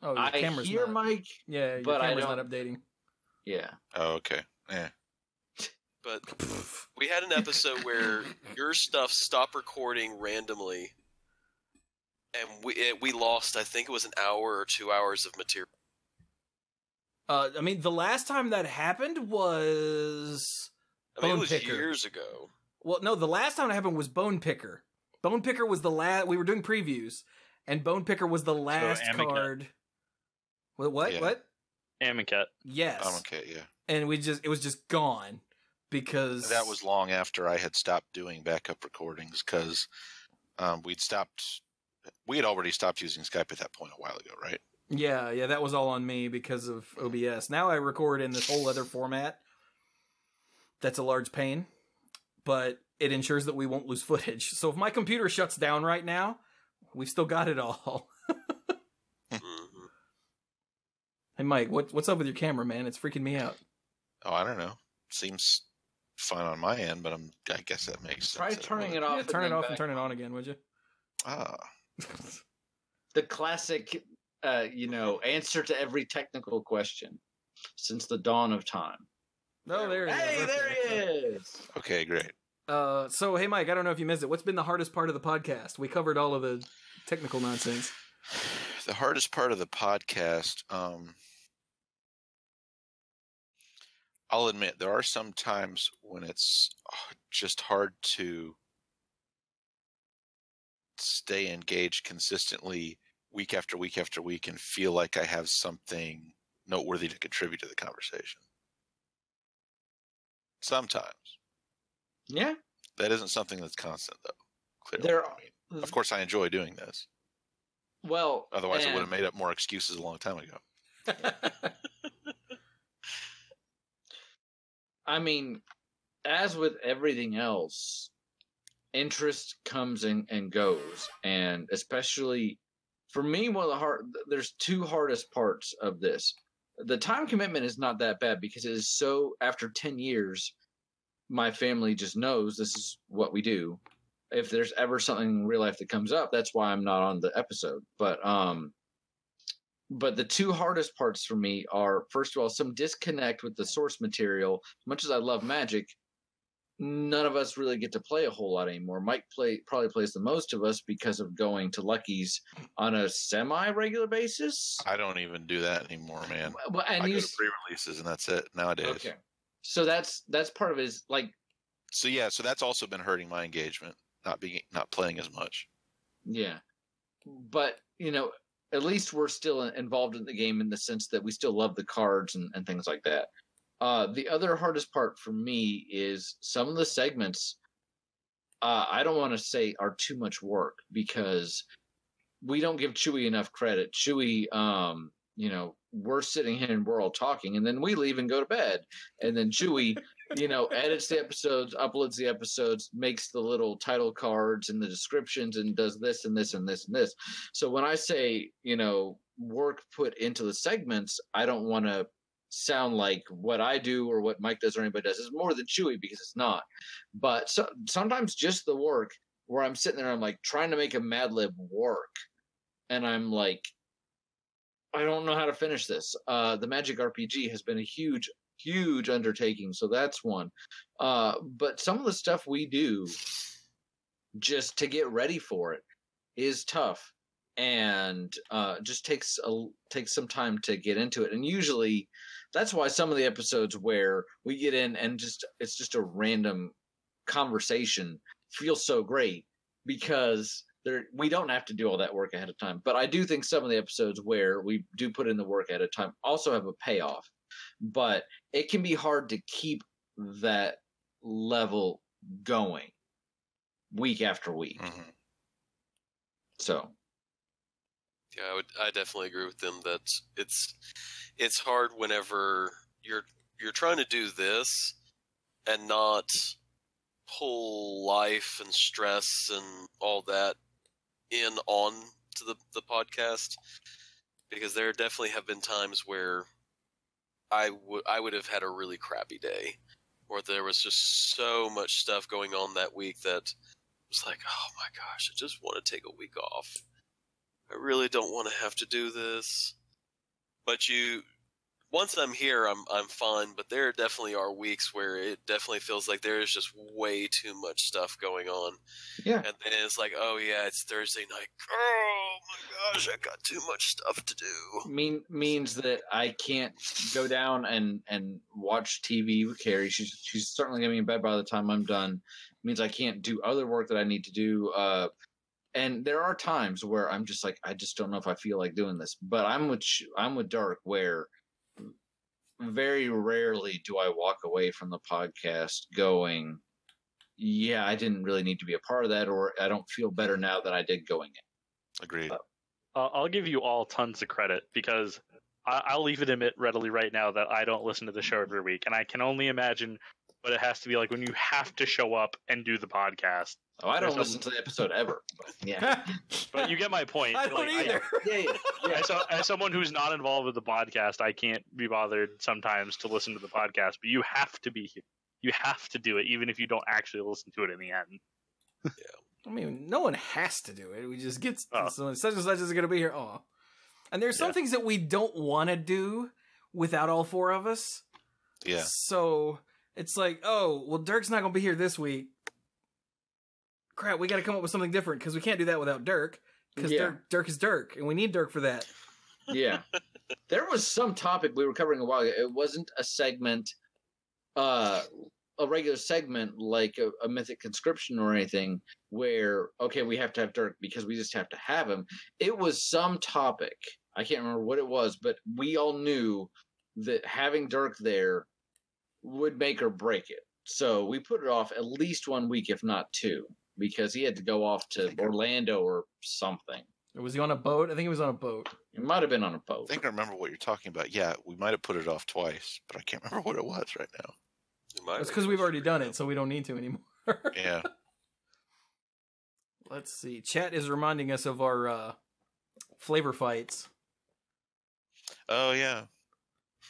Oh, your camera's hear not. Mike. Yeah, your camera's not updating. Yeah. Oh, okay. Yeah. But we had an episode where your stuff stopped recording randomly, and we lost, I think it was an hour or 2 hours of material. I mean, the last time that happened was Bone Picker. Years ago. Well, no, the last time it happened was Bone Picker. Bone Picker was the last. We were doing previews, and Bone Picker was the last card. What? Yeah. What? Amonkhet. Yes. Amonkhet, yeah. And it was just gone because that was long after I had stopped doing backup recordings because we had already stopped using Skype at that point a while ago, right? Yeah, that was all on me because of OBS. Now I record in this whole other format. That's a large pain, but it ensures that we won't lose footage. So if my computer shuts down right now, we've still got it all. Hey, Mike, what's up with your camera, man? It's freaking me out. Oh, I don't know. Seems fine on my end, but I guess that makes sense. Try turning it off. Yeah, turn it then off back and turn it on again, would you? Ah, The classic, answer to every technical question since the dawn of time. No, there he is. Hey, Okay. there he is. okay, great. So, hey, Mike, I don't know if you missed it. What's been the hardest part of the podcast? We covered all of the technical nonsense. The hardest part of the podcast, I'll admit, there are some times when it's just hard to stay engaged consistently week after week after week and feel like I have something noteworthy to contribute to the conversation. Sometimes. Yeah. That isn't something that's constant, though. Clearly. There, Of course, I enjoy doing this. well, Otherwise, I would have made up more excuses a long time ago. I mean, as with everything else, interest comes and goes, and especially for me, there's two hardest parts of this. The time commitment is not that bad because it is so. After 10 years, my family just knows this is what we do. If there's ever something in real life that comes up, that's why I'm not on the episode. But the two hardest parts for me are, first of all, some disconnect with the source material. As much as I love Magic, none of us really get to play a whole lot anymore. Mike probably plays the most of us because of going to Lucky's on a semi-regular basis. I don't even do that anymore, man. Well, and I go to pre-releases, and that's it nowadays. Okay. So that's part of it is like. So that's also been hurting my engagement, not playing as much. Yeah, but at least we're still involved in the game in the sense that we still love the cards and things like that. The other hardest part for me is some of the segments. I don't want to say are too much work because we don't give Chewy enough credit. Chewy, we're sitting here and we're all talking, and then we leave and go to bed, and then Chewy, edits the episodes, uploads the episodes, makes the little title cards and the descriptions, and does this and this and this and this. So when I say, work put into the segments, I don't want to sound like what I do or what Mike does or anybody does. It's more than Chewy because it's not. But sometimes just the work where I'm sitting there, I'm like trying to make a Mad Lib work, and I'm like, I don't know how to finish this. The Magic RPG has been a huge undertaking, so that's one. But some of the stuff we do just to get ready for it is tough, and just takes some time to get into it. And usually, that's why some of the episodes where we get in and it's just a random conversation feels so great because we don't have to do all that work ahead of time. But I do think some of the episodes where we do put in the work ahead of time also have a payoff. But it can be hard to keep that level going week after week. Mm-hmm. So, yeah, I definitely agree with them that it's hard whenever you're trying to do this and not pull life and stress and all that on to the podcast, because there definitely have been times where I would have had a really crappy day, or there was just so much stuff going on that week that it was like, oh my gosh, I just want to take a week off. I really don't want to have to do this. But once I'm here, I'm fine. But there definitely are weeks where it definitely feels like there is just way too much stuff going on. yeah. And then it's like, oh yeah, it's Thursday night. Oh my gosh, I got too much stuff to do. Means that I can't go down and watch TV with Carrie. She's certainly going to be in bed by the time I'm done. Means I can't do other work that I need to do. And there are times where I'm just like, I just don't know if I feel like doing this. But I'm with Dark, where very rarely do I walk away from the podcast going, yeah, I didn't really need to be a part of that, or I don't feel better now than I did going in. Agreed. I'll give you all tons of credit because I'll even admit readily right now that I don't listen to the show every week, and I can only imagine what it has to be like when you have to show up and do the podcast. Oh, I don't listen to the episode ever. But yeah. But you get my point. I don't either. Yeah. As someone who's not involved with the podcast, I can't be bothered sometimes to listen to the podcast, but you have to be here. You have to do it, even if you don't actually listen to it in the end. I mean, no one has to do it. We just get Oh. so such and such is going to be here. Oh, and there's some things that we don't want to do without all four of us. Yeah. So it's like, oh, well, Dirk's not going to be here this week. Crap, we got to come up with something different because we can't do that without Dirk. Because Dirk is Dirk, and we need Dirk for that. Yeah. There was some topic we were covering a while ago. It wasn't a segment, a regular segment like a Mythic Conscription or anything where, okay, we have to have Dirk because we just have to have him. It was some topic. I can't remember what it was, but we all knew that having Dirk there would make or break it. So we put it off at least 1 week, if not 2, because he had to go off to Orlando or something. Was he on a boat? I think he was on a boat. It might have been on a boat. I think I remember what you're talking about. Yeah, we might have put it off twice, but I can't remember what it was right now. It's because we've already done it, so we don't need to anymore. Yeah. Let's see. Chat is reminding us of our flavor fights. Oh, yeah.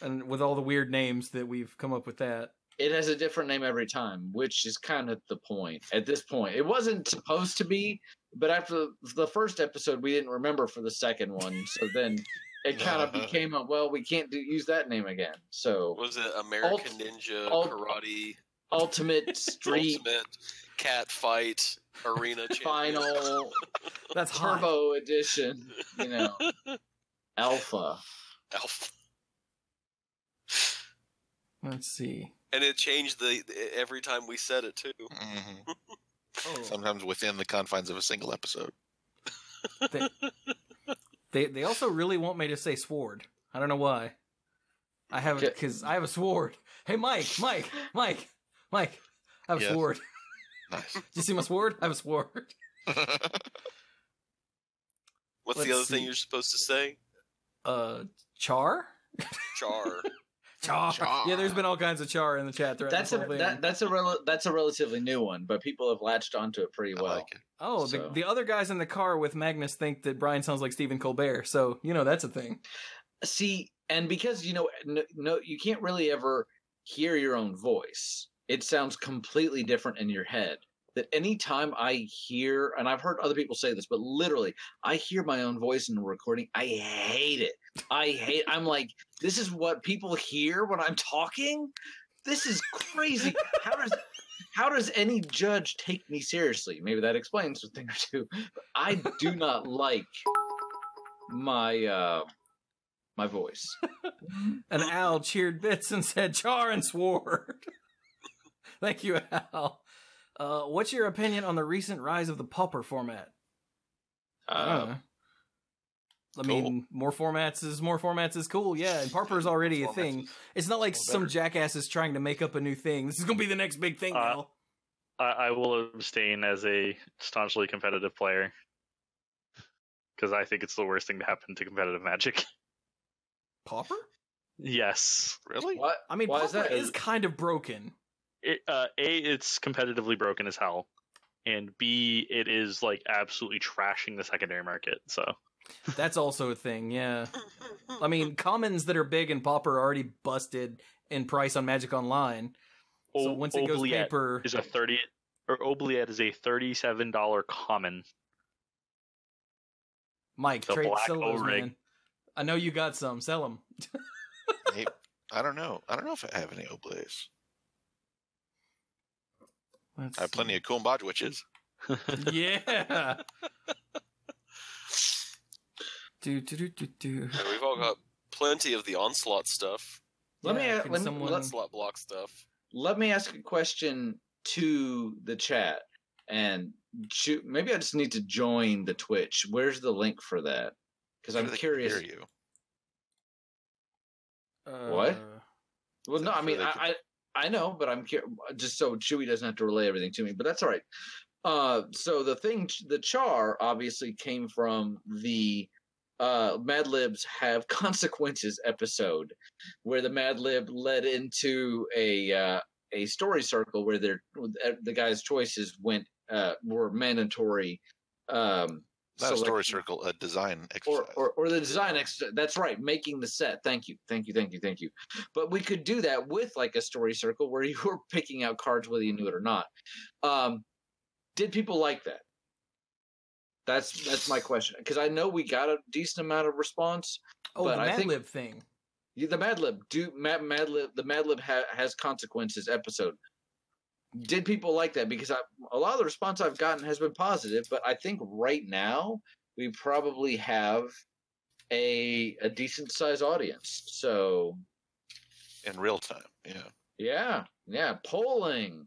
And with all the weird names that we've come up with that. It has a different name every time, which is kind of the point. At this point, it wasn't supposed to be, but after the first episode, we didn't remember for the second one. So then it kind of became well, we can't use that name again. So Was it American Ninja Karate Ultimate Street Ultimate Cat Fight Arena Final That's Turbo Edition? You know, Alpha. Alpha. Let's see. And it changed every time we said it too. Mm-hmm. Oh. Sometimes within the confines of a single episode. They also really want me to say sword. I don't know why. I have because I have a sword. Hey, Mike. I have a sword. Nice. Did you see my sword? I have a sword. What's the other thing you're supposed to say? Char? Char. Char. Yeah, there's been all kinds of char in the chat thread. That's a relatively new one, but people have latched onto it pretty well. I like it. Oh, So- the other guys in the car with Magnus think that Brian sounds like Stephen Colbert, so that's a thing. See, and because no, you can't really ever hear your own voice. It sounds completely different in your head. That anytime I hear, and I've heard other people say this, but literally, I hear my own voice in a recording. I hate it. I'm like, this is what people hear when I'm talking? This is crazy. How does any judge take me seriously? Maybe that explains a thing or two. But I do not like my my voice. And Al cheered bits and said char and sword. Thank you, Al. What's your opinion on the recent rise of the pauper format? I mean, more formats is cool, yeah. And pauper is already a thing. It's not like some jackass is trying to make up a new thing. This is going to be the next big thing now. I will abstain as a staunchly competitive player because I think it's the worst thing to happen to competitive Magic. Pauper? Yes. Really? What? I mean, Why pauper is kind of broken. It's competitively broken as hell, and B, it is like absolutely trashing the secondary market. So that's also a thing, yeah. I mean, commons that are big and pauper are already busted in price on Magic Online. So once it goes paper, is Oubliette is a $37 common. Mike, The trade black solos, O-ring. man. I know you got some. Sell them. Hey, I don't know. I don't know if I have any Oblates. I have plenty of Kumbaj witches. Yeah. do. And we've all got plenty of the Onslaught stuff. Onslaught block stuff. Let me ask a question to the chat, and maybe I just need to join the Twitch. Where's the link for that? Because I'm curious. Hear you. What? Well, no, I mean, sure I know, but I'm just so Chewy doesn't have to relay everything to me. But that's all right. So the char obviously came from the Mad Libs Have Consequences episode, where the Mad Lib led into a story circle where the guys' choices were mandatory Not a story circle, a design exercise. Or the design exercise. That's right, making the set. Thank you. But we could do that with like a story circle where you were picking out cards whether you knew it or not. Did people like that? That's my question, because I know we got a decent amount of response. Oh, but the I Mad think Lib thing. the Mad Lib, the Mad Lib has consequences episode. Did people like that? Because a lot of the response I've gotten has been positive, but I think right now we probably have a decent sized audience. So In real time, yeah, polling.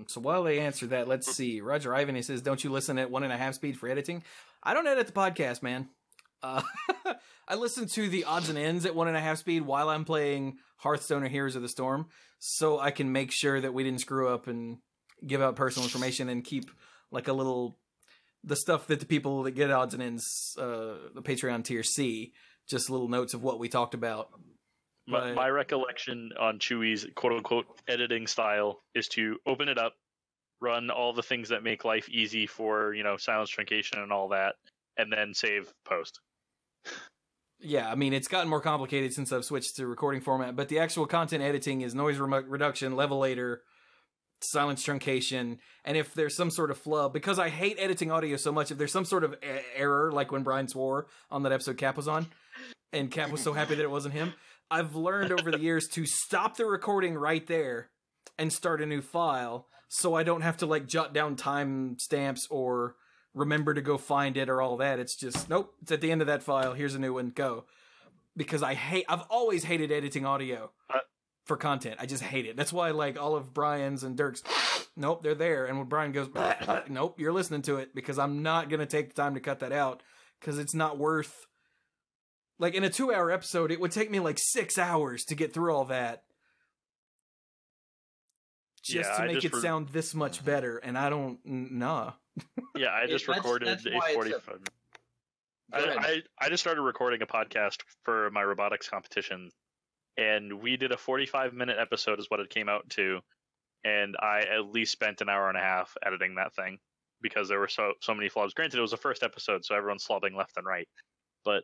So while they answer that, let's see. Roger Ivan, he says, "Don't you listen at 1.5 speed for editing?" I don't edit the podcast, man. I listen to the odds and ends at 1.5 speed while I'm playing Hearthstone or Heroes of the Storm, so I can make sure that we didn't screw up and give out personal information and keep like the stuff that the people that get odds and ends, the Patreon tier see, just little notes of what we talked about. My recollection on Chewie's quote-unquote editing style is to open it up, run all the things that make life easy for, silence truncation and all that, and then save post. Yeah, I mean, it's gotten more complicated since I've switched to recording format, but the actual content editing is noise reduction, levelator, silence truncation, and if there's some sort of flub, because I hate editing audio so much, if there's some sort of error, like when Brian swore on that episode Cap was on, and Cap was so happy that it wasn't him, I've learned over the years to stop the recording right there and start a new file, so I don't have to jot down time stamps or remember to go find it or all that. It's just, nope, it's at the end of that file, here's a new one, go. Because I've always hated editing audio for content. I just hate it. That's why all of Brian's and Dirk's, nope, they're there. And when Brian goes, nope, you're listening to it, because I'm not going to take the time to cut that out, because it's not worth... in a 2-hour episode, it would take me 6 hours to get through all that just to make it sound this much better, and I don't... Nah. Yeah, I just recorded a 45... I just started recording a podcast for my robotics competition, and we did a 45-minute episode is what it came out to, and I at least spent an hour and a half editing that thing, because there were so many flaws. Granted, it was the first episode, so everyone's slobbing left and right, but...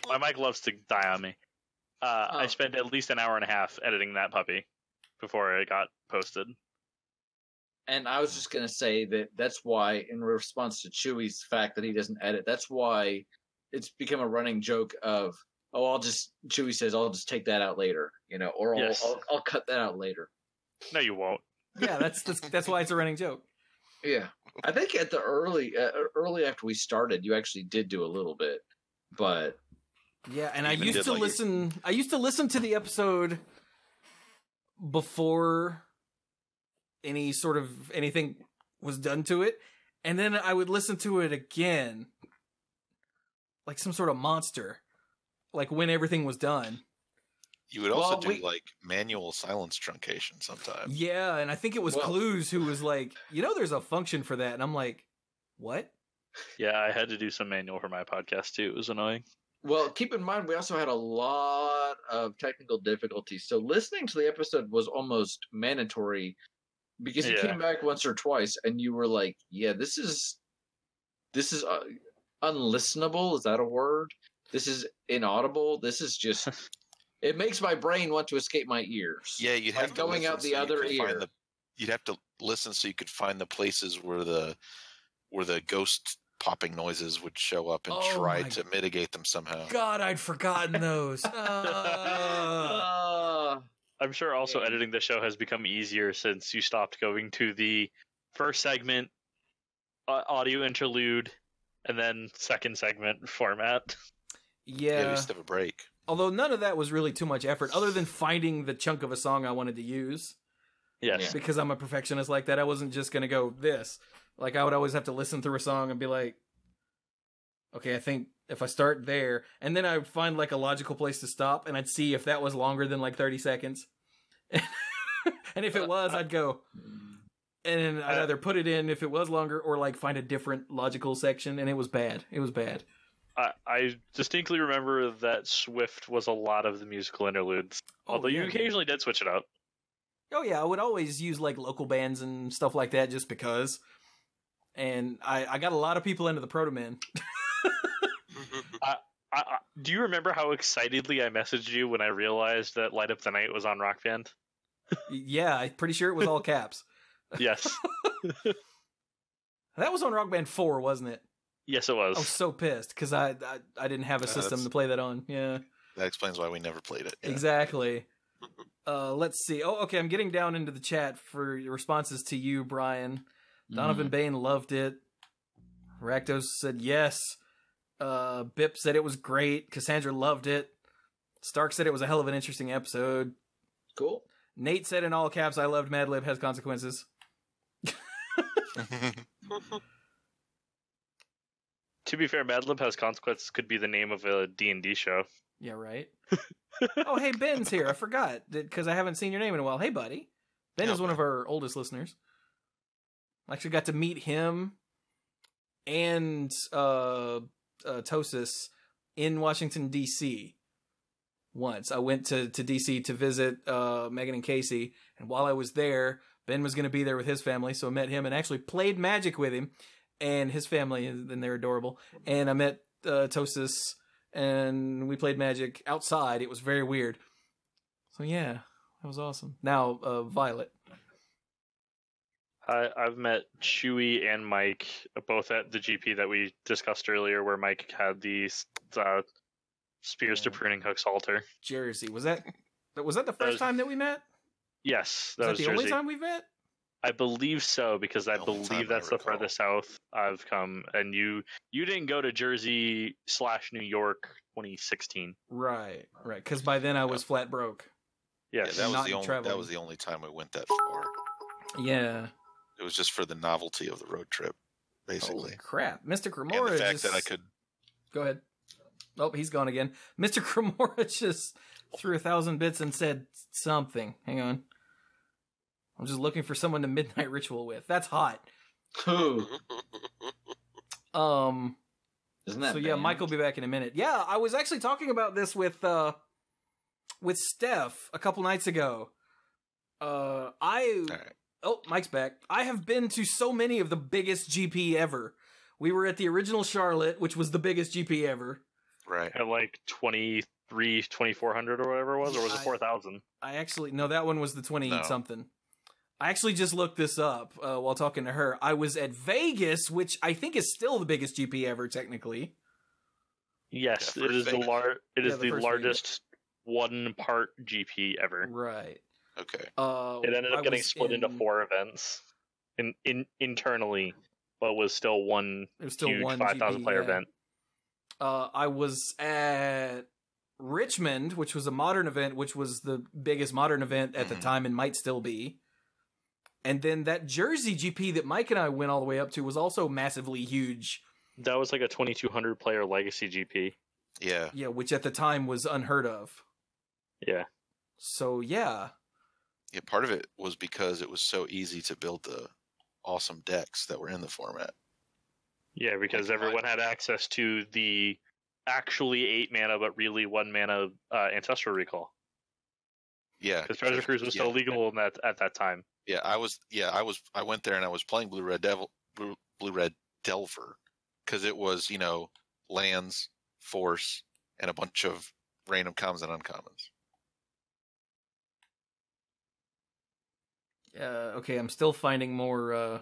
my mic loves to die on me. I spent at least an hour and a half editing that puppy before it got posted. And I was just going to say that's why, in response to Chewie's fact that he doesn't edit, that's why it's become a running joke of, Chewie says, I'll just take that out later, or I'll cut that out later. No, you won't. Yeah, that's why it's a running joke. Yeah, I think at the early after we started, you actually did do a little bit, but yeah. And I used to listen. I used to listen to the episode before anything was done to it, and then I would listen to it again, like some sort of monster, when everything was done. You would also do manual silence truncation sometimes. Yeah, and I think it was Clues who was there's a function for that, and I'm like, what? Yeah, I had to do some manual for my podcast too. It was annoying. Well, keep in mind, we also had a lot of technical difficulties, so listening to the episode was almost mandatory, because you came back once or twice, and you were like, yeah, this is unlistenable. Is that a word? This is inaudible. This is just... It makes my brain want to escape my ears. Yeah, you'd have to going out the other ear. You'd have to listen so you could find the places where the ghost popping noises would show up and try to mitigate them somehow. God, I'd forgotten those. I'm sure also editing the show has become easier since you stopped going to the first segment, audio interlude, and then second segment format. Yeah, we used to have a break. Although none of that was really too much effort, other than finding the chunk of a song I wanted to use. Yes. Because I'm a perfectionist like that. I wasn't just going to go this. I would always have to listen through a song and be like, okay, I think if I start there, and then I would find a logical place to stop, and I'd see if that was longer than 30 seconds. And if it was, I'd go, and then I'd either put it in if it was longer, or find a different logical section, and it was bad. It was bad. I distinctly remember that Swift was a lot of the musical interludes, although you occasionally did switch it out. Oh yeah, I would always use like local bands and stuff like that just because. And I got a lot of people into the Proto Man. Do you remember how excitedly I messaged you when I realized that Light Up the Night was on Rock Band? Yeah, I'm pretty sure it was all caps. Yes. That was on Rock Band 4, wasn't it? Yes, it was. I was so pissed because I didn't have a system to play that on. Yeah. That explains why we never played it. Yeah. Exactly. Let's see. Oh, okay. I'm getting down into the chat for your responses to you, Brian. Donovan Bain loved it. Rakdos said yes. Bip said it was great. Cassandra loved it. Stark said it was a hell of an interesting episode. Cool. Nate said in all caps, I loved Mad Lib has consequences. To be fair, Mad Lib has consequences could be the name of a D&D show. Yeah, right. Oh, hey, Ben's here. I forgot because I haven't seen your name in a while. Hey, buddy. Ben is one of our oldest listeners. I actually got to meet him and Tosis in Washington, D.C. once. I went to D.C. to visit Megan and Casey, and while I was there, Ben was going to be there with his family, so I met him and actually played Magic with him and his family, and they're adorable. And I met Tosis, and we played Magic outside. It was very weird. So yeah, that was awesome. Now, Violet. I've met Chewy and Mike both at the GP that we discussed earlier, where Mike had the Spears to Pruning Hooks altar. Jersey. Was that the first time that we met? Yes, that was the Jersey. Only time we've met? I believe so, because I believe that's the furthest south I've come. And you didn't go to Jersey / New York 2016. Right. Because by then I was flat broke. Yes. Yeah, that was the only time we went that far. Yeah. It was just for the novelty of the road trip, basically. Holy crap. Mr. Cremora and the fact that I could... Go ahead. Oh, he's gone again. Mr. Cremora just threw 1,000 bits and said something. Hang on. I'm just looking for someone to midnight ritual with. That's hot. Who? Isn't that so yeah, Mike will be back in a minute. Yeah, I was actually talking about this with Steph a couple nights ago. All right. Oh, Mike's back. I have been to so many of the biggest GP ever. We were at the original Charlotte, which was the biggest GP ever. Right. At like 2,400 or whatever it was, or was it 4,000? I actually, no, that one was the 20-something. I actually just looked this up while talking to her. I was at Vegas, which I think is still the biggest GP ever, technically. Yes, it is the largest one-part GP ever. Right. Okay. It ended up getting split into 4 events internally, but was still one huge 5,000 player event. I was at Richmond, which was a modern event, which was the biggest modern event at the time and might still be. And then that Jersey GP that Mike and I went all the way up to was also massively huge. That was like a 2,200 player legacy GP. Yeah. Yeah, which at the time was unheard of. Yeah. So, yeah. Yeah, part of it was because it was so easy to build the awesome decks that were in the format. Yeah, because everyone had access to the actually 8 mana, but really 1 mana Ancestral Recall. Yeah. Because Treasure Cruise was still legal at that time. Yeah, I went there and I was playing Blue Red Delver, because it was, lands, force, and a bunch of random commons and uncommons. Okay, I'm still finding more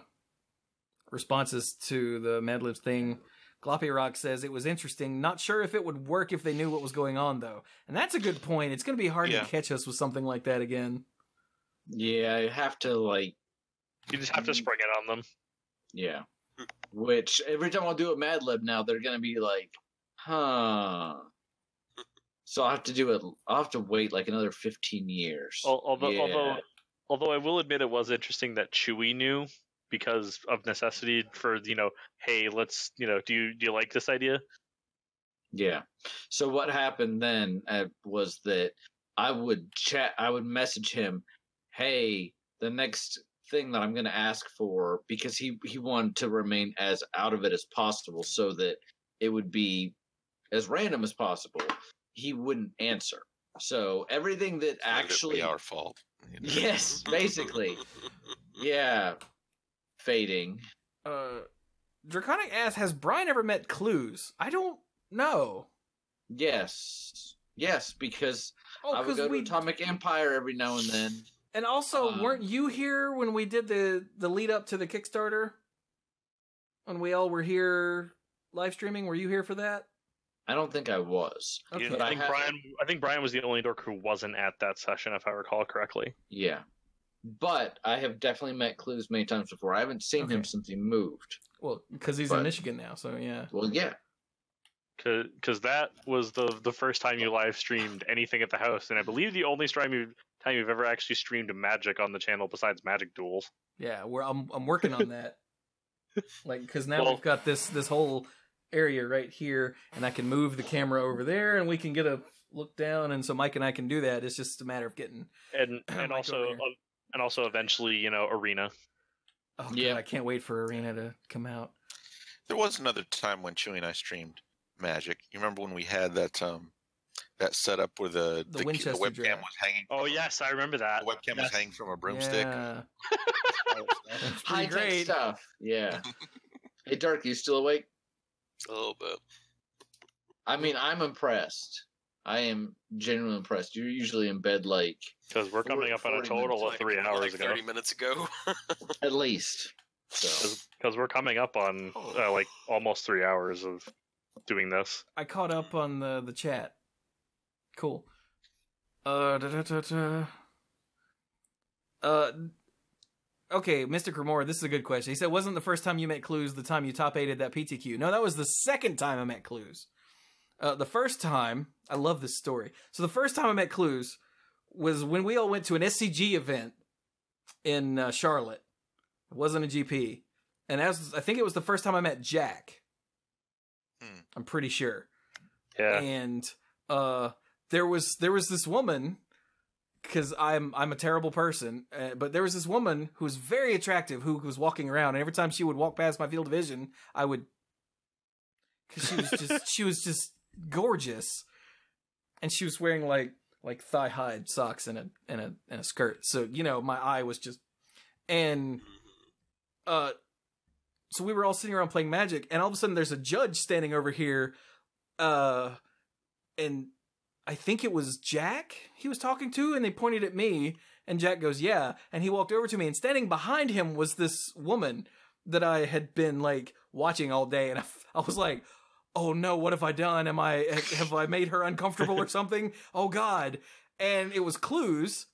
responses to the Mad Libs thing. Gloppy Rock says, it was interesting. Not sure if it would work if they knew what was going on, though. And that's a good point. It's going to be hard to catch us with something like that again. Yeah, I have to, You just have to spring it on them. Yeah. Which, every time I'll do a Mad Lib now, they're going to be like, huh. So I'll have to wait like another 15 years. Although I will admit it was interesting that Chewy knew because of necessity for, hey, let's, do you like this idea? Yeah. So what happened then was that I would message him, hey, the next thing that I'm going to ask for, because he wanted to remain as out of it as possible so that it would be as random as possible, he wouldn't answer. So everything that actually... It'd be our fault. Yes, basically. Yeah. Fading. Draconic asks, has Brian ever met Clues? I don't know. Yes. Yes, because I would 'cause go to Atomic Empire every now and then. And also, weren't you here when we did the lead up to the Kickstarter? When we all were here live streaming? Were you here for that? I don't think I was. Okay. But I think Brian was the only dork who wasn't at that session, if I recall correctly. Yeah. But I have definitely met Clues many times before. I haven't seen him since he moved. Well, because he's in Michigan now, so yeah. Well, yeah. Because that was the first time you live streamed anything at the house, and I believe the only time you've ever actually streamed Magic on the channel besides Magic Duels. Yeah, I'm working on that. Because now we've got this whole area right here, and I can move the camera over there, and we can get a look down, and so Mike and I can do that. It's just a matter of getting and also eventually Arena. Oh yeah, I can't wait for Arena to come out. There was another time when Chewie and I streamed Magic. You remember when we had that setup where the webcam draft was hanging? Oh yes, I remember that. The webcam was hanging from a broomstick. Yeah. High tech stuff. Yeah. Hey, Dark, you still awake? A little bit. I mean, I'm impressed. I am genuinely impressed. You're usually in bed like... Because we're coming up on a total of 3 hours ago. 30 minutes ago. At least. Because we're coming up on almost 3 hours of doing this. I caught up on the chat. Cool. Okay, Mr. Cremora, this is a good question. He said, wasn't the first time you met Clues the time you top 8'd that PTQ? No, that was the second time I met Clues. The first time, I love this story. So the first time I met Clues was when we all went to an SCG event in Charlotte. It wasn't a GP. And I think it was the first time I met Jack. I'm pretty sure. Yeah. And there was this woman, because I'm a terrible person, but there was this woman who was very attractive who was walking around, and every time she would walk past my field of vision, I would, because she was just gorgeous, and she was wearing like thigh high socks and a skirt, so my eye was just, and so we were all sitting around playing Magic, and all of a sudden there's a judge standing over here, and I think it was Jack he was talking to, and they pointed at me, and Jack goes, yeah, and he walked over to me, and standing behind him was this woman that I had been watching all day, and I was like, oh no, what have I done? Have I made her uncomfortable or something? Oh God. And it was Clues,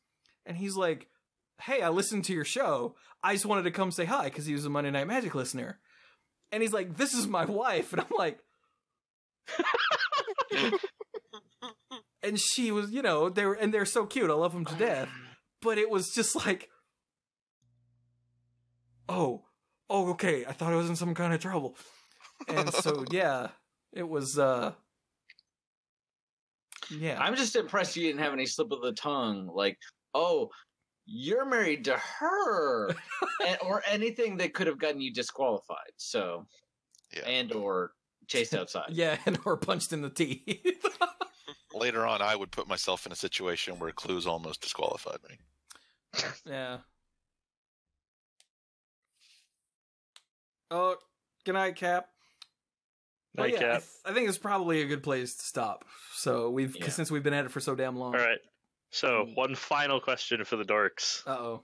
and he's like, hey, I listened to your show. I just wanted to come say hi, because he was a Monday Night Magic listener. And he's like, this is my wife. And I'm like... And she was, they're so cute. I love them to death. But it was just like... Oh, okay. I thought I was in some kind of trouble. And so, yeah, it was, yeah. I'm just impressed you didn't have any slip of the tongue. Like, oh... You're married to her, or anything that could have gotten you disqualified. So, and or chased outside. Yeah, and or punched in the teeth. Later on, I would put myself in a situation where Clues almost disqualified me. Yeah. Oh, good night, Cap. Night, Cap. I think it's probably a good place to stop. So since we've been at it for so damn long. All right. So, one final question for the dorks. Uh-oh.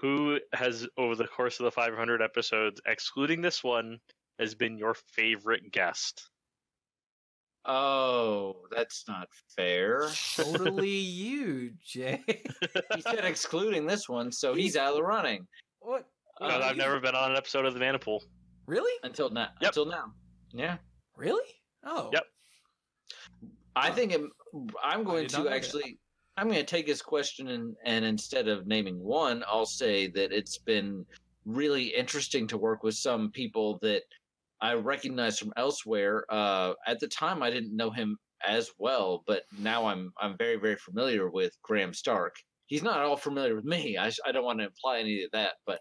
Who has, over the course of the 500 episodes, excluding this one, has been your favorite guest? Oh, that's not fair. Totally you, Jay. He said excluding this one, so he's out of the running. What? I've never been on an episode of the Manipool. Really? Until now. Yep. Until now. Yeah. Really? Oh. Yep. I think I'm going to take his question and instead of naming one, I'll say that it's been really interesting to work with some people that I recognize from elsewhere. At the time, I didn't know him as well, but now I'm very, very familiar with Graham Stark. He's not at all familiar with me. I don't want to imply any of that, but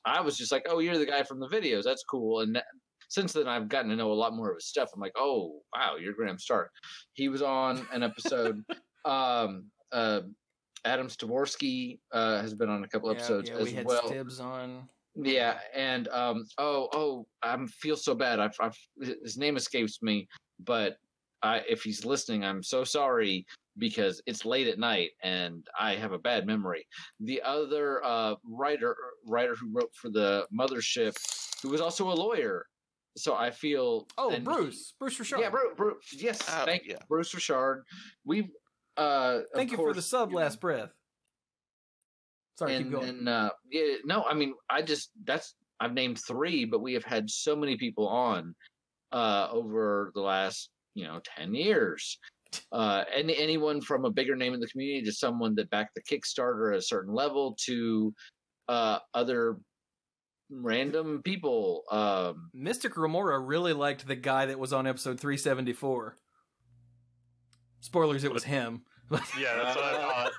I was just like, oh, you're the guy from the videos. That's cool. And since then, I've gotten to know a lot more of his stuff. I'm like, oh, wow, you're Graham Stark. He was on an episode. Adam Stavorsky has been on a couple episodes as we had well. Stibbs on. Yeah, and I feel so bad. His name escapes me, but if he's listening, I'm so sorry because it's late at night and I have a bad memory. The other writer who wrote for the Mothership, who was also a lawyer. So I feel Bruce Richard. Yeah, Bruce. Yes, thank you, Bruce Richard. We've thank you for the sub, last breath. Sorry, keep going. I've named 3, but we have had so many people on over the last 10 years. Anyone from a bigger name in the community to someone that backed the Kickstarter at a certain level to other random people. Mystic Remora really liked the guy that was on episode 374. Spoilers, it was him. Yeah, that's what I thought.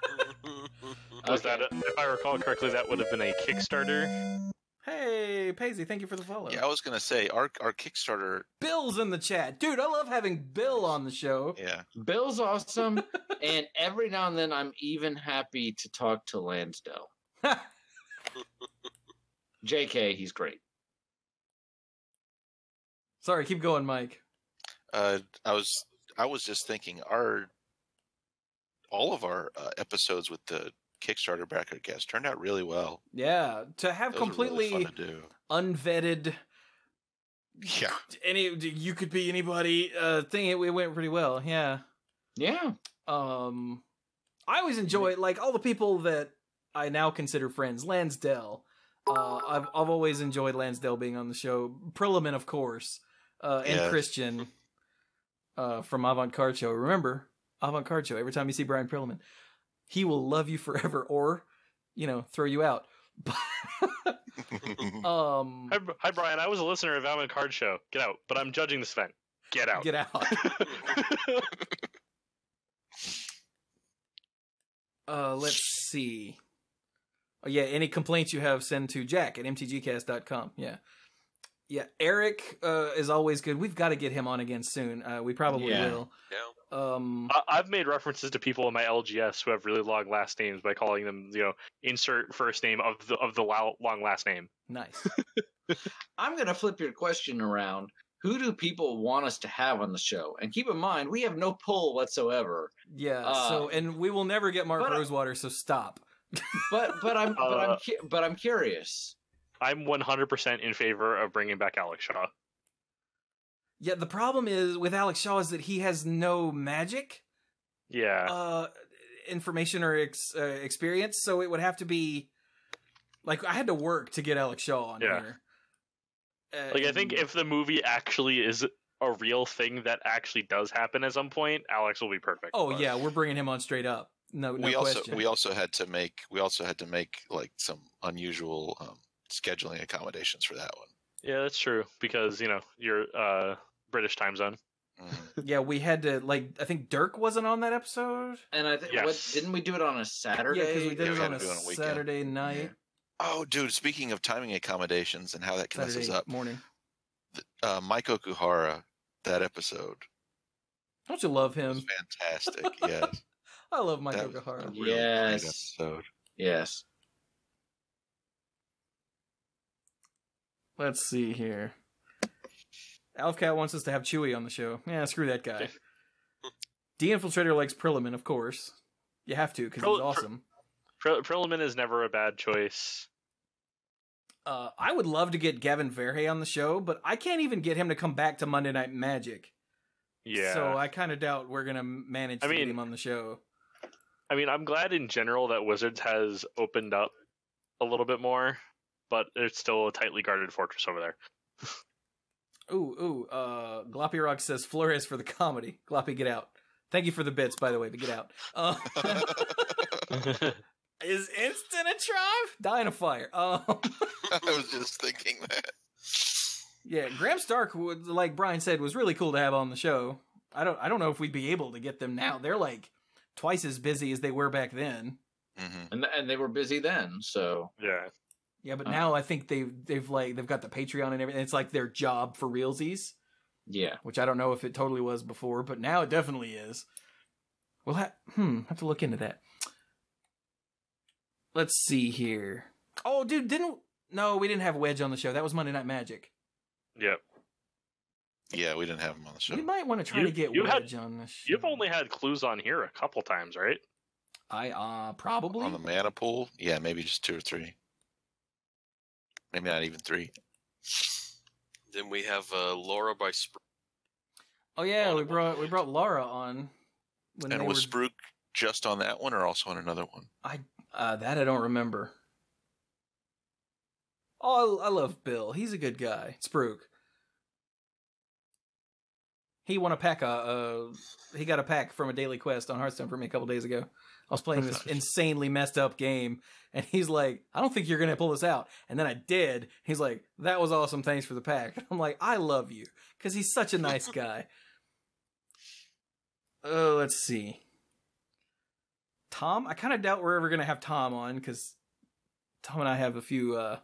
Was that, if I recall correctly, that would have been a Kickstarter? Hey, Paisley, thank you for the follow. Yeah, I was going to say, our Kickstarter... Bill's in the chat. Dude, I love having Bill on the show. Yeah. Bill's awesome, and every now and then I'm even happy to talk to Lansdale. JK, he's great. Sorry, keep going, Mike. I was just thinking, all of our episodes with the Kickstarter backer guest turned out really well. Yeah, to have Those completely really fun to do. unvetted, you could be anybody thing. It went pretty well. Yeah. I always enjoy like all the people that I now consider friends. Lansdale. I've always enjoyed Lansdale being on the show. Prilliman, of course, and Christian from Avant Card Show. Remember, Avant Card Show. Every time you see Brian Prilliman, he will love you forever, or throw you out. Hi, Brian. I was a listener of Avant Card Show. Get out. But I'm judging this event. Get out. Get out. Let's see. Oh, yeah, any complaints you have, send to Jack at mtgcast.com. Yeah, Eric is always good. We've got to get him on again soon. We probably will. Yeah. I've made references to people in my LGS who have really long last names by calling them, insert first name of the long last name. Nice. I'm going to flip your question around. Who do people want us to have on the show? And keep in mind, we have no pull whatsoever. Yeah. And we will never get Mark Rosewater. So stop. But I'm curious. I'm 100% in favor of bringing back Alex Shaw. Yeah, the problem is with Alex Shaw is that he has no magic. Yeah. Information or experience, so it would have to be like I had to work to get Alex Shaw on here. I think if the movie actually is a real thing that actually does happen at some point, Alex will be perfect. Oh yeah, we're bringing him on straight up. No question. We also had to make like some unusual scheduling accommodations for that one. Yeah, that's true because you're British time zone. Mm-hmm. Yeah, we had to I think Dirk wasn't on that episode, and I think didn't we do it on a Saturday? Yeah, because we did it on a Saturday night. Yeah. Oh, dude! Speaking of timing accommodations and how that can mess us up, morning. Mike Okuhara, that episode. Don't you love him? Was fantastic. Yes. I love Mike Okuhara. Really great episode. Yes. Let's see here. Alfcat wants us to have Chewie on the show. Yeah, screw that guy. De-Infiltrator likes Prilliman, of course. You have to, because he's awesome. Prilliman is never a bad choice. I would love to get Gavin Verhey on the show, but I can't even get him to come back to Monday Night Magic. Yeah. So I kind of doubt we're going to manage to get him on the show. I mean, I'm glad in general that Wizards has opened up a little bit more, but it's still a tightly guarded fortress over there. Gloppy Rock says Flores for the comedy. Gloppy, get out. Thank you for the bits, by the way, but get out. Is instant a tribe? Die in a fire. I was just thinking that. Yeah, Graham Stark, like Brian said, was really cool to have on the show. I don't know if we'd be able to get them now. They're like twice as busy as they were back then. Mm-hmm. And they were busy then, so yeah. Yeah, but now I think they've got the Patreon and everything. It's like their job for realsies. Yeah. Which I don't know if it totally was before, but now it definitely is. We'll have to look into that. let's see here. Oh, dude, no, we didn't have Wedge on the show. That was Monday Night Magic. Yep. Yeah, we didn't have him on the show. We might want to try to get Wedge on the show. You've only had Clues on here a couple times, right? I probably On the mana pool? Yeah, maybe just 2 or 3. Maybe not even 3. Then we have Laura by Spr. Oh yeah, we brought Laura on. And was Spruik just on that one or also on another one? That I don't remember. Oh, I love Bill. He's a good guy. Spruik. He won a pack. He got a pack from a daily quest on Hearthstone for me a couple days ago. I was playing this insanely messed up game, and he's like, "I don't think you're gonna pull this out." And then I did. He's like, "That was awesome. Thanks for the pack." I'm like, "I love you," because he's such a nice guy. Oh, let's see. Tom. I kind of doubt we're ever gonna have Tom on because Tom and I have a few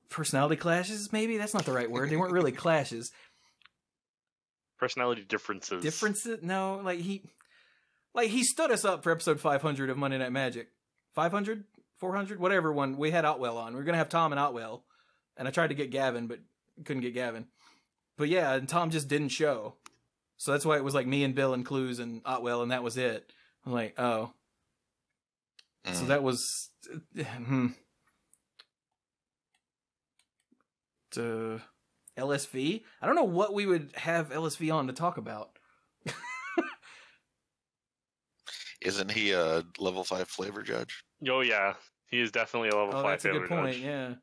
personality clashes. Maybe that's not the right word. They weren't really clashes. Personality differences. Differences? No, he stood us up for episode 500 of Monday Night Magic. 500? 400? Whatever one. We had Otwell on. We were going to have Tom and Otwell. And I tried to get Gavin, but couldn't get Gavin. But yeah, and Tom just didn't show. So that's why it was like me and Bill and Clues and Otwell, and that was it. I'm like, oh. So that was... LSV? I don't know what we would have LSV on to talk about. Isn't he a level 5 flavor judge? Oh yeah, he is definitely a level 5 that's a good point, judge. yeah.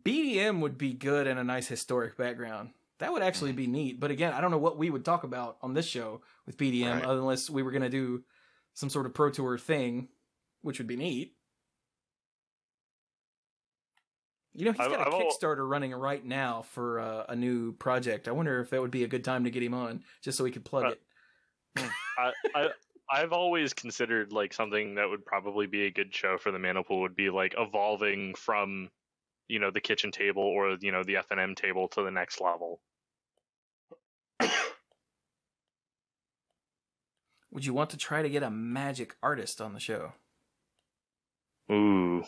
BDM would be good in a nice historic background. That would actually be neat. But again, I don't know what we would talk about on this show with BDM unless we were going to do some sort of Pro Tour thing, which would be neat. You know, he's got a Kickstarter running right now for a new project. I wonder if that would be a good time to get him on, just so we could plug it. I've always considered like something that would probably be a good show for the Mana Pool would be like evolving from, you know, the kitchen table or, you know, the F&M table to the next level. Would you want to try to get a magic artist on the show? Ooh.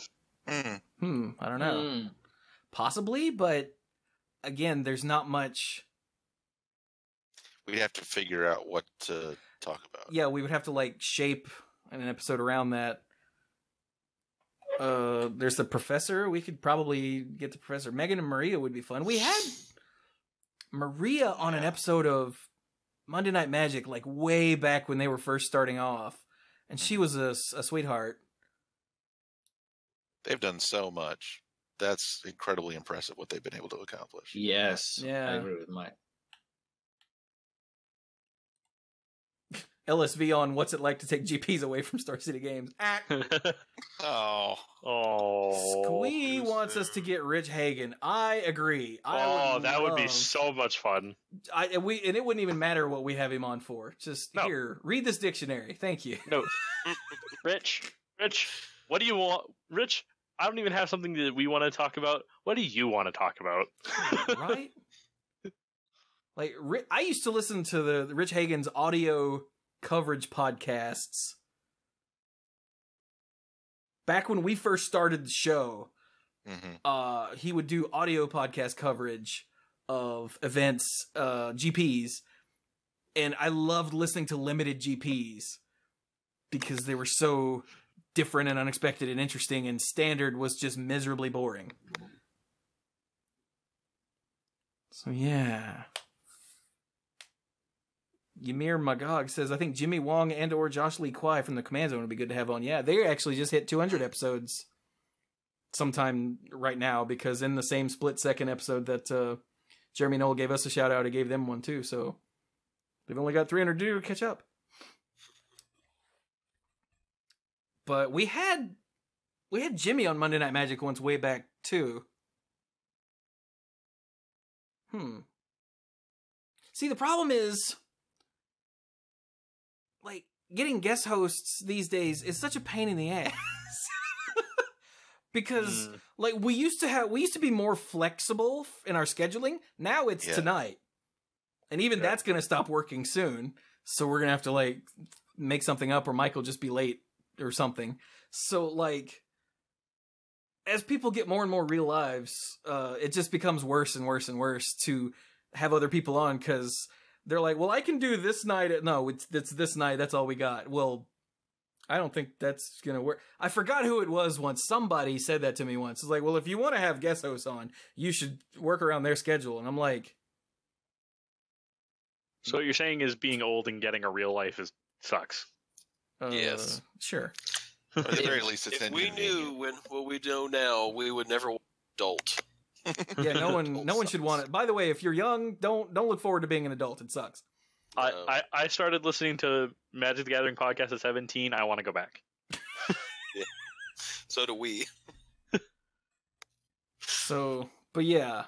I don't know. Possibly, but again, there's not much. We'd have to figure out what to talk about. Yeah, we would have to like shape an episode around that. There's the professor. We could probably get the professor. Megan and Maria would be fun. We had Maria on an episode of Monday Night Magic, like way back when they were first starting off, and she was a sweetheart. They've done so much. That's incredibly impressive what they've been able to accomplish. Yes. Yeah. I agree with Mike. LSV on what's it like to take GPs away from Star City Games. Oh. Squee wants us to get Rich Hagen. I agree. That would be so much fun. And it wouldn't even matter what we have him on for. Just here, read this dictionary. Thank you. No. Rich, what do you want? Rich, I don't even have something that we want to talk about. What do you want to talk about? Right? Like, I used to listen to the Rich Hagen's audio coverage podcasts back when we first started the show. He would do audio podcast coverage of events, GPs, and I loved listening to limited GPs because they were so different and unexpected and interesting, and standard was just miserably boring. So yeah. Ymir Magog says, I think Jimmy Wong and or Josh Lee Kwai from the Command Zone would be good to have on. Yeah, they actually just hit 200 episodes sometime right now, because in the same split-second episode that Jeremy Knoll gave us a shout-out, I gave them one too, so they've only got 300 to do to catch up. But we had Jimmy on Monday Night Magic once way back too. See, the problem is, like, getting guest hosts these days is such a pain in the ass. Because like we used to be more flexible in our scheduling. Now it's tonight. And even that's going to stop working soon. So we're going to have to like make something up, or Mike will just be late or something. So, like, as people get more and more real lives, it just becomes worse and worse and worse to have other people on, because they're like, well, I can do this night. No, it's this night. That's all we got. Well, I don't think that's going to work. I forgot who it was once. Somebody said that to me once. It's like, well, if you want to have guest hosts on, you should work around their schedule. And I'm like... So what you're saying is being old and getting a real life sucks. Yes. Sure. At the very least, it's If we inconvenient. knew what we know now, we would never want an adult. Yeah, no one should want it. By the way, if you're young, don't look forward to being an adult. It sucks. I started listening to Magic the Gathering podcast at 17. I want to go back. Yeah. So do we. So, but yeah.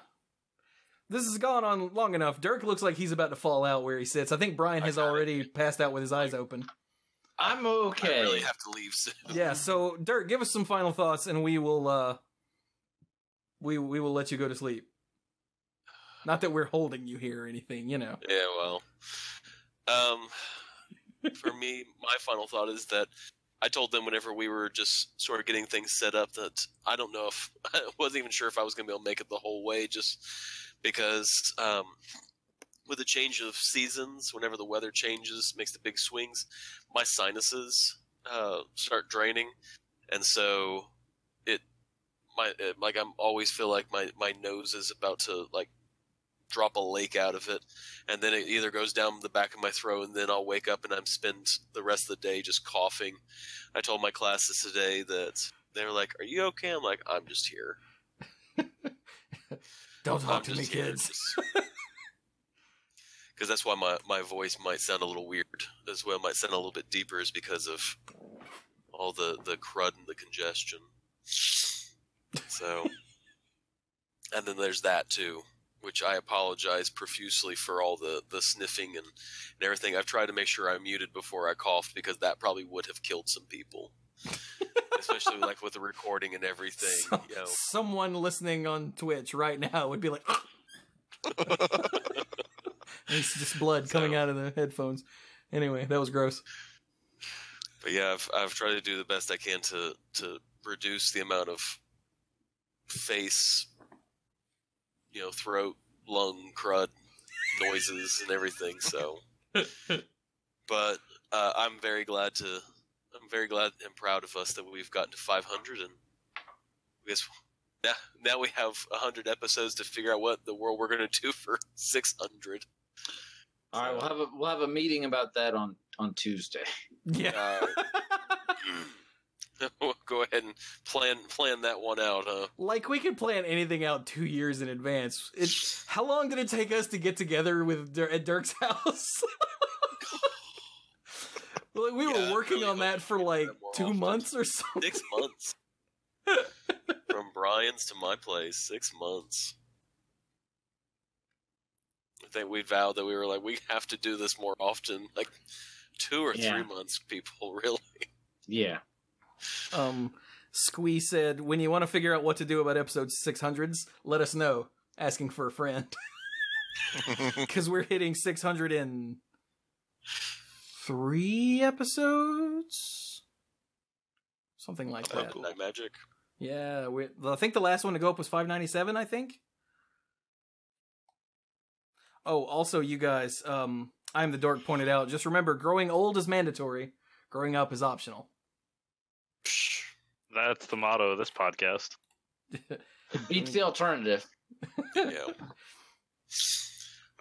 This has gone on long enough. Dirk looks like he's about to fall out where he sits. I think Brian has already passed out with his eyes open. I'm okay. I really have to leave soon. Yeah, so Dirk, give us some final thoughts, and we will let you go to sleep. Not that we're holding you here or anything, you know. Yeah, well. For me, my final thought is that I told them whenever we were just sort of getting things set up that I don't know if I wasn't even sure if I was going to be able to make it the whole way, just because with the change of seasons, whenever the weather changes, makes the big swings, my sinuses start draining, and so I'm always feel like my nose is about to like drop a lake out of it, and then it either goes down the back of my throat, and then I'll wake up and I'm spend the rest of the day just coughing. I told my classes today that they were like, "Are you okay?" I'm like, "I'm just here." Don't talk to me, kids. Because that's why my voice might sound a little weird as well. Might sound a little bit deeper, is because of all the crud and the congestion. So, and then there's that too, which I apologize profusely for all the sniffing and everything. I've tried to make sure I muted before I coughed, because that probably would have killed some people. Especially like with the recording and everything. You know. Someone listening on Twitch right now would be like, it's just blood coming out of the headphones. Anyway, that was gross. But yeah, I've tried to do the best I can to reduce the amount of face, throat, lung, crud, noises, and everything. So, but I'm very glad and proud of us that we've gotten to 500, and I guess now we have 100 episodes to figure out what the world we're going to do for 600. All right, we'll have a meeting about that on Tuesday. Yeah. We'll go ahead and plan that one out, huh? Like, we could plan anything out 2 years in advance. How long did it take us to get together at Dirk's house? Like, we were working on that for like 2 months or something. 6 months. From Brian's to my place, 6 months. I think we vowed that we were like, we have to do this more often. Like 2 or 3 months, people, really. Yeah. Squee said, when you want to figure out what to do about episode 600s, let us know. Asking for a friend. Because we're hitting 603 episodes? Something like that. Night Magic. Yeah, I think the last one to go up was 597, I think. Oh, also, you guys, I'm the Dork pointed out, just remember, growing old is mandatory. Growing up is optional. That's the motto of this podcast. Beats the alternative. Yeah.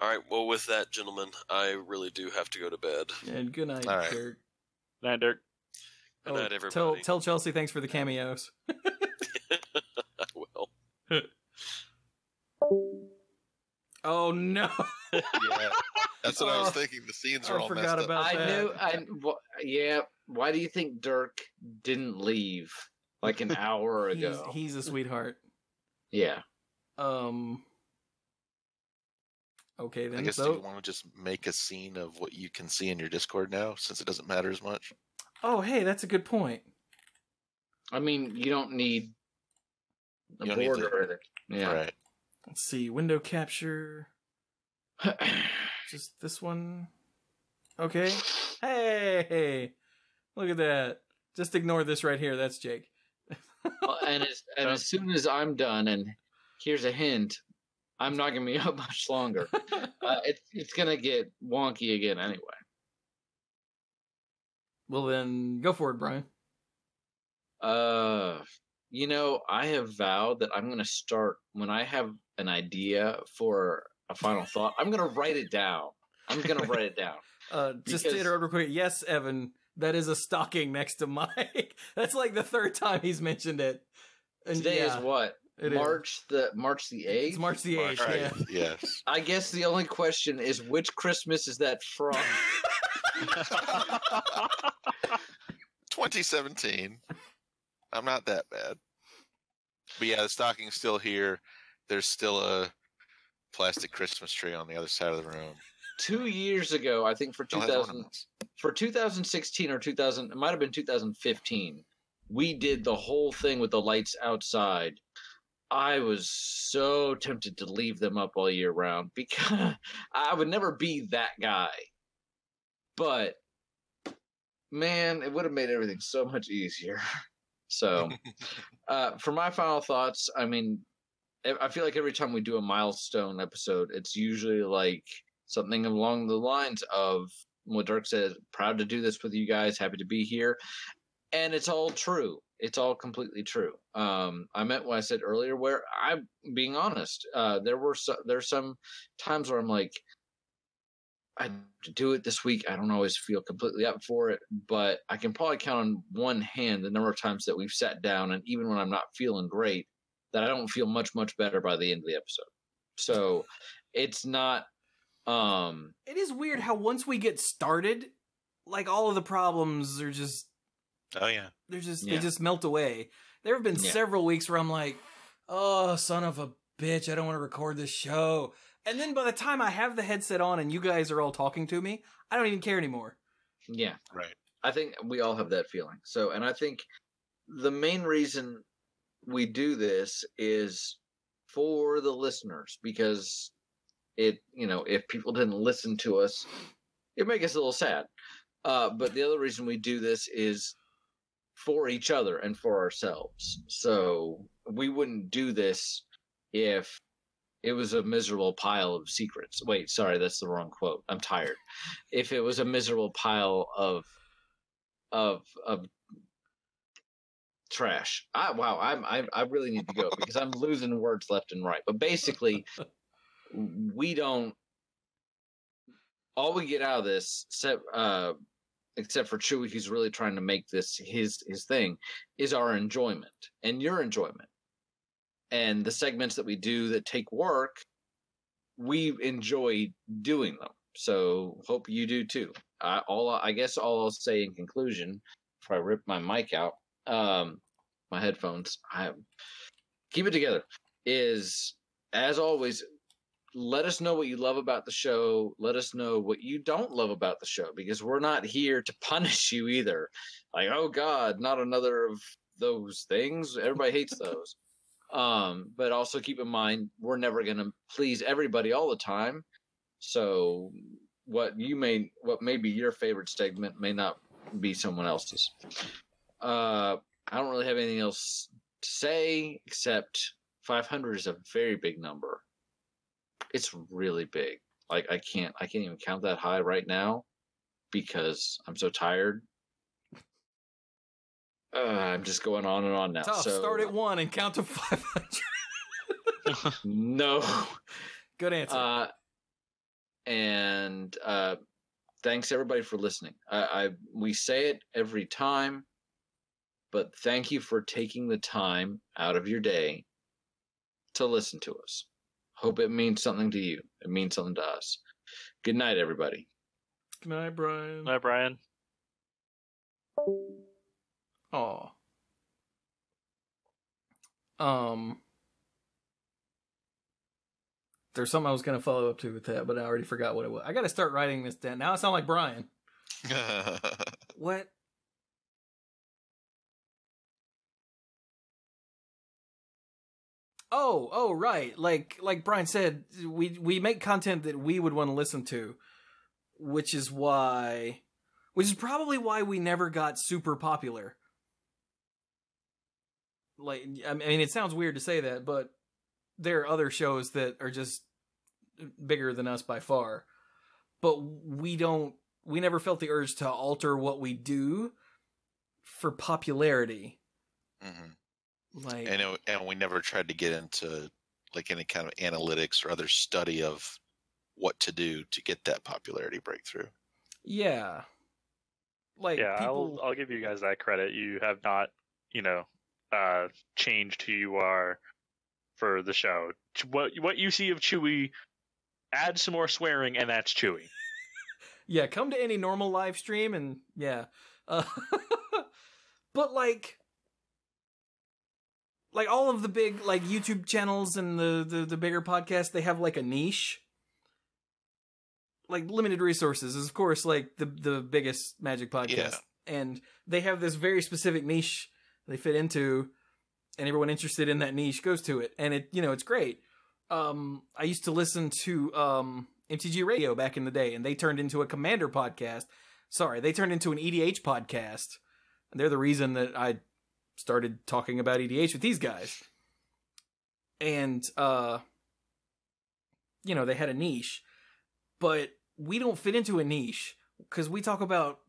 All right. Well, with that, gentlemen, I really do have to go to bed. And good night, All right. Dirk. Good night, Dirk. Good night, everybody. Tell Chelsea thanks for the cameos. I will. Oh, no. Yeah, that's what I was thinking. The scenes are all messed up. about that. Yeah. Why do you think Dirk didn't leave like an hour ago? He's a sweetheart. Yeah. Okay, then. I guess do you want to just make a scene of what you can see in your Discord now, since it doesn't matter as much? Oh, hey, that's a good point. I mean, you don't need a You don't need board to- or anything. Yeah. Right. Let's see. Window capture. Just this one. Okay. Hey! Look at that. Just ignore this right here. That's Jake. And as soon as I'm done, and here's a hint, I'm not gonna be up much longer. It's gonna get wonky again anyway. Well, then go for it, Brian. I have vowed that I'm gonna start when I have an idea for a final thought. I'm gonna write it down. Just to interrupt real quick. Yes, Evan, that is a stocking next to Mike. That's like the third time he's mentioned it. And today is what? March the 8th? It's March the 8th, Right. yeah. Yes. I guess the only question is which Christmas is that from? 2017. I'm not that bad. But yeah, the stocking's still here. There's still a plastic Christmas tree on the other side of the room. 2 years ago, I think for Still has 2000, ornaments. for 2016 or 2000, it might have been 2015. We did the whole thing with the lights outside. I was so tempted to leave them up all year round because I would never be that guy. But man, it would have made everything so much easier. So, for my final thoughts, I mean, I feel like every time we do a milestone episode, it's usually like something along the lines of what Dirk says, proud to do this with you guys, happy to be here. And it's all true. It's all completely true. I meant what I said earlier, where I'm being honest. There's some times where I'm like, I do it this week. I don't always feel completely up for it, but I can probably count on one hand the number of times that we've sat down, and even when I'm not feeling great, that I don't feel much better by the end of the episode. So it's not. It is weird how once we get started, like all of the problems are just. Oh yeah. They just melt away. There have been several weeks where I'm like, oh, son of a bitch, I don't want to record this show. And then by the time I have the headset on and you guys are all talking to me, I don't even care anymore. Yeah. Right. I think we all have that feeling. So, and I think the main reason we do this is for the listeners, because if people didn't listen to us, it'd make us a little sad. But the other reason we do this is for each other and for ourselves. So we wouldn't do this if it was a miserable pile of secrets. Wait, sorry, that's the wrong quote. I'm tired. If it was a miserable pile of trash. I really need to go because I'm losing words left and right. But basically, all we get out of this, except for Chewie, who's really trying to make this his thing, is our enjoyment and your enjoyment. And the segments that we do that take work, we enjoy doing them. So hope you do too. I guess all I'll say in conclusion, before I rip my mic out, my headphones, I keep it together, is, as always, let us know what you love about the show. Let us know what you don't love about the show, because we're not here to punish you either. Like, oh God, not another of those things. Everybody hates those. But also keep in mind, we're never going to please everybody all the time. So what may be your favorite segment may not be someone else's. I don't really have anything else to say, except 500 is a very big number. It's really big. Like I can't even count that high right now because I'm so tired. I'm just going on and on now. Tough. So Start at 1 and count to 500. No. Good answer. And thanks everybody for listening. We say it every time, but thank you for taking the time out of your day to listen to us. Hope it means something to you. It means something to us. Good night, everybody. Good night, Brian. Hi, Brian. Aw. There's something I was going to follow up to with that, but I already forgot what it was. I got to start writing this down. Now I sound like Brian. What? Oh, right. Like Brian said, we make content that we would want to listen to, which is probably why we never got super popular. like, I mean, it sounds weird to say that, but there are other shows that are just bigger than us by far. But we never felt the urge to alter what we do for popularity. Mm-hmm. Like, and we never tried to get into like any kind of analytics or other study of what to do to get that popularity breakthrough. yeah. Like, Yeah, people... I'll give you guys that credit. You have not, changed who you are for the show. What you see of Chewie, add some more swearing, and that's Chewie. Yeah, come to any normal live stream and yeah. But like all of the big like YouTube channels and the bigger podcasts, they have like a niche. Like Limited Resources is of course like the biggest Magic podcast. Yeah. And they have this very specific niche they fit into, and everyone interested in that niche goes to it. And it's great. I used to listen to MTG Radio back in the day, and they turned into a Commander podcast. Sorry, they turned into an EDH podcast. And they're the reason that I started talking about EDH with these guys. And, they had a niche. But we don't fit into a niche, because we talk about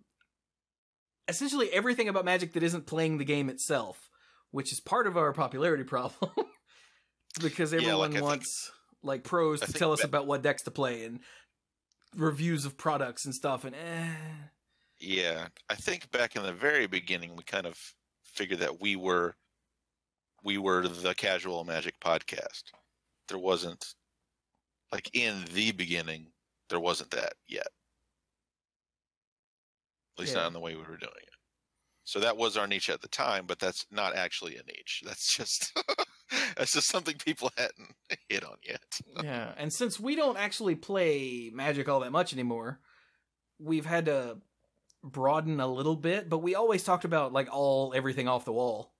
essentially everything about Magic that isn't playing the game itself, which is part of our popularity problem. Because everyone wants like pros to tell us about what decks to play and reviews of products and stuff. And yeah, I think back in the very beginning, we kind of figured that we were the casual Magic podcast. There wasn't like in the beginning, there wasn't that yet. At least not in the way we were doing it. So that was our niche at the time, but that's not actually a niche. That's just that's just something people hadn't hit on yet. Yeah, and since we don't actually play Magic all that much anymore, we've had to broaden a little bit, but we always talked about like everything off the wall.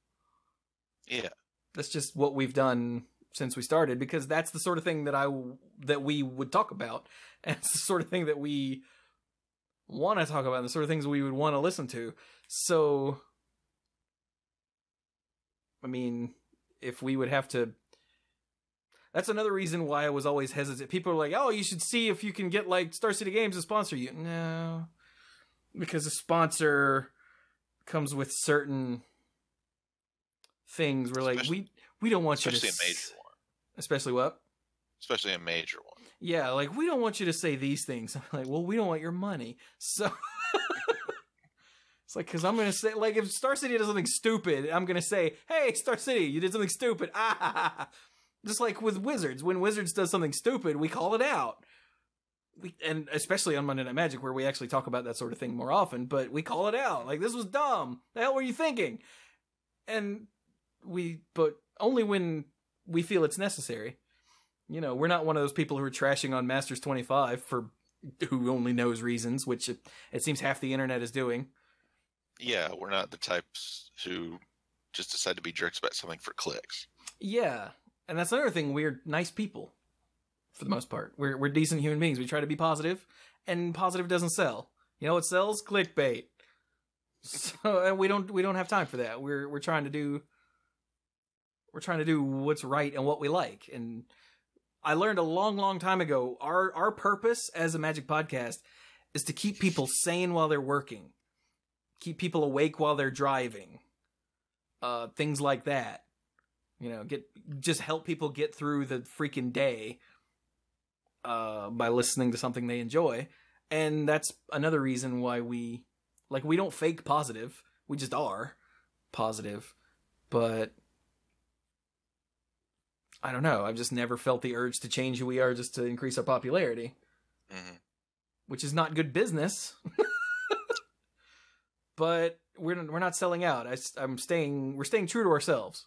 Yeah. That's just what we've done since we started, because that's the sort of thing that we would talk about, and it's the sort of thing that we want to talk about, and the sort of things we would want to listen to. So, I mean, if we would have to... That's another reason why I was always hesitant. People are like, oh, you should see if you can get, like, Star City Games to sponsor you. No. Because a sponsor comes with certain things. We're like, we don't want you to... Especially a major one. Especially what? Especially a major one. Yeah, like, we don't want you to say these things. I'm like, well, we don't want your money. So... It's like, because I'm going to say, like, if Star City does something stupid, I'm going to say, hey, Star City, you did something stupid. Ah! Just like with Wizards. When Wizards does something stupid, we call it out. And especially on Monday Night Magic, where we actually talk about that sort of thing more often, but we call it out. Like, this was dumb. The hell were you thinking? But only when we feel it's necessary. We're not one of those people who are trashing on Masters 25 for who only knows reasons, which it seems half the internet is doing. Yeah, we're not the types who just decide to be jerks about something for clicks. Yeah, and that's another thing. We're nice people, for the most part. We're decent human beings. We try to be positive, and positive doesn't sell. You know what sells? Clickbait. So and we don't have time for that. We're trying to do what's right and what we like. And I learned a long time ago, our purpose as a Magic podcast is to keep people sane while they're working. Keep people awake while they're driving. Things like that. Just help people get through the freaking day by listening to something they enjoy. And that's another reason why we don't fake positive. We just are positive. But I don't know. I've just never felt the urge to change who we are just to increase our popularity. Mm-hmm. Which is not good business. But we're not selling out. We're staying true to ourselves.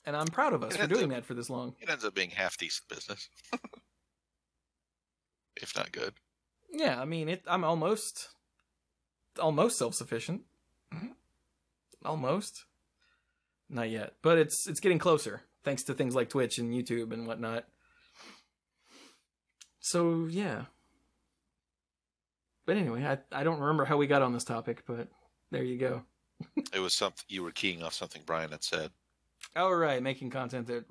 And I'm proud of us for doing that for this long. It ends up being half decent business. If not good. Yeah, I mean, I'm almost self-sufficient. Mm-hmm. Almost. Not yet. But it's getting closer, thanks to things like Twitch and YouTube and whatnot. So, yeah. But anyway, I don't remember how we got on this topic, but there you go. It was something you were keying off something Brian had said. Oh, right, making content that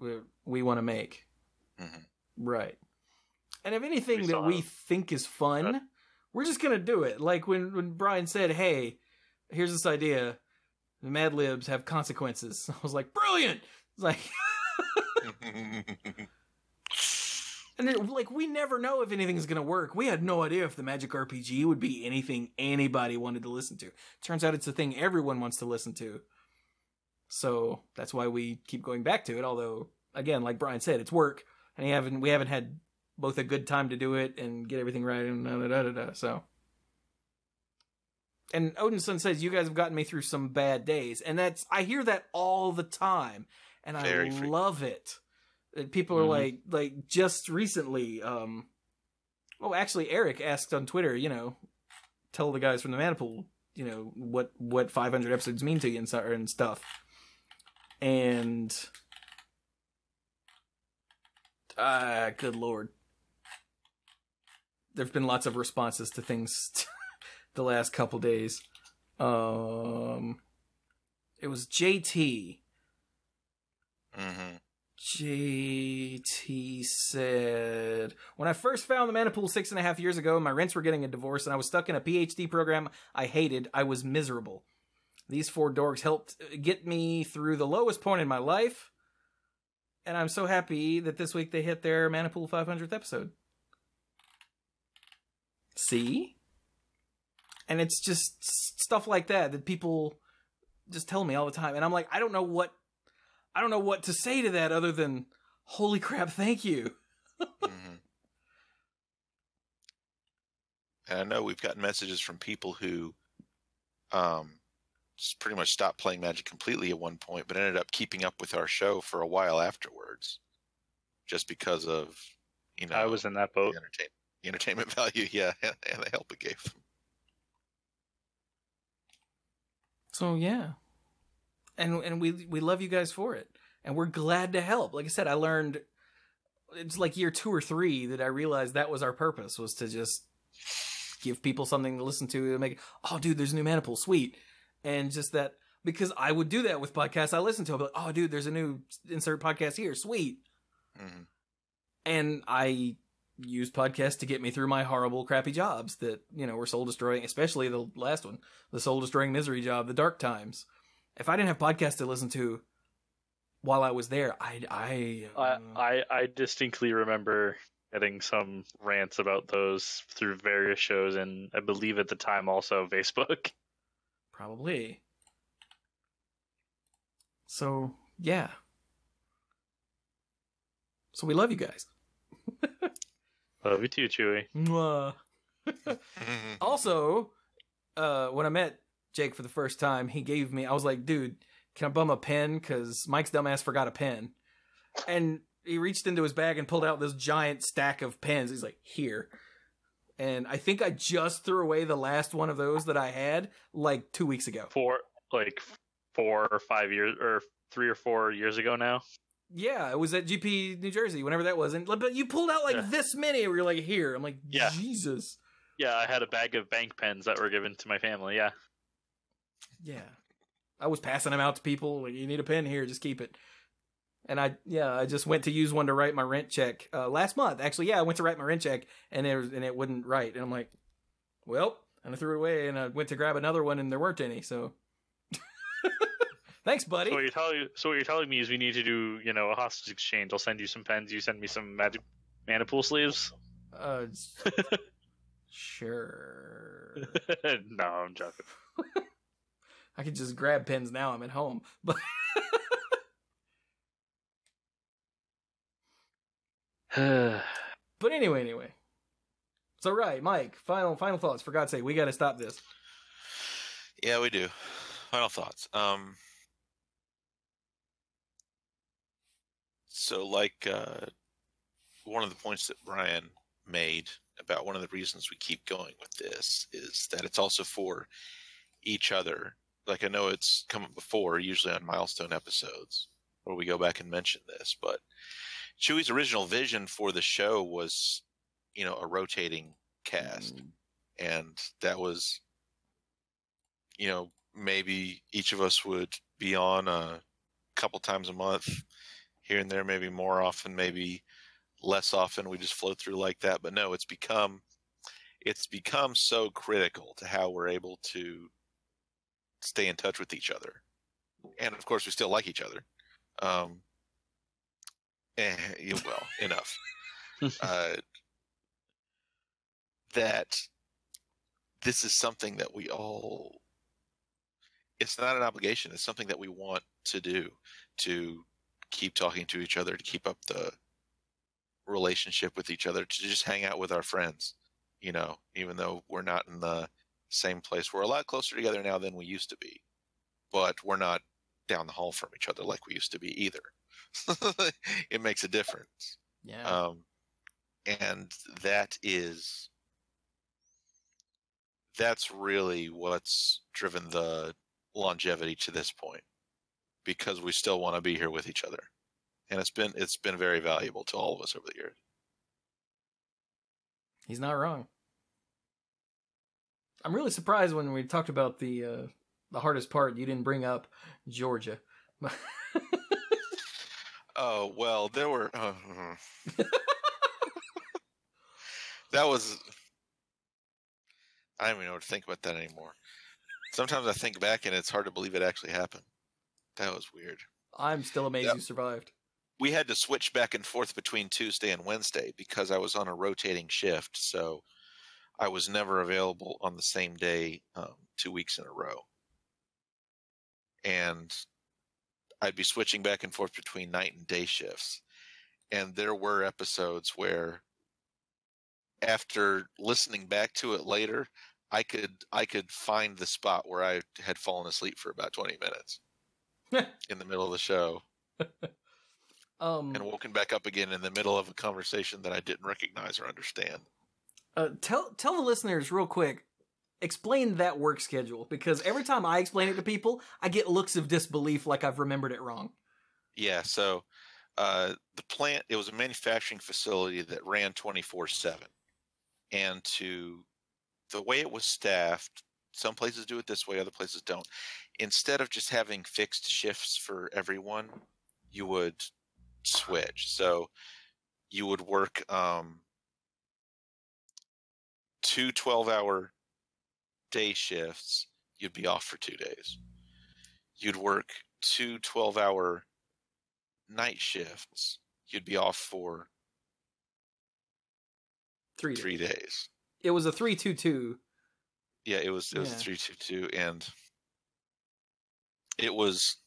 we want to make. Mm-hmm. Right. And if anything We that still we have- think is fun, we're just going to do it. Like when Brian said, hey, here's this idea. The Mad Libs have consequences. I was like, brilliant! It's like... And like, we never know if anything's going to work. We had no idea if the Magic RPG would be anything anybody wanted to listen to. Turns out it's a thing everyone wants to listen to. So that's why we keep going back to it. Although, again, like Brian said, it's work, and we haven't had both a good time to do it and get everything right and da-da-da-da-da. So, and Odinson says you guys have gotten me through some bad days, and I hear that all the time, and I love it. People are like just recently. Actually, Eric asked on Twitter, tell the guys from the Manipool, what 500 episodes mean to you and stuff. And good Lord, there've been lots of responses to things the last couple days. It was JT. Mm-hmm. JT said, when I first found the Manipool 6.5 years ago, my rents were getting a divorce and I was stuck in a PhD program I hated. I was miserable. These 4 dorks helped get me through the lowest point in my life. And I'm so happy that this week they hit their Manipool 500th episode. See? And it's just stuff like that people just tell me all the time. And I'm like, I don't know what to say to that other than, holy crap, thank you. Mm-hmm. And I know we've gotten messages from people who just pretty much stopped playing Magic completely at one point, but ended up keeping up with our show for a while afterwards, just because of, I was in that boat. The entertainment value, yeah, and the help it gave them. So, yeah. And we love you guys for it. And we're glad to help. Like I said, I learned, it's like year 2 or 3 that I realized that was our purpose, was to just give people something to listen to and make, oh, dude, there's a new Manipool, sweet. And just that, because I would do that with podcasts I listen to. I'd be like, oh, dude, there's a new insert podcast here, sweet. Mm-hmm. And I used podcasts to get me through my horrible, crappy jobs that, were soul-destroying, especially the last one, the soul-destroying misery job, the dark times. If I didn't have podcasts to listen to while I was there, I distinctly remember getting some rants about those through various shows, and I believe at the time also Facebook. Probably. So, yeah. So we love you guys. Love you too, Chewy. Mwah. Also, when I met Jake for the first time, I was like, dude, can I bum a pen? Because Mike's dumbass forgot a pen. And he reached into his bag and pulled out this giant stack of pens. He's like, here. And I think I just threw away the last one of those that I had like 2 weeks ago. 4 or 5 years, or 3 or 4 years ago now. Yeah, it was at GP New Jersey, whenever that was. But you pulled out like this many, where you're like, here. I'm like, yeah. Jesus. Yeah, I had a bag of bank pens that were given to my family, yeah. Yeah. I was passing them out to people. Like, you need a pen here, just keep it. And I just went to use one to write my rent check last month. Actually, I went to write my rent check, and it wouldn't write. And I'm like, well, and I threw it away, and I went to grab another one, and there weren't any. So, thanks, buddy. So what you're telling me is we need to do, a hostage exchange. I'll send you some pens. You send me some Magic Manipool sleeves. Sure. No, I'm joking. I could just grab pens now. I'm at home, but. But anyway. So right, Mike, final thoughts. For God's sake, we got to stop this. Yeah, we do. Final thoughts. So like one of the points that Brian made about one of the reasons we keep going with this is that it's also for each other. Like, I know it's come up before, usually on milestone episodes, where we go back and mention this, but Chewy's original vision for the show was, a rotating cast. And that was, maybe each of us would be on a couple times a month, here and there, maybe more often, maybe less often. We just flow through like that. But no, it's become so critical to how we're able to stay in touch with each other. And of course, we still like each other. Well, enough. That this is something that we all, it's not an obligation. It's something that we want to do, to keep talking to each other, to keep up the relationship with each other, to just hang out with our friends, you know, even though we're not in the same place. We're a lot closer together now than we used to be, but we're not down the hall from each other like we used to be either. It makes a difference. Yeah. And that's really what's driven the longevity to this point, because we still want to be here with each other. And it's been very valuable to all of us over the years. He's not wrong. I'm really surprised when we talked about the hardest part, you didn't bring up Georgia. Oh, well, there were... that was... I don't even know what to think about that anymore. Sometimes I think back and it's hard to believe it actually happened. That was weird. I'm still amazed you survived. We had to switch back and forth between Tuesday and Wednesday because I was on a rotating shift, so I was never available on the same day 2 weeks in a row. And I'd be switching back and forth between night and day shifts. And there were episodes where, after listening back to it later, I could find the spot where I had fallen asleep for about 20 minutes in the middle of the show. And woken back up again in the middle of a conversation that I didn't recognize or understand. Tell the listeners real quick, explain that work schedule, because every time I explain it to people, I get looks of disbelief like I've remembered it wrong. Yeah, so the plant, it was a manufacturing facility that ran 24/7. And the way it was staffed, some places do it this way, other places don't. Instead of just having fixed shifts for everyone, you would switch. So you would work 2 12-hour day shifts, you'd be off for 2 days. You'd work 2 12-hour night shifts, you'd be off for 3 days. It was a 3-2-2. Yeah, it was a 3-2-2, and it was...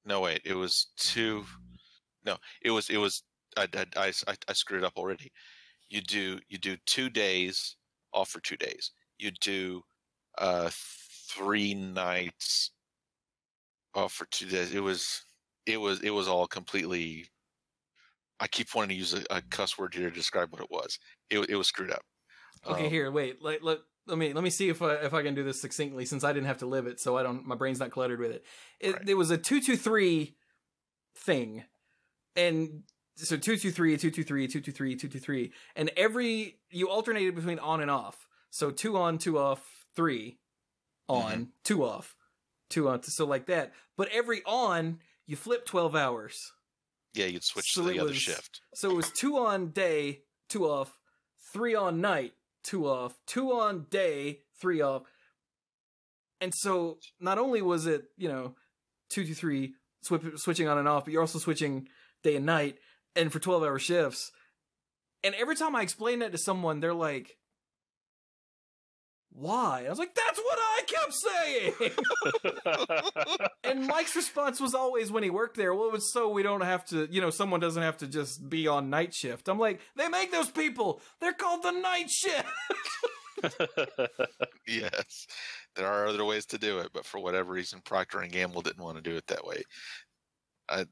No, wait, it was 2... No, it was... I screwed it up already. You do 2 days, off for 2 days. You do 3 nights, off for 2 days. It was all completely... I keep wanting to use a cuss word here to describe what it was. It was screwed up. Okay, here, wait. Let me see if I can do this succinctly, since I didn't have to live it, so my brain's not cluttered with it. It was a 2-2-3 thing, and so 2-2-3, 2-2-3, 2-2-3, 2-2-3, and you alternated between on and off. So 2 on, 2 off, 3 on, 2 off, 2 on, so like that. But every on, you flip 12 hours. Yeah, you'd switch to the other shift. So it was 2 on day, 2 off, 3 on night, 2 off, 2 on day, 3 off. And so not only was it, 2-2-3 switching on and off, but you're also switching day and night, and for 12-hour shifts. And every time I explain that to someone, they're like, why? I was like, that's what I kept saying! And Mike's response was always, when he worked there, well, it was so we don't have to, someone doesn't have to just be on night shift. I'm like, they make those people! They're called the night shift! Yes, there are other ways to do it, but for whatever reason, Procter & Gamble didn't want to do it that way. And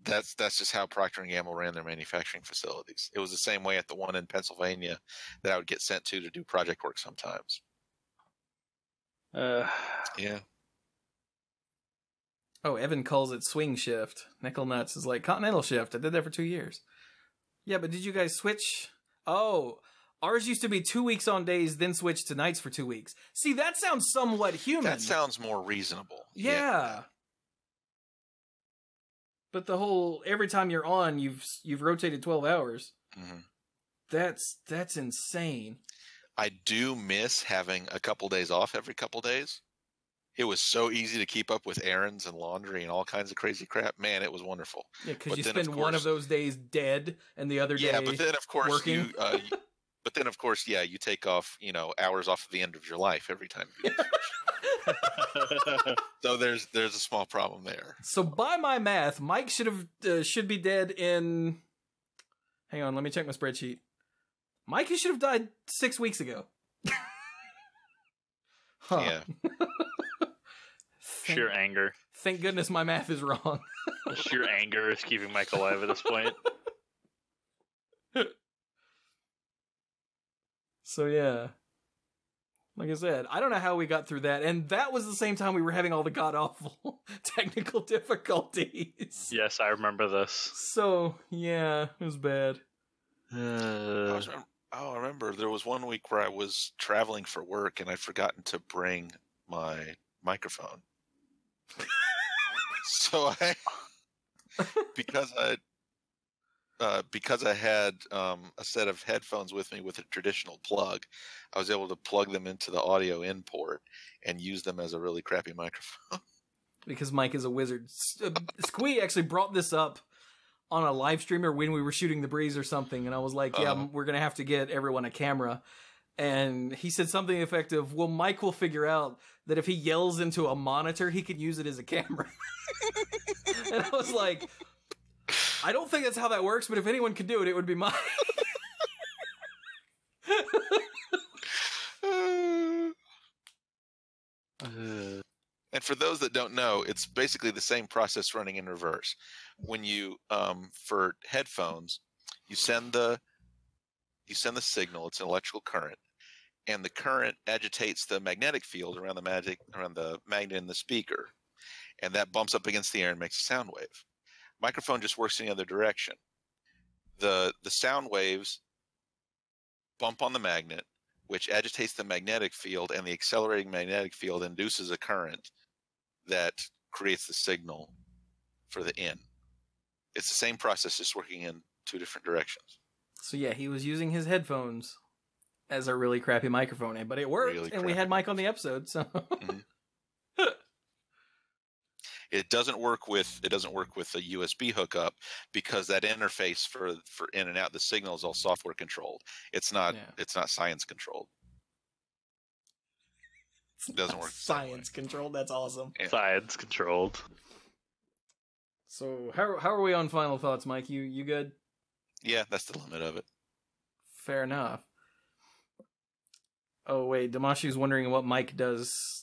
that's just how Procter & Gamble ran their manufacturing facilities. It was the same way at the one in Pennsylvania that I would get sent to do project work sometimes. Yeah. Oh, Evan calls it swing shift. Nickel Nuts is like, continental shift. I did that for 2 years. Yeah, but did you guys switch? Oh, Ours used to be 2 weeks on days, then switch to nights for 2 weeks. See, that sounds somewhat human. That sounds more reasonable. Yeah. But the whole every time you're on, you've rotated 12 hours. Mm-hmm. That's insane. I do miss having a couple days off every couple days. It was so easy to keep up with errands and laundry and all kinds of crazy crap. Man, it was wonderful. Yeah, because you spend one of those days dead and the other day but then of course working. but then of course, you take off, hours off at the end of your life every time you do this. So there's a small problem there. So by my math, Mike should be dead in. Hang on, let me check my spreadsheet. Mike, you should have died 6 weeks ago. Huh. Yeah. Sheer anger. Thank goodness my math is wrong. Sheer anger is keeping Mike alive at this point. So yeah. Like I said, I don't know how we got through that. And that was the same time we were having all the god-awful technical difficulties. Yes, I remember this. So, yeah, it was bad. I remember there was 1 week where I was traveling for work and I'd forgotten to bring my microphone. So because I had a set of headphones with me with a traditional plug, I was able to plug them into the audio in port and use them as a really crappy microphone. Because Mike is a wizard. Squee actually brought this up on a live streamer when we were shooting The Breeze or something, and I was like, yeah, we're going to have to get everyone a camera. And he said something effective, well, Mike will figure out that if he yells into a monitor, he can use it as a camera. And I was like, I don't think that's how that works, but if anyone could do it, it would be Mike. And for those that don't know, it's basically the same process running in reverse. When you, for headphones, you send the signal. It's an electrical current, and the current agitates the magnetic field around the magnet in the speaker, and that bumps up against the air and makes a sound wave. Microphone just works in the other direction. The sound waves bump on the magnet, which agitates the magnetic field, and the accelerating magnetic field induces a current that creates the signal for the in. It's the same process, just working in two different directions. So yeah, he was using his headphones as a really crappy microphone, but it worked, really, and we had Mike on the episode. So mm-hmm. It doesn't work with a USB hookup because that interface for in and out the signal is all software controlled. It's not science controlled. It doesn't work. Science controlled. That's awesome. Yeah. Science controlled. So how are we on final thoughts, Mike? You good? Yeah, that's the limit of it. Fair enough. Oh wait, Damashi's wondering what Mike does.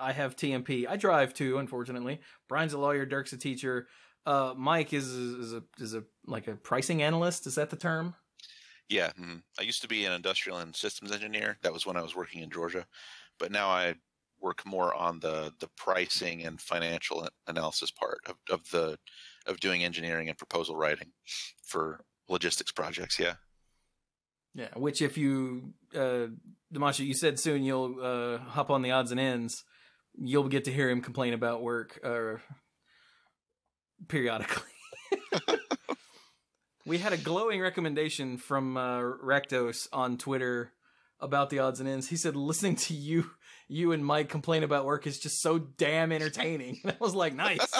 I have TMP. I drive too, unfortunately. Brian's a lawyer. Dirk's a teacher. Mike is a like a pricing analyst. Is that the term? Yeah. Mm-hmm. I used to be an industrial and systems engineer. That was when I was working in Georgia. But now I work more on the pricing and financial analysis part of doing engineering and proposal writing for logistics projects. Yeah. Yeah. Which, if you, Damashi, you said soon you'll hop on the odds and ends. You'll get to hear him complain about work periodically. We had a glowing recommendation from Rectos on Twitter about the odds and ends. He said listening to you and Mike complain about work is just so damn entertaining. And I was like, nice.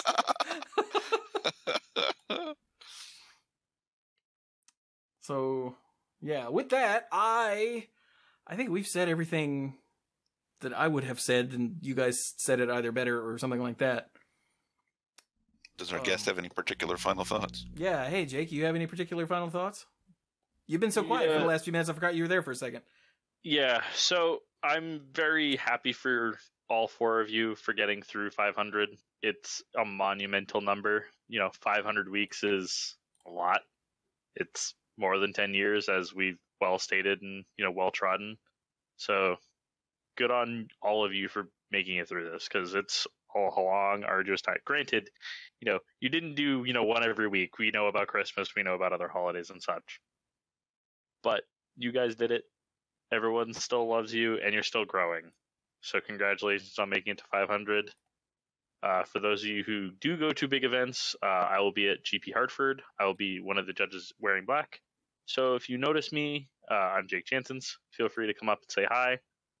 So yeah, with that, I think we've said everything that I would have said, and you guys said it either better or something like that. Does our guest have any particular final thoughts? Yeah. Hey, Jake, you have any particular final thoughts? You've been so quiet for the last few minutes, I forgot you were there for a second. Yeah, so I'm very happy for all four of you for getting through 500. It's a monumental number. 500 weeks is a lot. It's more than 10 years, as we've well stated and, well trodden. So good on all of you for making it through this, because it's a long, arduous time. Granted, you didn't do, one every week. We know about Christmas. We know about other holidays and such. But you guys did it. Everyone still loves you, and you're still growing. So congratulations on making it to 500. For those of you who do go to big events, I will be at GP Hartford. I will be one of the judges wearing black. So if you notice me, I'm Jake Janssens. Feel free to come up and say hi.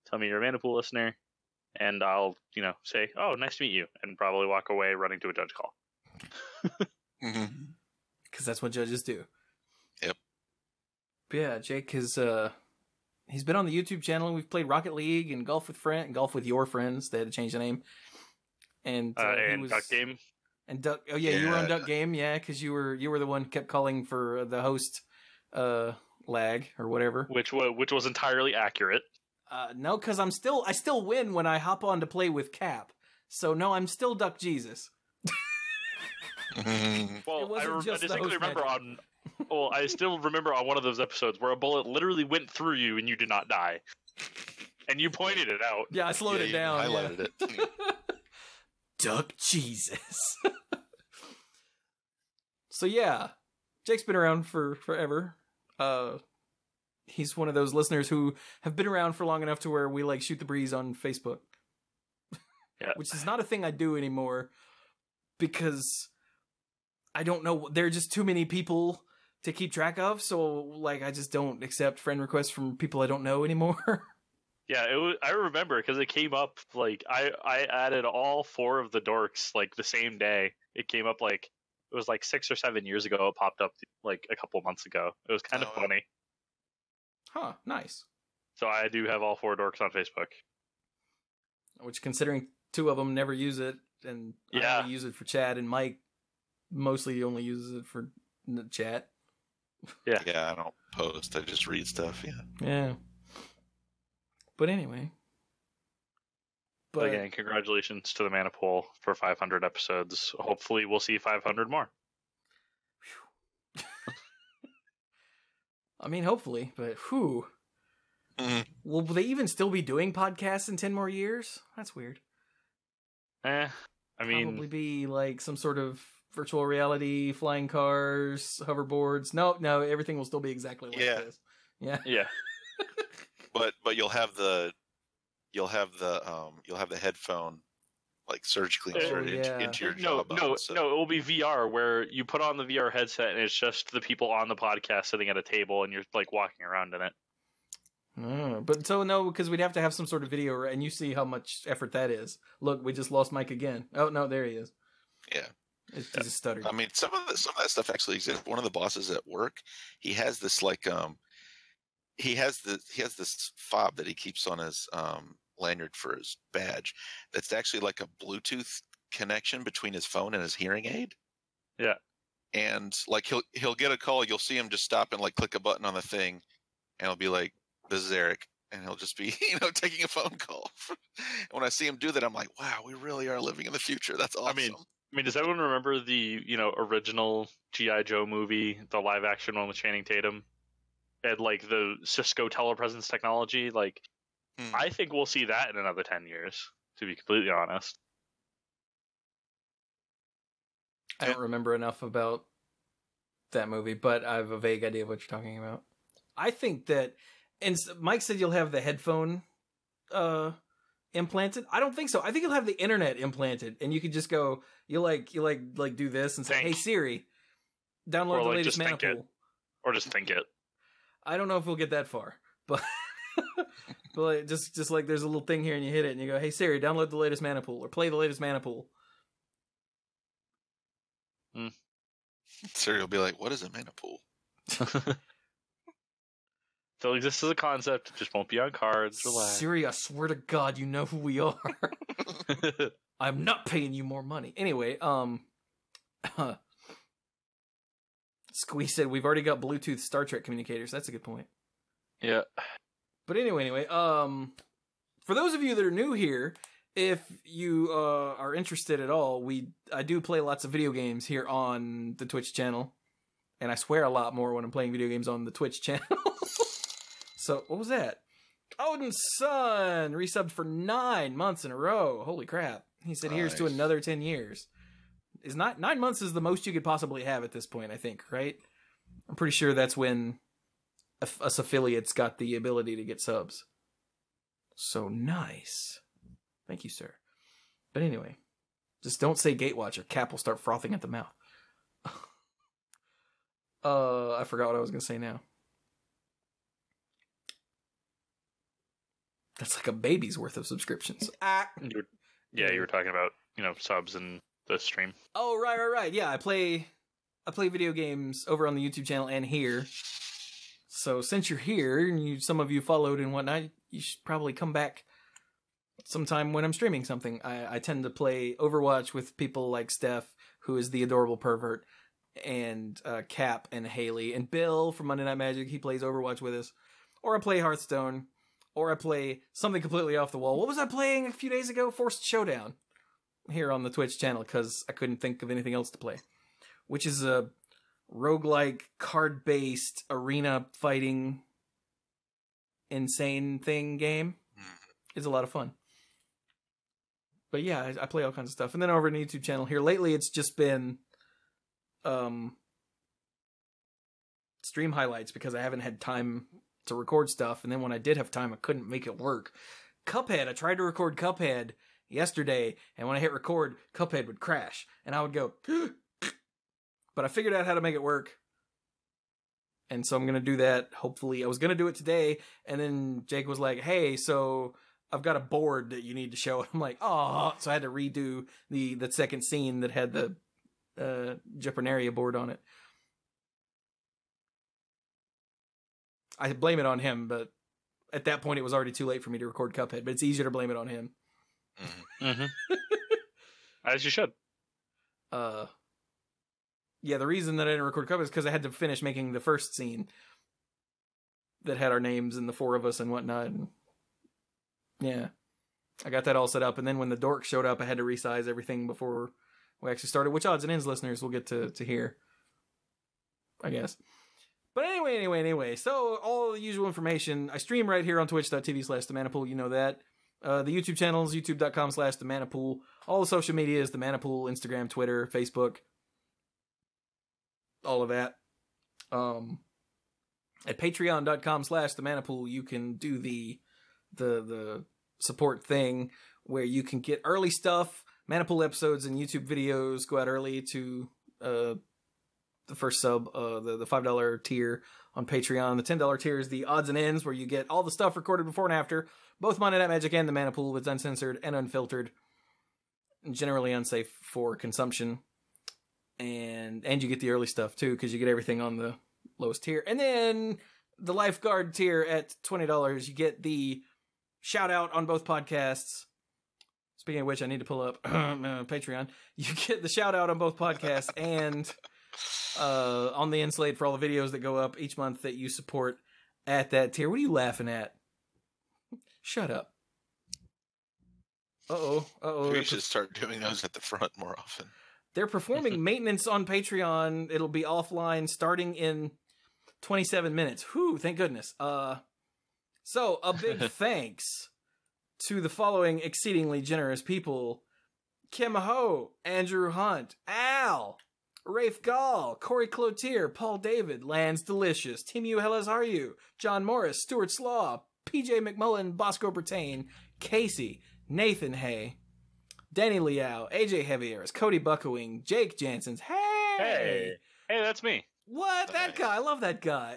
Tell me you're a Manipool listener. And I'll, say, oh, nice to meet you. And probably walk away running to a judge call. Because that's what judges do. Yep. But yeah, Jake has he's been on the YouTube channel. We've played Rocket League and Golf with Your Friends. They had to change the name. And Duck Game. And Duck. Oh yeah, you were on Duck Game. Yeah, because you were the one who kept calling for the host lag or whatever. Which was entirely accurate. No, because I still win when I hop on to play with Cap. So no, I'm still Duck Jesus. Well, I still remember on one of those episodes where a bullet literally went through you and you did not die. And you pointed it out. Yeah, I slowed it down. Highlighted it. Duck Jesus. So yeah, Jake's been around for forever. He's one of those listeners who have been around for long enough to where we shoot the breeze on Facebook. Yeah. Which is not a thing I do anymore because I don't know. There are just too many people to keep track of. So I just don't accept friend requests from people I don't know anymore. Yeah, I remember because it came up I added all 4 of the dorks the same day. It came up it was 6 or 7 years ago. It popped up a couple months ago. It was kind of funny. Huh, nice. So I do have all 4 dorks on Facebook. Which, considering 2 of them never use it, and I only use it for chat, and Mike mostly only uses it for chat. Yeah. Yeah, I don't post. I just read stuff. Yeah. Yeah. But anyway. But again, congratulations to the Manipool for 500 episodes. Hopefully we'll see 500 more. I mean, hopefully, but whew. Will they even still be doing podcasts in 10 more years? That's weird. I mean... Probably be some sort of virtual reality, flying cars, hoverboards. No, everything will still be exactly like this. Yeah. Yeah. But you'll have the headphone surgically inserted into your jawbone. No, it will be VR where you put on the VR headset and it's just the people on the podcast sitting at a table and you're walking around in it. But because we'd have to have some sort of video, and you see how much effort that is. Look, we just lost Mike again. Oh no, there he is. Yeah. He just stuttered. I mean, some of that stuff actually exists. One of the bosses at work, he has this he has this fob that he keeps on his lanyard for his badge. That's actually a Bluetooth connection between his phone and his hearing aid. Yeah. And he'll get a call. You'll see him just stop and click a button on the thing, and he'll be like, "This is Eric," and he'll just be taking a phone call. And when I see him do that, I'm like, "Wow, we really are living in the future. That's awesome." I mean, does everyone remember the original G.I. Joe movie, the live action one with Channing Tatum? And the Cisco telepresence technology, I think we'll see that in another 10 years, to be completely honest. I don't remember enough about that movie, but I have a vague idea of what you're talking about. I think that, and Mike said you'll have the headphone implanted. I don't think so. I think you'll have the internet implanted, and you could just go, you do this and say, "Hey Siri, download the latest Manipool." Or just think it. I don't know if we'll get that far, but just there's a little thing here and you hit it and you go, "Hey Siri, download the latest Manipool or play the latest Manipool." Siri will be like, "What is a Manipool?" Still exists as a concept, it just won't be on cards. Relax. Siri, I swear to God, you know who we are. I'm not paying you more money. Anyway, Squeeze said we've already got Bluetooth Star Trek communicators. That's a good point. Yeah. But anyway, for those of you that are new here, if you are interested at all, I do play lots of video games here on the Twitch channel, and I swear a lot more when I'm playing video games on the Twitch channel. So, what was that? Odin's Son resubbed for 9 months in a row. Holy crap. He said, "Here's to another 10 years. Is not 9 months is the most you could possibly have at this point, I think, right? I'm pretty sure that's when us affiliates got the ability to get subs. So nice. Thank you, sir. But anyway, just don't say Gatewatch or Cap will start frothing at the mouth. I forgot what I was going to say now. That's like a baby's worth of subscriptions. You were talking about, subs and the stream. Oh, right. Yeah, I play video games over on the YouTube channel and here. So since you're here and some of you followed and whatnot, you should probably come back sometime when I'm streaming something. I tend to play Overwatch with people like Steph, who is the adorable pervert, and Cap and Haley and Bill from Monday Night Magic. He plays Overwatch with us. Or I play Hearthstone. Or I play something completely off the wall. What was I playing a few days ago? Forced Showdown. Here on the Twitch channel, because I couldn't think of anything else to play. Which is a roguelike, card-based, arena fighting, insane thing game. It's a lot of fun. But yeah, I play all kinds of stuff. And then over on the YouTube channel here, lately it's just been stream highlights, because I haven't had time to record stuff, and then when I did have time, I couldn't make it work. Cuphead, I tried to record Cuphead yesterday, and when I hit record, Cuphead would crash, and I would go, but I figured out how to make it work, and so I'm going to do that, hopefully. I was going to do it today, and then Jake was like, hey, so I've got a board that you need to show. I'm like, oh, so I had to redo the second scene that had the Jeopanaria board on it. I blame it on him, but at that point it was already too late for me to record Cuphead, but it's easier to blame it on him. Mm-hmm. As you should. Yeah, the reason that I didn't record Cuphead is because I had to finish making the first scene that had our names and the four of us and whatnot. And yeah, I got that all set up, and then when the dork showed up, I had to resize everything before we actually started, which odds and ends listeners will get to hear, I guess. But anyway, so all the usual information. I stream right here on twitch.tv/themanapool, you know that. The YouTube channel is youtube.com/themanapool. All the social media is themanapool, Instagram, Twitter, Facebook. All of that. At patreon.com/themanapool, you can do the support thing where you can get early stuff, Manapool episodes and YouTube videos go out early to the first sub, the $5 tier on Patreon. The $10 tier is the odds and ends, where you get all the stuff recorded before and after, both Monday Night Magic and the Manapool. It's uncensored and unfiltered, and generally unsafe for consumption. And you get the early stuff too, because you get everything on the lowest tier. And then the lifeguard tier at $20, you get the shout out on both podcasts. Speaking of which, I need to pull up Patreon. You get the shout out on both podcasts and on the Insulate for all the videos that go up each month that you support at that tier. What are you laughing at? Shut up. Uh-oh. We should start doing those at the front more often. They're performing maintenance on Patreon. It'll be offline starting in 27 minutes. Whew, thank goodness. So a big thanks to the following exceedingly generous people: Kim Ho, Andrew Hunt, Al, Rafe Gall, Corey Cloutier, Paul David, Lance Delicious, Tim U. Hellas Are You, John Morris, Stuart Slaw, PJ McMullen, Bosco Bertain, Casey, Nathan Hay, Danny Liao, AJ Javieres, Cody Buckowing, Jake Janssens. Hey, that's me. What? That guy. I love that guy.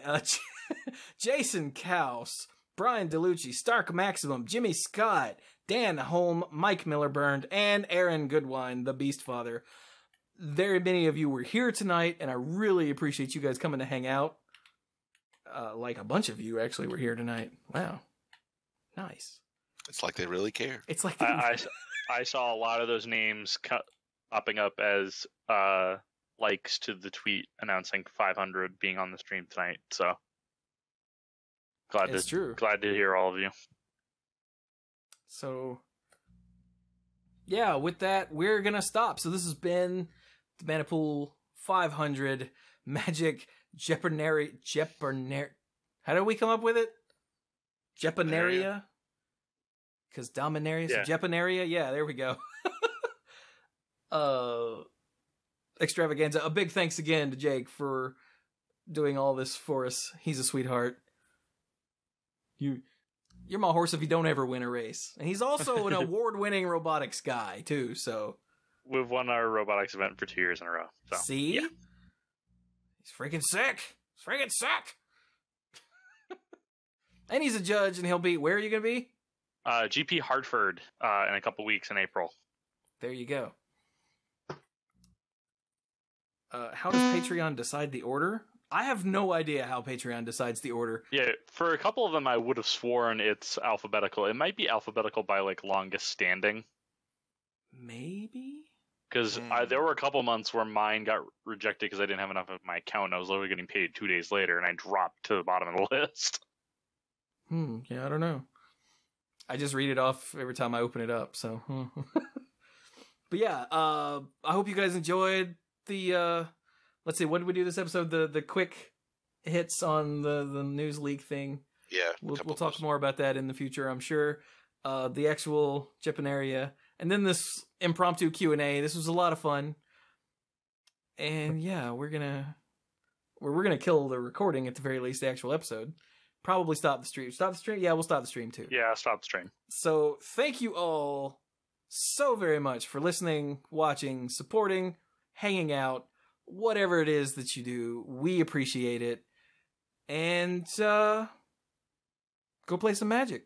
Jason Kaus, Brian DeLucci, Stark Maximum, Jimmy Scott, Dan Holm, Mike Miller-Burned, and Aaron Goodwine, the Beast Father. Very many of you were here tonight, and I really appreciate you guys coming to hang out. Like a bunch of you actually were here tonight. Wow. Nice. It's like they really care. It's like I saw a lot of those names popping up as likes to the tweet announcing 500 being on the stream tonight. So glad to hear all of you. So yeah, with that, we're gonna stop. So this has been the Manapool 500 Magic Jeopanaria. How did we come up with it? Jeopanaria? Because Dominaria? Yeah. Jeopanaria? Yeah, there we go. Extravaganza. A big thanks again to Jake for doing all this for us. He's a sweetheart. You're my horse if you don't ever win a race. And he's also an award-winning robotics guy, too, so... We've won our robotics event for 2 years in a row. So. See? Yeah. He's freaking sick. He's freaking sick. And he's a judge, and he'll be... Where are you going to be? GP Hartford in a couple weeks in April. There you go. How does Patreon decide the order? I have no idea how Patreon decides the order. Yeah, for a couple of them, I would have sworn it's alphabetical. It might be alphabetical by, like, longest standing. Maybe? Because there were a couple months where mine got rejected because I didn't have enough of my account. I was literally getting paid 2 days later, and I dropped to the bottom of the list. Yeah, I don't know. I just read it off every time I open it up, so... But yeah, I hope you guys enjoyed the... Let's see, what did we do this episode? The quick hits on the news leak thing. Yeah. We'll talk more about that in the future, I'm sure. The actual Jeopanaria. And then this impromptu Q&A. This was a lot of fun. And yeah, we're gonna kill the recording at the very least, the actual episode. Probably stop the stream. Stop the stream? Yeah, we'll stop the stream too. Yeah, stop the stream. So thank you all so very much for listening, watching, supporting, hanging out, whatever it is that you do. We appreciate it. And go play some Magic.